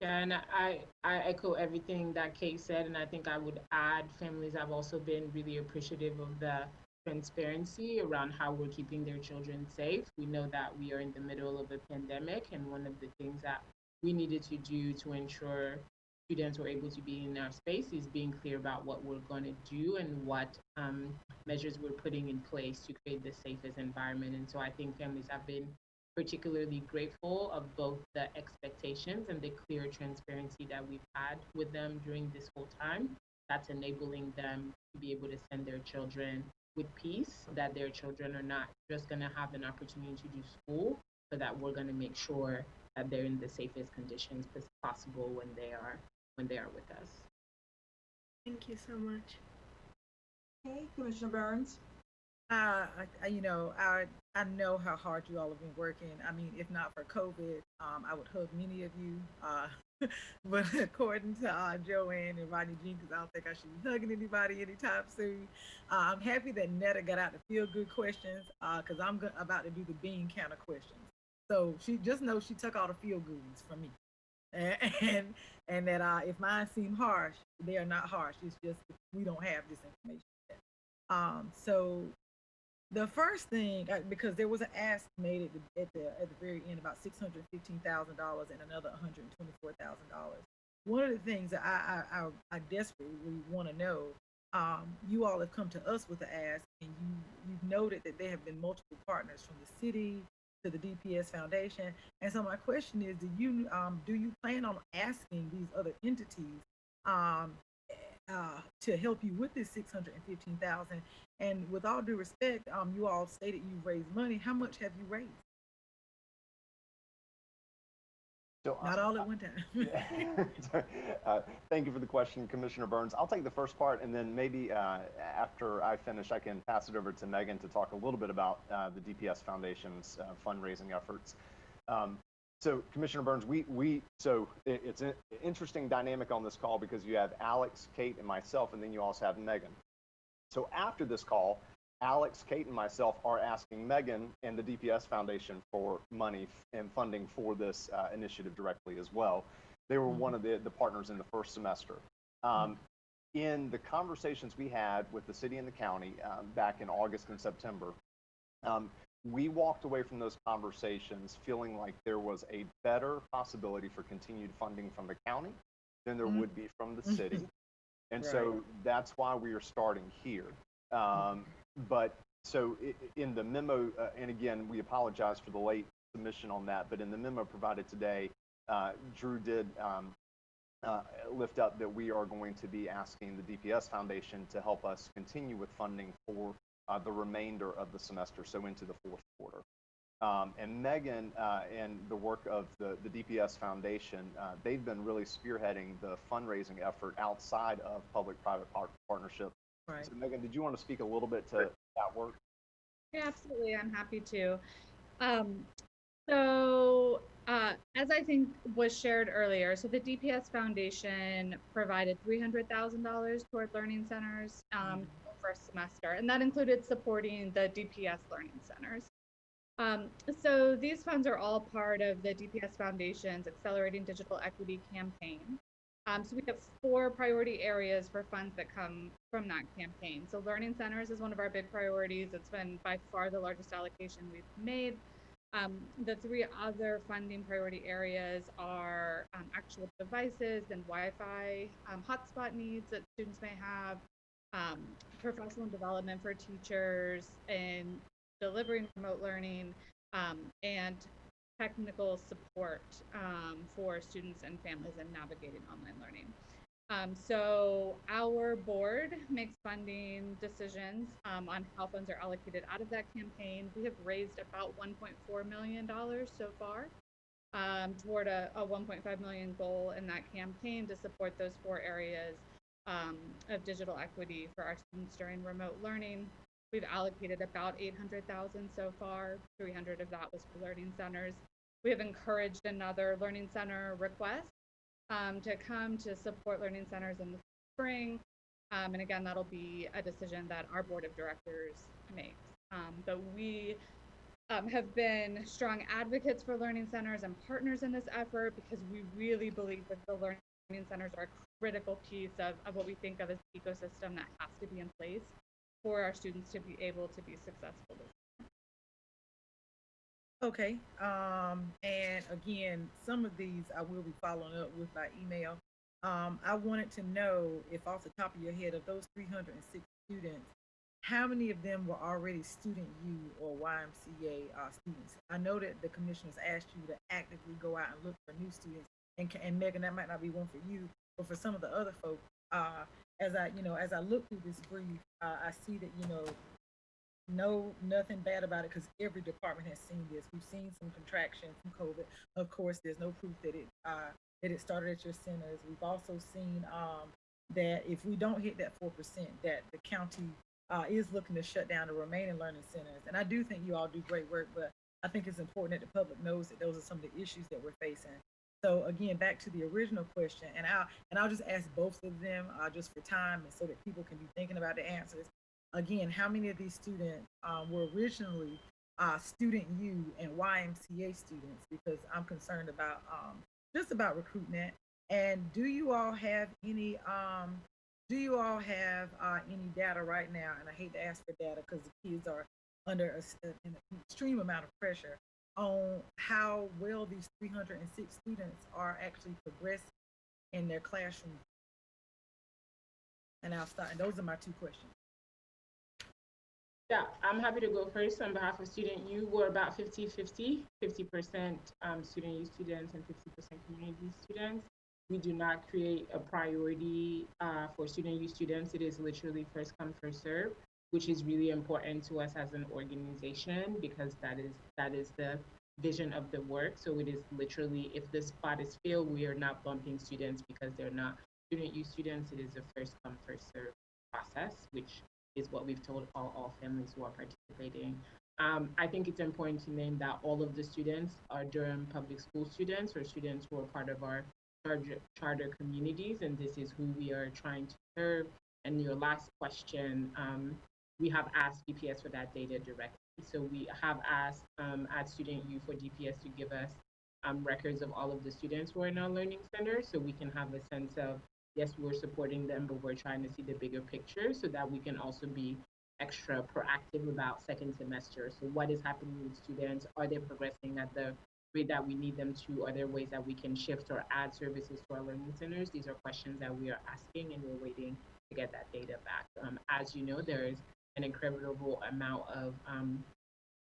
Yeah, and I echo everything that Kate said, and I think I would add families have also been really appreciative of the transparency around how we're keeping their children safe. We know that we are in the middle of a pandemic, and one of the things that we needed to do to ensure students were able to be in our space is being clear about what we're going to do and what measures we're putting in place to create the safest environment. And so I think families have been particularly grateful of both the expectations and the clear transparency that we've had with them during this whole time. That's enabling them to be able to send their children with peace, that their children are not just going to have an opportunity to do school, but that we're going to make sure that they're in the safest conditions possible when they are with us. Thank you so much. Okay, Commissioner Burns. I know how hard you all have been working. I mean, if not for COVID, I would hug many of you. But according to Joanne and Rodney Jenkins, I don't think I should be hugging anybody anytime soon. I'm happy that Netta got out the feel-good questions because I'm about to do the bean counter questions. So she just knows she took all the feel-goods from me. And that if mine seem harsh, they are not harsh. It's just we don't have this information yet. So the first thing, because there was an ask made at the very end about $615,000 and another $124,000. One of the things that I desperately want to know, you all have come to us with the ask, and you've noted that there have been multiple partners from the city to the DPS Foundation. And so my question is, do you plan on asking these other entities to help you with this $615,000? And with all due respect, you all stated you've raised money. How much have you raised? So, not all at one time. Thank you for the question, Commissioner Burns. I'll take the first part, and then maybe after I finish, I can pass it over to Megan to talk a little bit about the DPS Foundation's fundraising efforts. So, Commissioner Burns, it's an interesting dynamic on this call because you have Alex, Kate, and myself, and then you also have Megan. So after this call, Alex, Kate, and myself are asking Megan and the DPS Foundation for money and funding for this initiative directly as well. They were one of the partners in the first semester. In the conversations we had with the city and the county back in August and September, we walked away from those conversations feeling like there was a better possibility for continued funding from the county than there would be from the city. And so that's why we are starting here. But so in the memo, and again, we apologize for the late submission on that, but in the memo provided today, Drew did lift up that we are going to be asking the DPS Foundation to help us continue with funding for the remainder of the semester, so into the fourth quarter. And Megan and the work of the DPS Foundation, they've been really spearheading the fundraising effort outside of public-private partnership. Right. So Megan, did you want to speak a little bit to that work? Yeah, absolutely. I'm happy to. As I think was shared earlier, so the DPS Foundation provided $300,000 toward learning centers the first semester, and that included supporting the DPS learning centers. So these funds are all part of the DPS Foundation's Accelerating Digital Equity campaign. So we have 4 priority areas for funds that come from that campaign. So learning centers is one of our big priorities. It's been by far the largest allocation we've made. The 3 other funding priority areas are actual devices and Wi-Fi hotspot needs that students may have, professional development for teachers and delivering remote learning, and technical support for students and families in navigating online learning. So our board makes funding decisions on how funds are allocated out of that campaign. We have raised about $1.4 million so far toward a $1.5 million goal in that campaign to support those 4 areas of digital equity for our students during remote learning. We've allocated about $800,000 so far. 300 of that was for learning centers. We have encouraged another learning center request to come to support learning centers in the spring. And again, that'll be a decision that our board of directors makes. But we have been strong advocates for learning centers and partners in this effort because we really believe that the learning centers are a critical piece of what we think of as the ecosystem that has to be in place for our students to be able to be successful. Okay, and again, some of these I will be following up with by email. I wanted to know if off the top of your head, of those 306 students, how many of them were already Student U or YMCA students? I know that the commissioners asked you to actively go out and look for new students, and Megan, that might not be one for you, but for some of the other folks, as I look through this brief, I see that, nothing bad about it because every department has seen this. We've seen some contraction from COVID. Of course, there's no proof that it started at your centers. We've also seen that if we don't hit that 4%, that the county is looking to shut down the remaining learning centers. And I do think you all do great work, but I think it's important that the public knows that those are some of the issues that we're facing. So again, back to the original question, and I'll just ask both of them just for time and so that people can be thinking about the answers. Again, how many of these students were originally Student U and YMCA students? Because I'm concerned about just about recruitment. And do you all have any data right now? And I hate to ask for data because the kids are under an extreme amount of pressure on how well these 306 students are actually progressing in their classroom. And I'll start. And those are my 2 questions. Yeah, I'm happy to go first. On behalf of Student U, we're about 50-50, 50% Student U students and 50% community students. We do not create a priority for Student U students. It is literally first come, first serve, which is really important to us as an organization because that is the vision of the work. So it is literally, if the spot is filled, we are not bumping students because they're not Student U students. It is a first come, first serve process, which is what we've told all families who are participating. I think it's important to name that all of the students are Durham public school students or students who are part of our charter communities, and this is who we are trying to serve. And your last question, we have asked DPS for that data directly. So we have asked at Student U for DPS to give us records of all of the students who are in our learning centers so we can have a sense of, yes, we're supporting them, but we're trying to see the bigger picture so that we can also be extra proactive about second semester. So what is happening with students? Are they progressing at the rate that we need them to? Are there ways that we can shift or add services to our learning centers? These are questions that we are asking and we're waiting to get that data back. As you know, there is an incredible amount of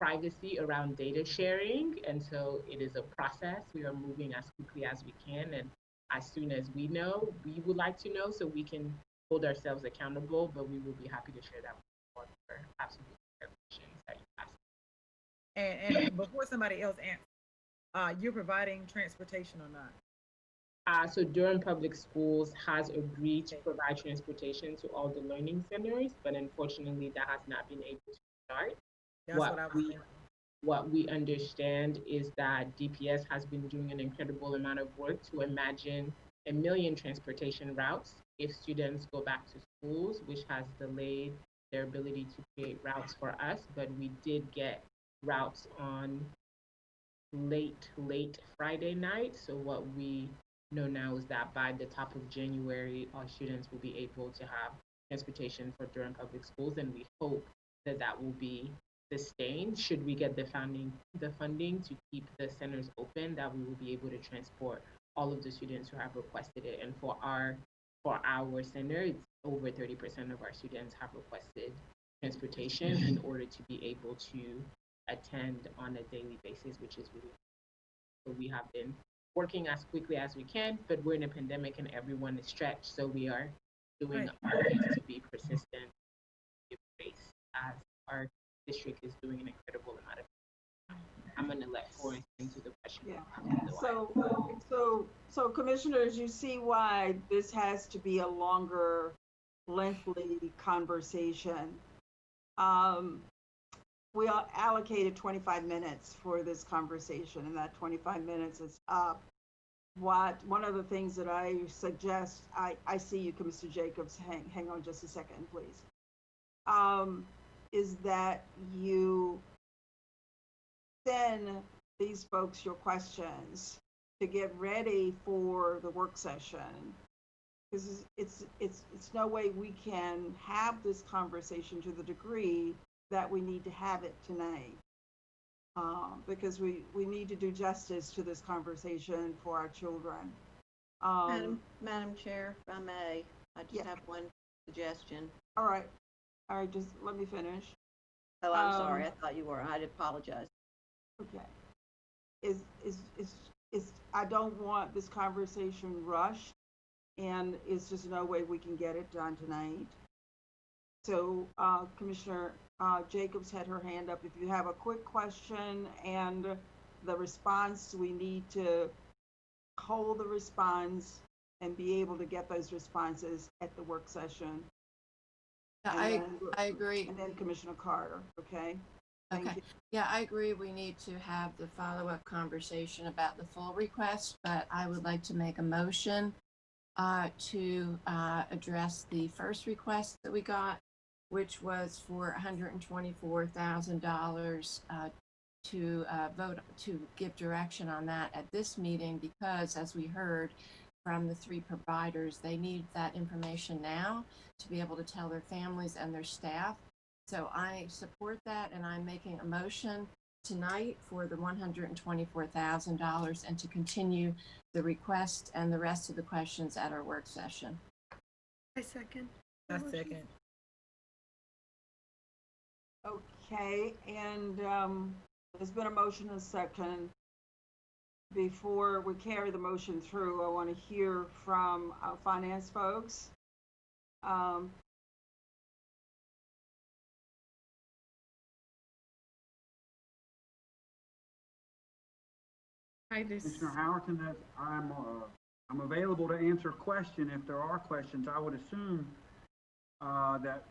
privacy around data sharing. And so it is a process. We are moving as quickly as we can. And as soon as we know, we would like to know so we can hold ourselves accountable, but we will be happy to share that with you for absolutely questions that you asked. And before somebody else answers, you're providing transportation or not? So Durham Public Schools has agreed to provide transportation to all the learning centers, but unfortunately that has not been able to start. That's what I was thinking. What we understand is that DPS has been doing an incredible amount of work to imagine 1 million transportation routes if students go back to schools, which has delayed their ability to create routes for us. But we did get routes on late Friday night. So what we know now is that by the top of January, our students will be able to have transportation for Durham Public Schools, and we hope that that will be sustained. Should we get the funding to keep the centers open, that we will be able to transport all of the students who have requested it. And for our center, it's over 30% of our students have requested transportation in order to be able to attend on a daily basis, which is really, so we have been working as quickly as we can, but we're in a pandemic and everyone is stretched, so we are doing our best to be persistent, give grace, as our district is doing an incredible amount of. I'm going to let Forrest into the question. Yeah. So commissioners, you see why this has to be a longer, lengthy conversation. We allocated 25 minutes for this conversation, and that 25 minutes is up. One of the things that I suggest, I see you, Mr. Jacobs, hang on just a second, please, is that you send these folks your questions to get ready for the work session, because it's no way we can have this conversation to the degree that we need to have it tonight, because we need to do justice to this conversation for our children. Madam Chair, if I may, I just have one suggestion. All right, just let me finish. Oh, I'm sorry, I thought you were. I apologize. Okay. I don't want this conversation rushed, and it's just no way we can get it done tonight. So Commissioner Jacobs had her hand up. If you have a quick question and the response, we need to hold the response and be able to get those responses at the work session. I agree. And then Commissioner Carter, okay? Okay. Yeah, I agree. We need to have the follow-up conversation about the full request, but I would like to make a motion to address the first request that we got, which was for $124,000 to vote to give direction on that at this meeting, because as we heard from the 3 providers, they need that information now to be able to tell their families and their staff. So I support that, and I'm making a motion tonight for the $124,000 and to continue the request and the rest of the questions at our work session. I second. I second. Okay, and there's been a motion and a second. Before we carry the motion through, I want to hear from our finance folks. Commissioner Howerton, I'm available to answer question if there are questions. I would assume that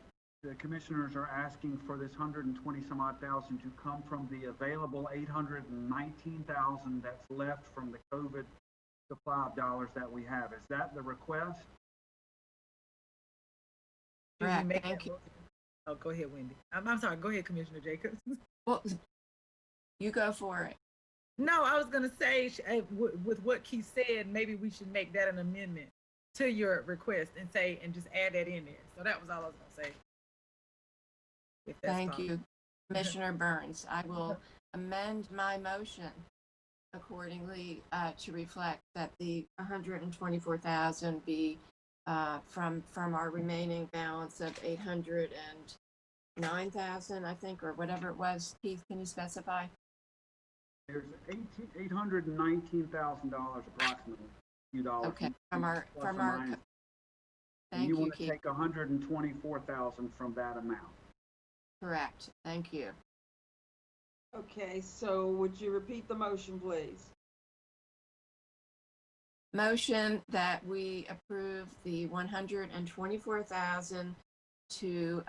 the commissioners are asking for this 120 some odd thousand to come from the available 819,000 that's left from the COVID supply of dollars that we have. Is that the request? Correct. Thank you. Oh, go ahead, Wendy. I'm sorry. Go ahead, Commissioner Jacobs. Well, you go for it. No, I was going to say, with what Keith said, maybe we should make that an amendment to your request and just add that in there. So that was all I was going to say. Thank you, Commissioner Burns. I will amend my motion accordingly to reflect that the 124,000 be from our remaining balance of 809,000, I think, or whatever it was. Keith, can you specify? There's $819,000 approximately, few dollars. Okay, from our. Thank you, want to take 124,000 from that amount. Correct. Thank you. Okay, so would you repeat the motion, please? Motion that we approve the 124,000 to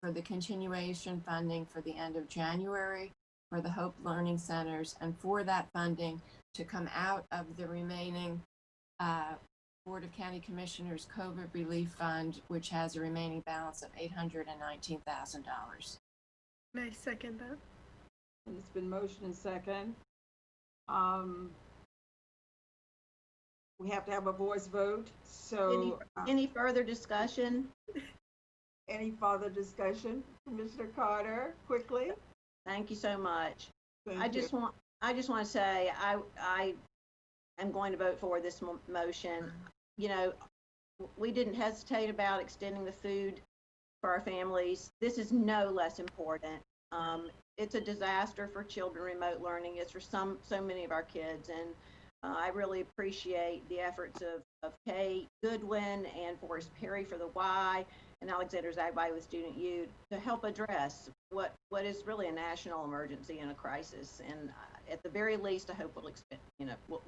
for the continuation funding for the end of January for the Hope Learning Centers, and for that funding to come out of the remaining Board of County Commissioners COVID Relief Fund, which has a remaining balance of $819,000. May I second that? And it's been motion and second. We have to have a voice vote, so. Any further discussion? Any further discussion? Commissioner Carter, quickly. Thank you so much. Thank I just want to say I am going to vote for this motion. You know, we didn't hesitate about extending the food for our families. This is no less important. It's a disaster for children remote learning. It's for so many of our kids, and I really appreciate the efforts of Kate Goodwin and Forrest Perry for the Y, and Alexander Zagbai with Student U to help address what is really a national emergency and a crisis. And at the very least, I hope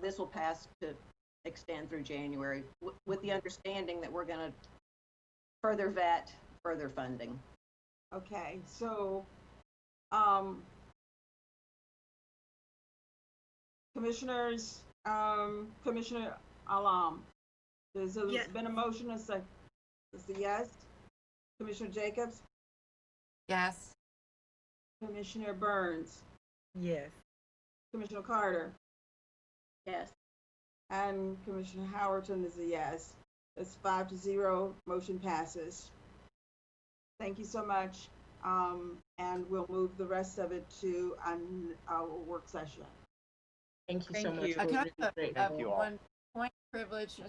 this will pass to extend through January with the understanding that we're going to further vet further funding. Okay, so commissioners, Commissioner Alam, there's been a motion, a second. Is the yes? Commissioner Jacobs? Yes. Commissioner Burns? Yes. Commissioner Carter? Yes. And Commissioner Howerton is a yes. That's 5-0, motion passes. Thank you so much. And we'll move the rest of it to our work session. Thank you so much. Thank you all. One point of privilege,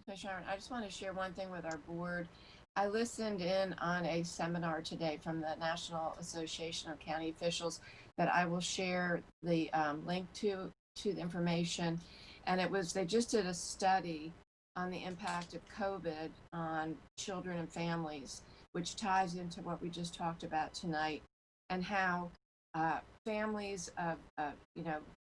Commissioner, I just want to share one thing with our board. I listened in on a seminar today from the National Association of County Officials that I will share the link to the information. And they just did a study on the impact of COVID on children and families, which ties into what we just talked about tonight, and how families of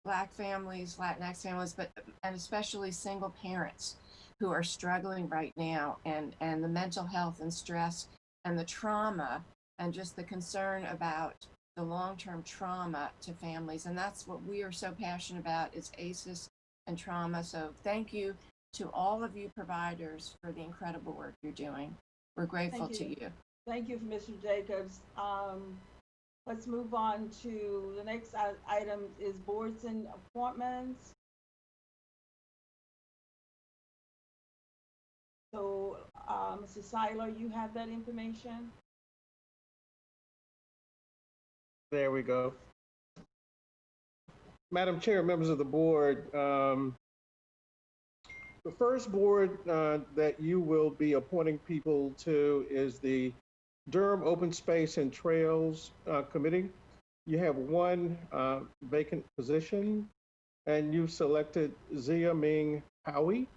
Black families, Latinx families, and especially single parents who are struggling right now, and the mental health and stress and the trauma and just the concern about the long-term trauma to families. And that's what we are so passionate about, is ACEs and trauma. So thank you to all of you providers for the incredible work you're doing. We're grateful to you. Thank you, Commissioner Jacobs. Let's move on to the next item is boards and appointments. So, Mr. Seiler, you have that information? There we go. Madam Chair, members of the board, the first board that you will be appointing people to is the Durham Open Space and Trails Committee. You have one vacant position, and you've selected Zia Ming Howie.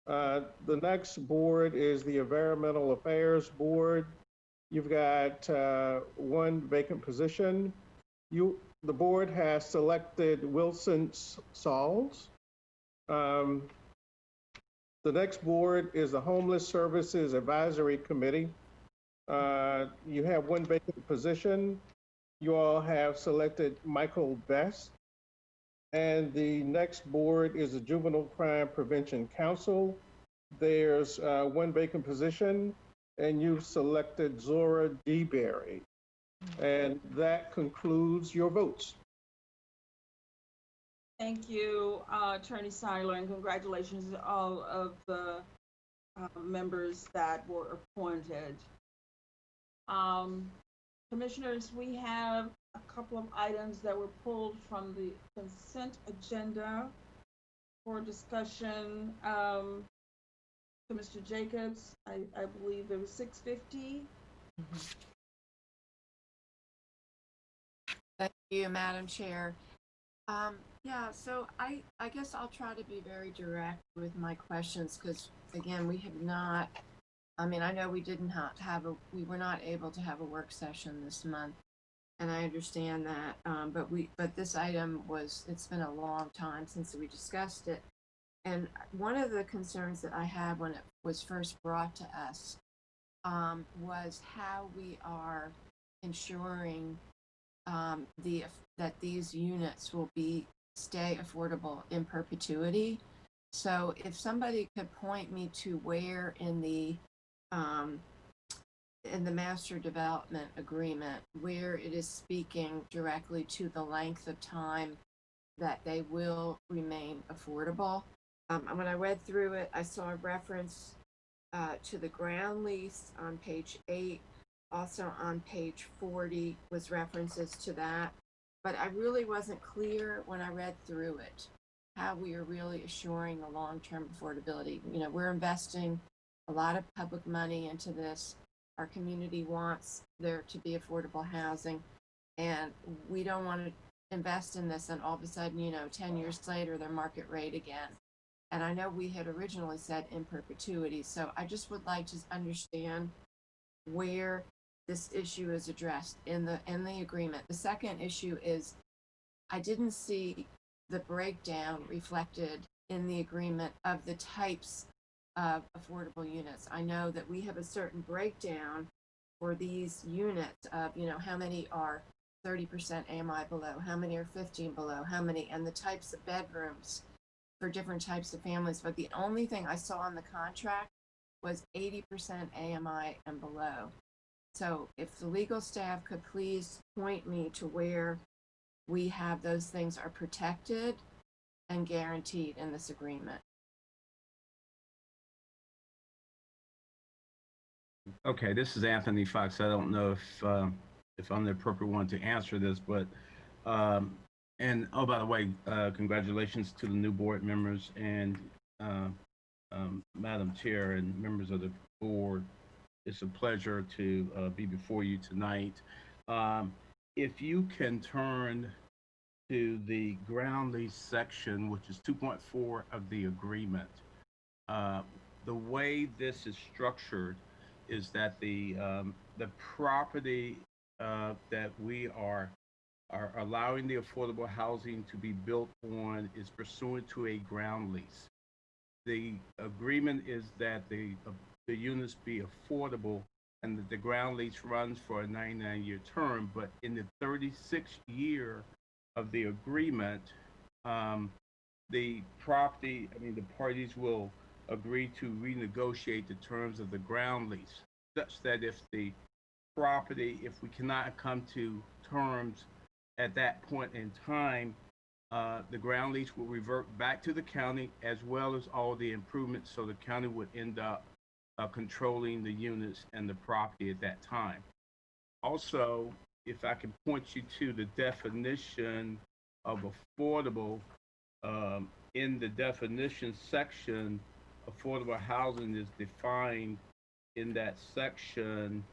The next board is the Environmental Affairs Board. You've got one vacant position. The board has selected Wilson Sauls. The next board is the Homeless Services Advisory Committee. You have one vacant position. You all have selected Michael Best. And the next board is the Juvenile Crime Prevention Council. There's one vacant position, and you've selected Zora DeBerry. And that concludes your votes. Thank you, Attorney Seiler, and congratulations to all of the members that were appointed. Commissioners, we have a couple of items that were pulled from the consent agenda for discussion. Mr. Jacobs, I believe there was 650. Thank you, Madam Chair. Yeah, so I guess I'll try to be very direct with my questions, because again, we have not, I know we didn't we were not able to have a work session this month. and I understand that. But this item it's been a long time since we discussed it. And one of the concerns that I had when it was first brought to us was how we are ensuring that these units will stay affordable in perpetuity. So if somebody could point me to where in the master development agreement, where it is speaking directly to the length of time that they will remain affordable. When I read through it, I saw a reference to the ground lease on page 8. Also on page 40 was references to that. But I really wasn't clear when I read through it how we are really assuring the long-term affordability. You know, we're investing a lot of public money into this. Our community wants there to be affordable housing, and we don't want to invest in this and all of a sudden, 10 years later, they're market rate again. And I know we had originally said in perpetuity, so I just would like to understand where this issue is addressed in the agreement. The second issue is I didn't see the breakdown reflected in the agreement of the types of affordable units. I know that we have a certain breakdown for these units of, how many are 30% AMI below, how many are 15 below, how many, and the types of bedrooms for different types of families. But the only thing I saw in the contract was 80% AMI and below. So if the legal staff could please point me to where we have those things are protected and guaranteed in this agreement. Okay, this is Anthony Fox. I don't know if I'm the appropriate one to answer this, but and oh, by the way, congratulations to the new board members and Madam Chair and members of the board. It's a pleasure to be before you tonight. If you can turn to the ground lease section, which is 2.4 of the agreement, the way this is structured is that the property that we are allowing the affordable housing to be built on is pursuant to a ground lease. The agreement is that the units be affordable and that the ground lease runs for a 99-year term, but in the 36th year of the agreement, the parties will agree to renegotiate the terms of the ground lease, such that if we cannot come to terms at that point in time, the ground lease will revert back to the county as well as all the improvements, so the county would end up controlling the units and the property at that time. Also, if I can point you to the definition of affordable, in the definition section, affordable housing is defined in that section.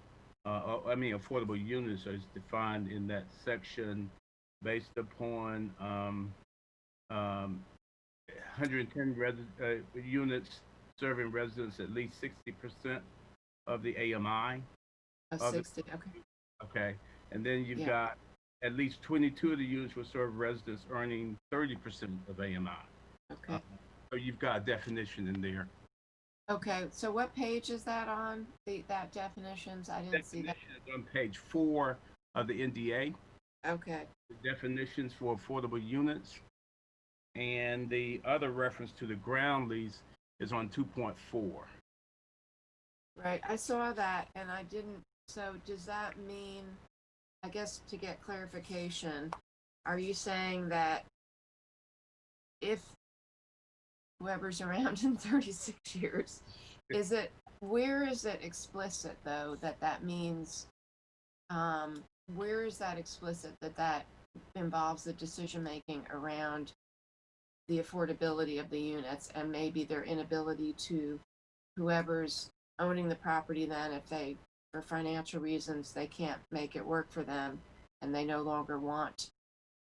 Affordable units is defined in that section based upon 110 units serving residents at least 60% of the AMI. 60, okay. Okay, and then you've got at least 22 of the units will serve residents earning 30% of AMI. Okay. So you've got a definition in there. Okay, so what page is that on? That definitions? I didn't see that. Definition is on page 4 of the NDA. Okay. The definitions for affordable units. And the other reference to the ground lease is on 2.4. Right, I saw that and I didn't, so does that mean, I guess to get clarification, are you saying that if whoever's around in 36 years, where is it explicit though that means, where is that explicit that involves the decision making around the affordability of the units and maybe their inability to, whoever's owning the property then, if they, for financial reasons, they can't make it work for them and they no longer want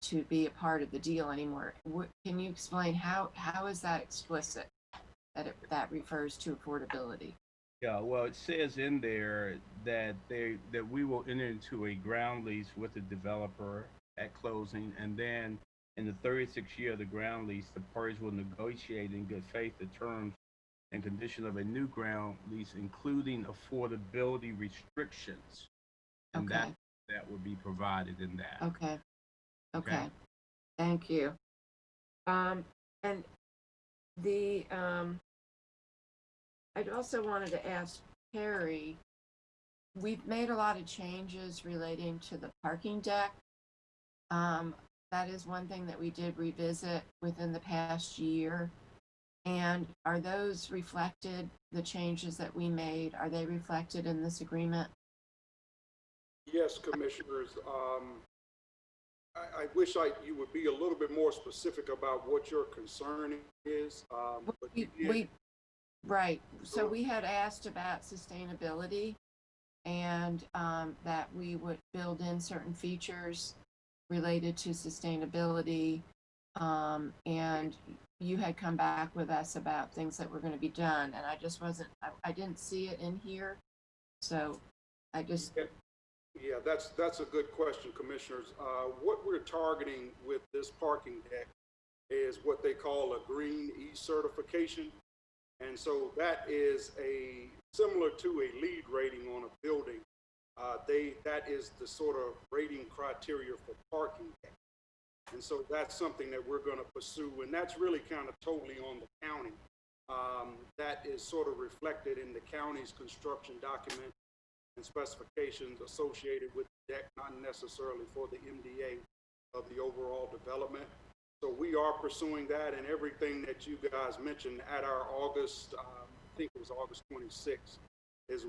to be a part of the deal anymore. Can you explain how is that explicit that that refers to affordability? Yeah, well, it says in there that we will enter into a ground lease with the developer at closing, and then in the 36th year of the ground lease, the parties will negotiate in good faith the terms and condition of a new ground lease, including affordability restrictions, and Okay. that would be provided in that. Okay. Okay. Thank you. And the I'd also wanted to ask Perry, we've made a lot of changes relating to the parking deck. That is one thing that we did revisit within the past year. And are those reflected, the changes that we made, are they reflected in this agreement? Yes, commissioners. I wish you would be a little bit more specific about what your concern is. But Right. So we had asked about sustainability and that we would build in certain features related to sustainability. And you had come back with us about things that were going to be done. And I just wasn't, I didn't see it in here. So I just. Yeah, that's a good question, commissioners. What we're targeting with this parking deck is what they call a green E-certification. And so that is similar to a LEED rating on a building. That is the sort of rating criteria for parking deck. And so that's something that we're going to pursue, and that's really kind of totally on the county. That is sort of reflected in the county's construction document and specifications associated with the deck, not necessarily for the MDA of the overall development. So we are pursuing that, and everything that you guys mentioned at our August, I think it was August 26th,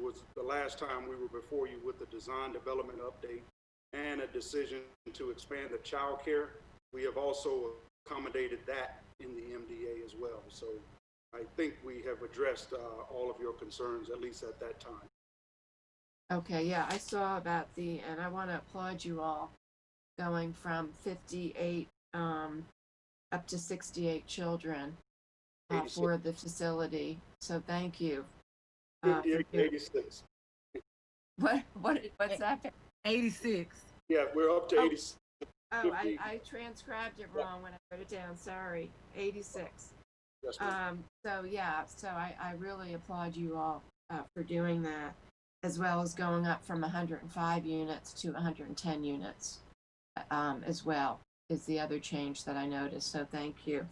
was the last time we were before you with the design development update and a decision to expand the child care. We have also accommodated that in the MDA as well. So I think we have addressed all of your concerns, at least at that time. Okay, yeah, I saw about and I want to applaud you all going from 58 up to 68 children for the facility. So thank you. 58 to 86. What's that? 86. Yeah, we're up to 86. Oh, I transcribed it wrong when I wrote it down. Sorry, 86. Yes, so yeah, so I really applaud you all for doing that, as well as going up from 105 units to 110 units as well is the other change that I noticed. So thank you.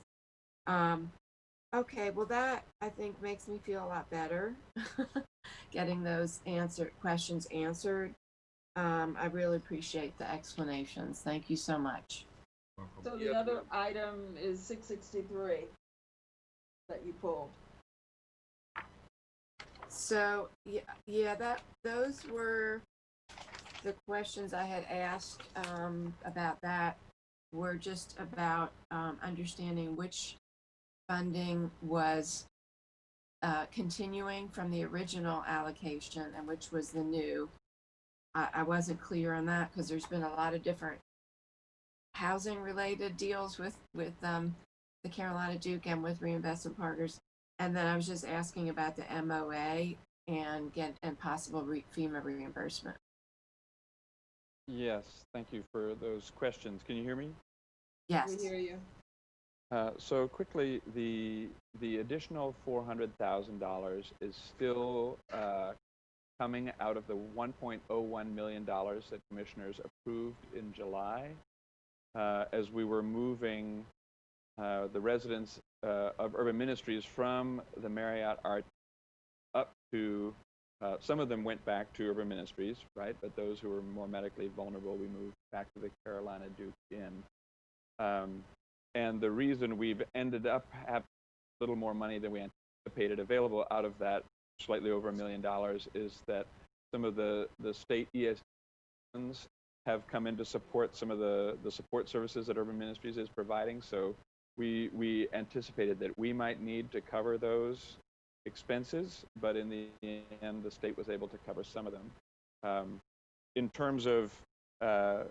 Okay, well that I think makes me feel a lot better getting those questions answered. I really appreciate the explanations. Thank you so much. So the other item is 663 that you pulled. So yeah, those were the questions I had asked about that. Were just about understanding which funding was continuing from the original allocation and which was the new. I wasn't clear on that because there's been a lot of different housing related deals with the Carolina Duke and with Reinvestment Partners. And then I was just asking about the MOA and possible FEMA reimbursement. Yes, thank you for those questions. Can you hear me? Yes. We hear you. So quickly, the additional $400,000 is still coming out of the $1.01 million that commissioners approved in July as we were moving the residents of Urban Ministries from the Marriott Art up to, some of them went back to Urban Ministries, right? But those who were more medically vulnerable, we moved back to the Carolina Duke Inn. And the reason we've ended up having a little more money than we anticipated available out of that slightly over $1 million is that some of the state ES funds have come in to support some of the support services that Urban Ministries is providing. So we anticipated that we might need to cover those expenses, but in the end, the state was able to cover some of them. In terms of the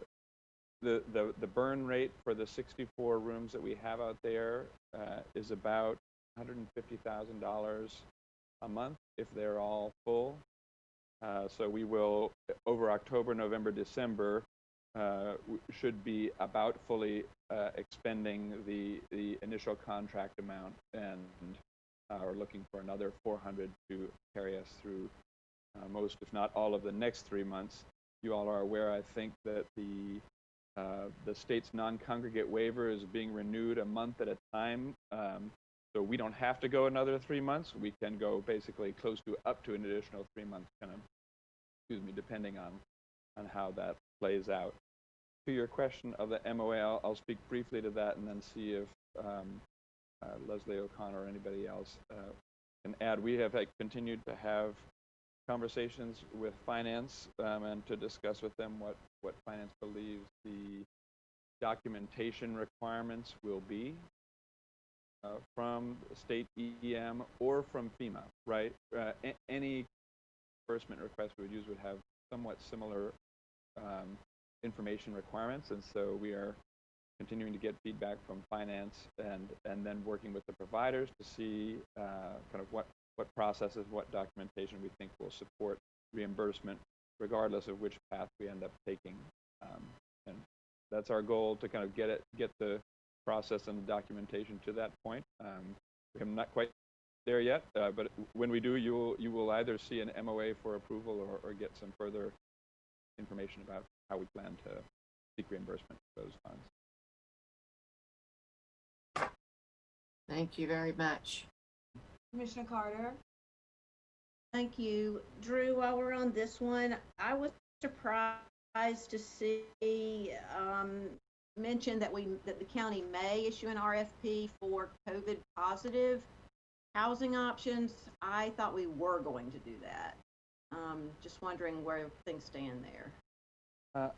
burn rate for the 64 rooms that we have out there is about $150,000 a month. if they're all full. So we will, over October, November, December, should be about fully expending the initial contract amount, and we're looking for another 400 to carry us through most, if not all, of the next 3 months. You all are aware, I think, that the state's non-congregate waiver is being renewed a month at a time. So we don't have to go another 3 months. We can go basically close to up to an additional 3 months, depending on how that plays out. To your question of the MOA, I'll speak briefly to that and then see if Leslie O'Connor or anybody else can add. We have continued to have conversations with finance and to discuss with them what finance believes the documentation requirements will be from state EM or from FEMA, right? Any reimbursement request we would use would have somewhat similar information requirements, and so we are continuing to get feedback from finance and then working with the providers to see kind of what processes, what documentation we think will support reimbursement, regardless of which path we end up taking. And that's our goal, to kind of get the process and the documentation to that point. We are not quite there yet, but when we do, you will either see an MOA for approval or get some further information about how we plan to seek reimbursement for those funds. Thank you very much. Commissioner Carter? Thank you. Drew, while we're on this one, I was surprised to see mention that the county may issue an RFP for COVID positive housing options. I thought we were going to do that. Just wondering where things stand there.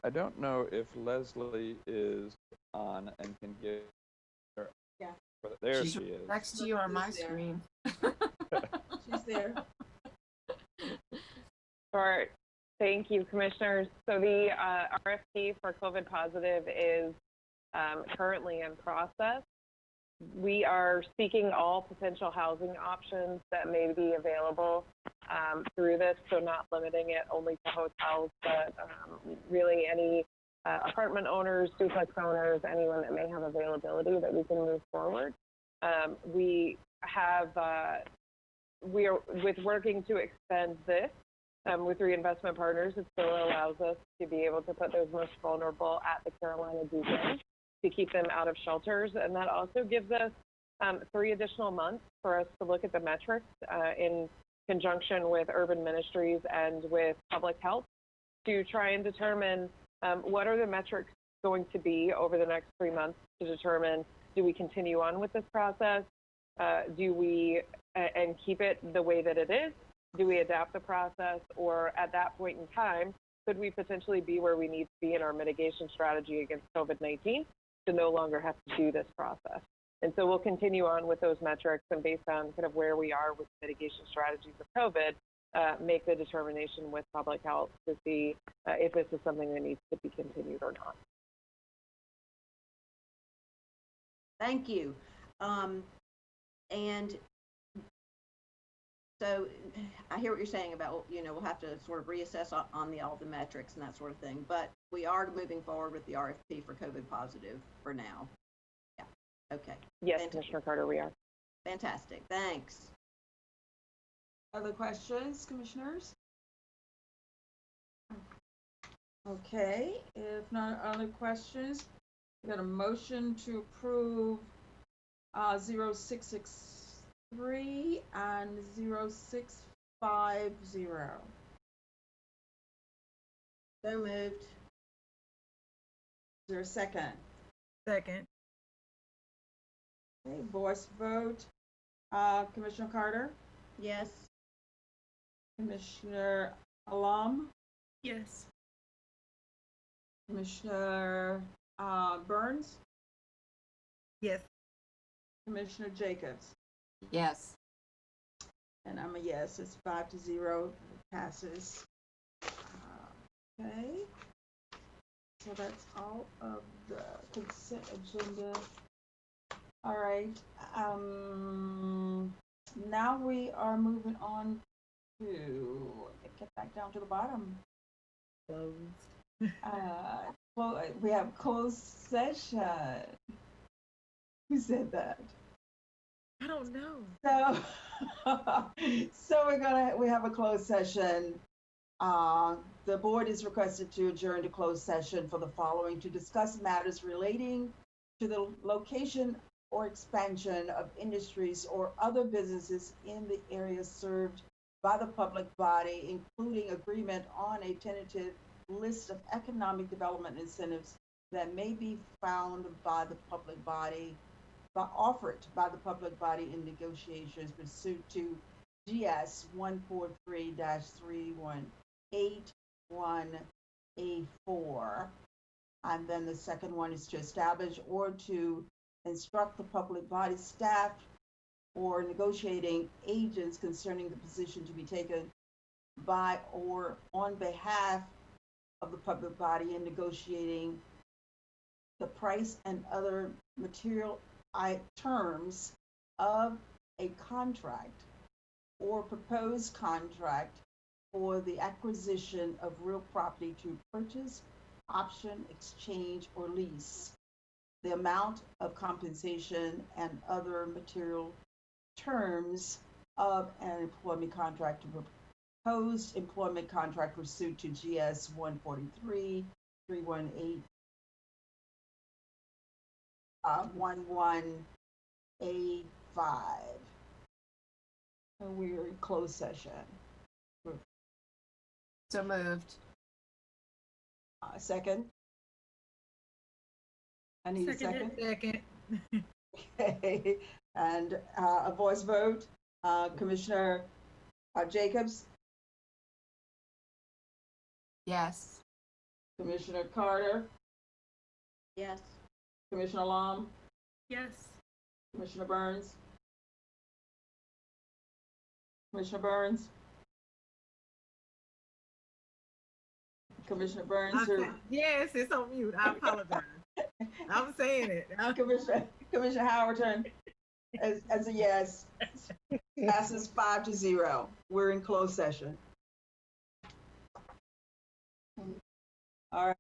I don't know if Leslie is on and can give her. Yeah. There She's she is. next to you on my screen. She's there. Sure. Thank you, Commissioners. So the RFP for COVID positive is currently in process. We are seeking all potential housing options that may be available through this, so not limiting it only to hotels, but really any apartment owners, duplex owners, anyone that may have availability that we can move forward. We are with working to extend this with reinvestment partners. It still allows us to be able to put those most vulnerable at the Carolina Beacon to keep them out of shelters, and that also gives us 3 additional months for us to look at the metrics in conjunction with urban ministries and with public health to try and determine what are the metrics going to be over the next 3 months to determine, do we continue on with this process? Do we and keep it the way that it is? Do we adapt the process, or at that point in time, could we potentially be where we need to be in our mitigation strategy against COVID-19 to no longer have to do this process? And so we'll continue on with those metrics, and based on kind of where we are with mitigation strategies of COVID, make the determination with public health to see if this is something that needs to be continued or not. Thank you. And so I hear what you're saying about, we'll have to sort of reassess on all the metrics and that sort of thing, but we are moving forward with the RFP for COVID positive for now. Yeah, okay. Yes, Commissioner Carter, we are. Fantastic, thanks. Other questions, commissioners? Okay, if not other questions, we got a motion to approve 0663 and 0650. So moved. Is there a second? Second. Okay, voice vote. Commissioner Carter? Yes. Commissioner Alam? Yes. Commissioner Burns? Yes. Commissioner Jacobs? Yes. And I'm a yes. It's 5-0. It passes. Okay. So that's all of the consent agenda. All right. Now we are moving on get back down to the bottom. Closed. Well, we have closed session. Who said that? I don't know. So we have a closed session. The board is requested to adjourn to closed session for the following: to discuss matters relating to the location or expansion of industries or other businesses in the area served by the public body, including agreement on a tentative list of economic development incentives that may be found by the public body, offered by the public body in negotiations pursuant to GS 143-318-1A4. And then the second one is to establish or to instruct the public body staff or negotiating agents concerning the position to be taken by or on behalf of the public body in negotiating the price and other material terms of a contract or proposed contract for the acquisition of real property to purchase, option, exchange, or lease, the amount of compensation and other material terms of an employment contract, to proposed employment contract pursuant to GS 143-318 11A5. And we're in closed session. So moved. Second? I need a second. Second. Okay, and a voice vote. Commissioner Jacobs? Yes. Commissioner Carter? Yes. Commissioner Lom? Yes. Commissioner Burns? Commissioner Burns? Commissioner Burns? Yes, it's on mute. I apologize. I'm saying it. Commissioner Howerton as a yes. Passes 5-0. We're in closed session. All right.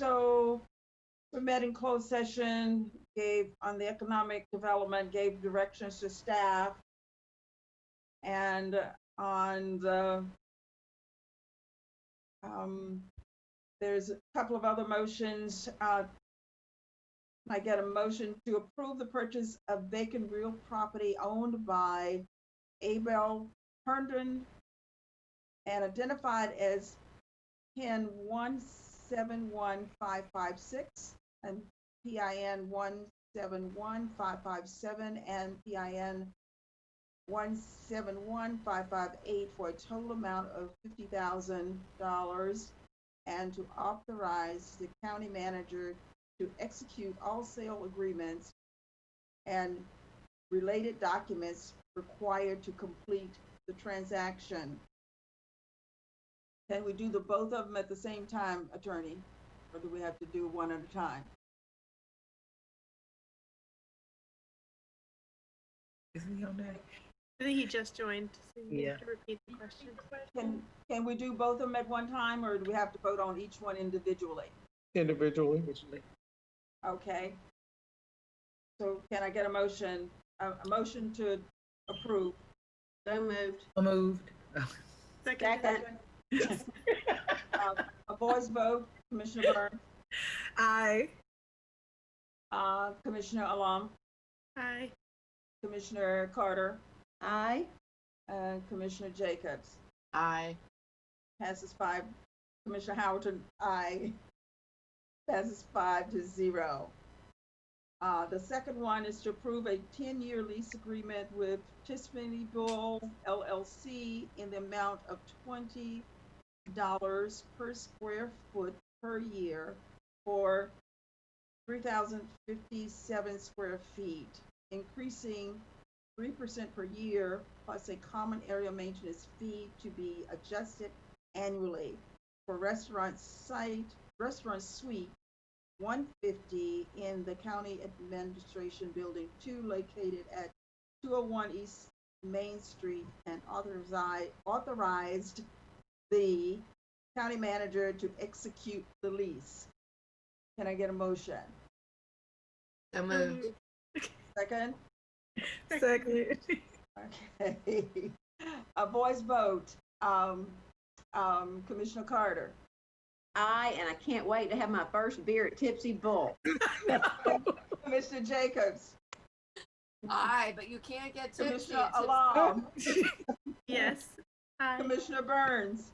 so we met in closed session, gave on the economic development, gave directions to staff. And on the, there's a couple of other motions. I get a motion to approve the purchase of vacant real property owned by Abel Herndon and identified as PIN 171556 and PIN 171557 and PIN 171558 for a total amount of $50,000, and to authorize the county manager to execute all sale agreements and related documents required to complete the transaction. Can we do the both of them at the same time, attorney? Or do we have to do one at a time? Is he on there? I think he just joined, so you Yeah. have to repeat the question. Can we do both of them at one time, or do we have to vote on each one individually? Individually. Okay. So can I get a motion to approve? So moved. So moved. Second. A voice vote, Commissioner Burns. Aye. Commissioner Alam. Aye. Commissioner Carter. Aye. Commissioner Jacobs. Aye. Passes 5. Commissioner Howerton, aye. Passes 5-0. The second one is to approve a 10-year lease agreement with Tiffany Bull LLC in the amount of $20 per square foot per year for 3,057 square feet, increasing 3% per year plus a common area maintenance fee to be adjusted annually for restaurant suite 150 in the County Administration Building 2 located at 201 East Main Street, and authorized the county manager to execute the lease. Can I get a motion? So moved. Second? Second. Okay. A voice vote. Commissioner Carter. Aye, and I can't wait to have my first beer at Tipsy Bull. Commissioner Jacobs. Aye, but you can't get tipsy. Commissioner Alam. Yes. Aye. Commissioner Burns.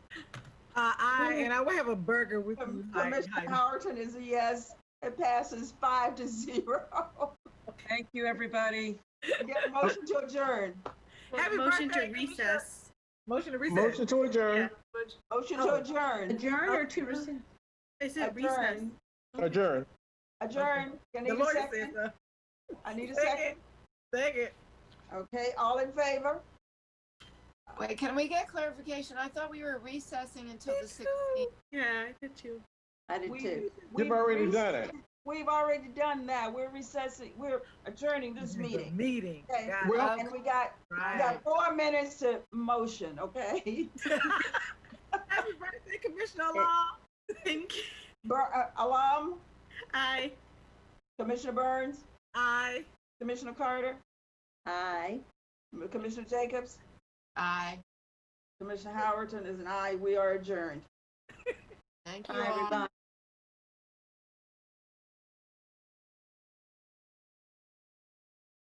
Aye, and I will have a burger with you. Commissioner Howerton is a yes. It passes 5-0. Thank you, everybody. Get a motion to adjourn. Happy Motion to birthday, recess. Motion to recess. Motion to adjourn. Yeah. Motion to adjourn. Adjourn or to rescind? I said recess. Adjourn. Adjourn. Adjourn. I need The a lawyer second. said so. I need a second. Second. Okay, all in favor? Wait, can we get clarification? I thought we were recessing until the 16th. Yeah, I did too. I did too. You've already done it. We've already done that. We're recessing. We're adjourning this meeting. Meeting. Okay. Got it. Well- And we got Right. 4 minutes to motion, okay? Happy birthday, Commissioner Law. Thank you. Alam, Aye. Commissioner Burns, Aye. Commissioner Carter, Aye. Commissioner Jacobs, Aye. Commissioner Howerton is an aye. We are adjourned. Thank you Bye, all. everybody.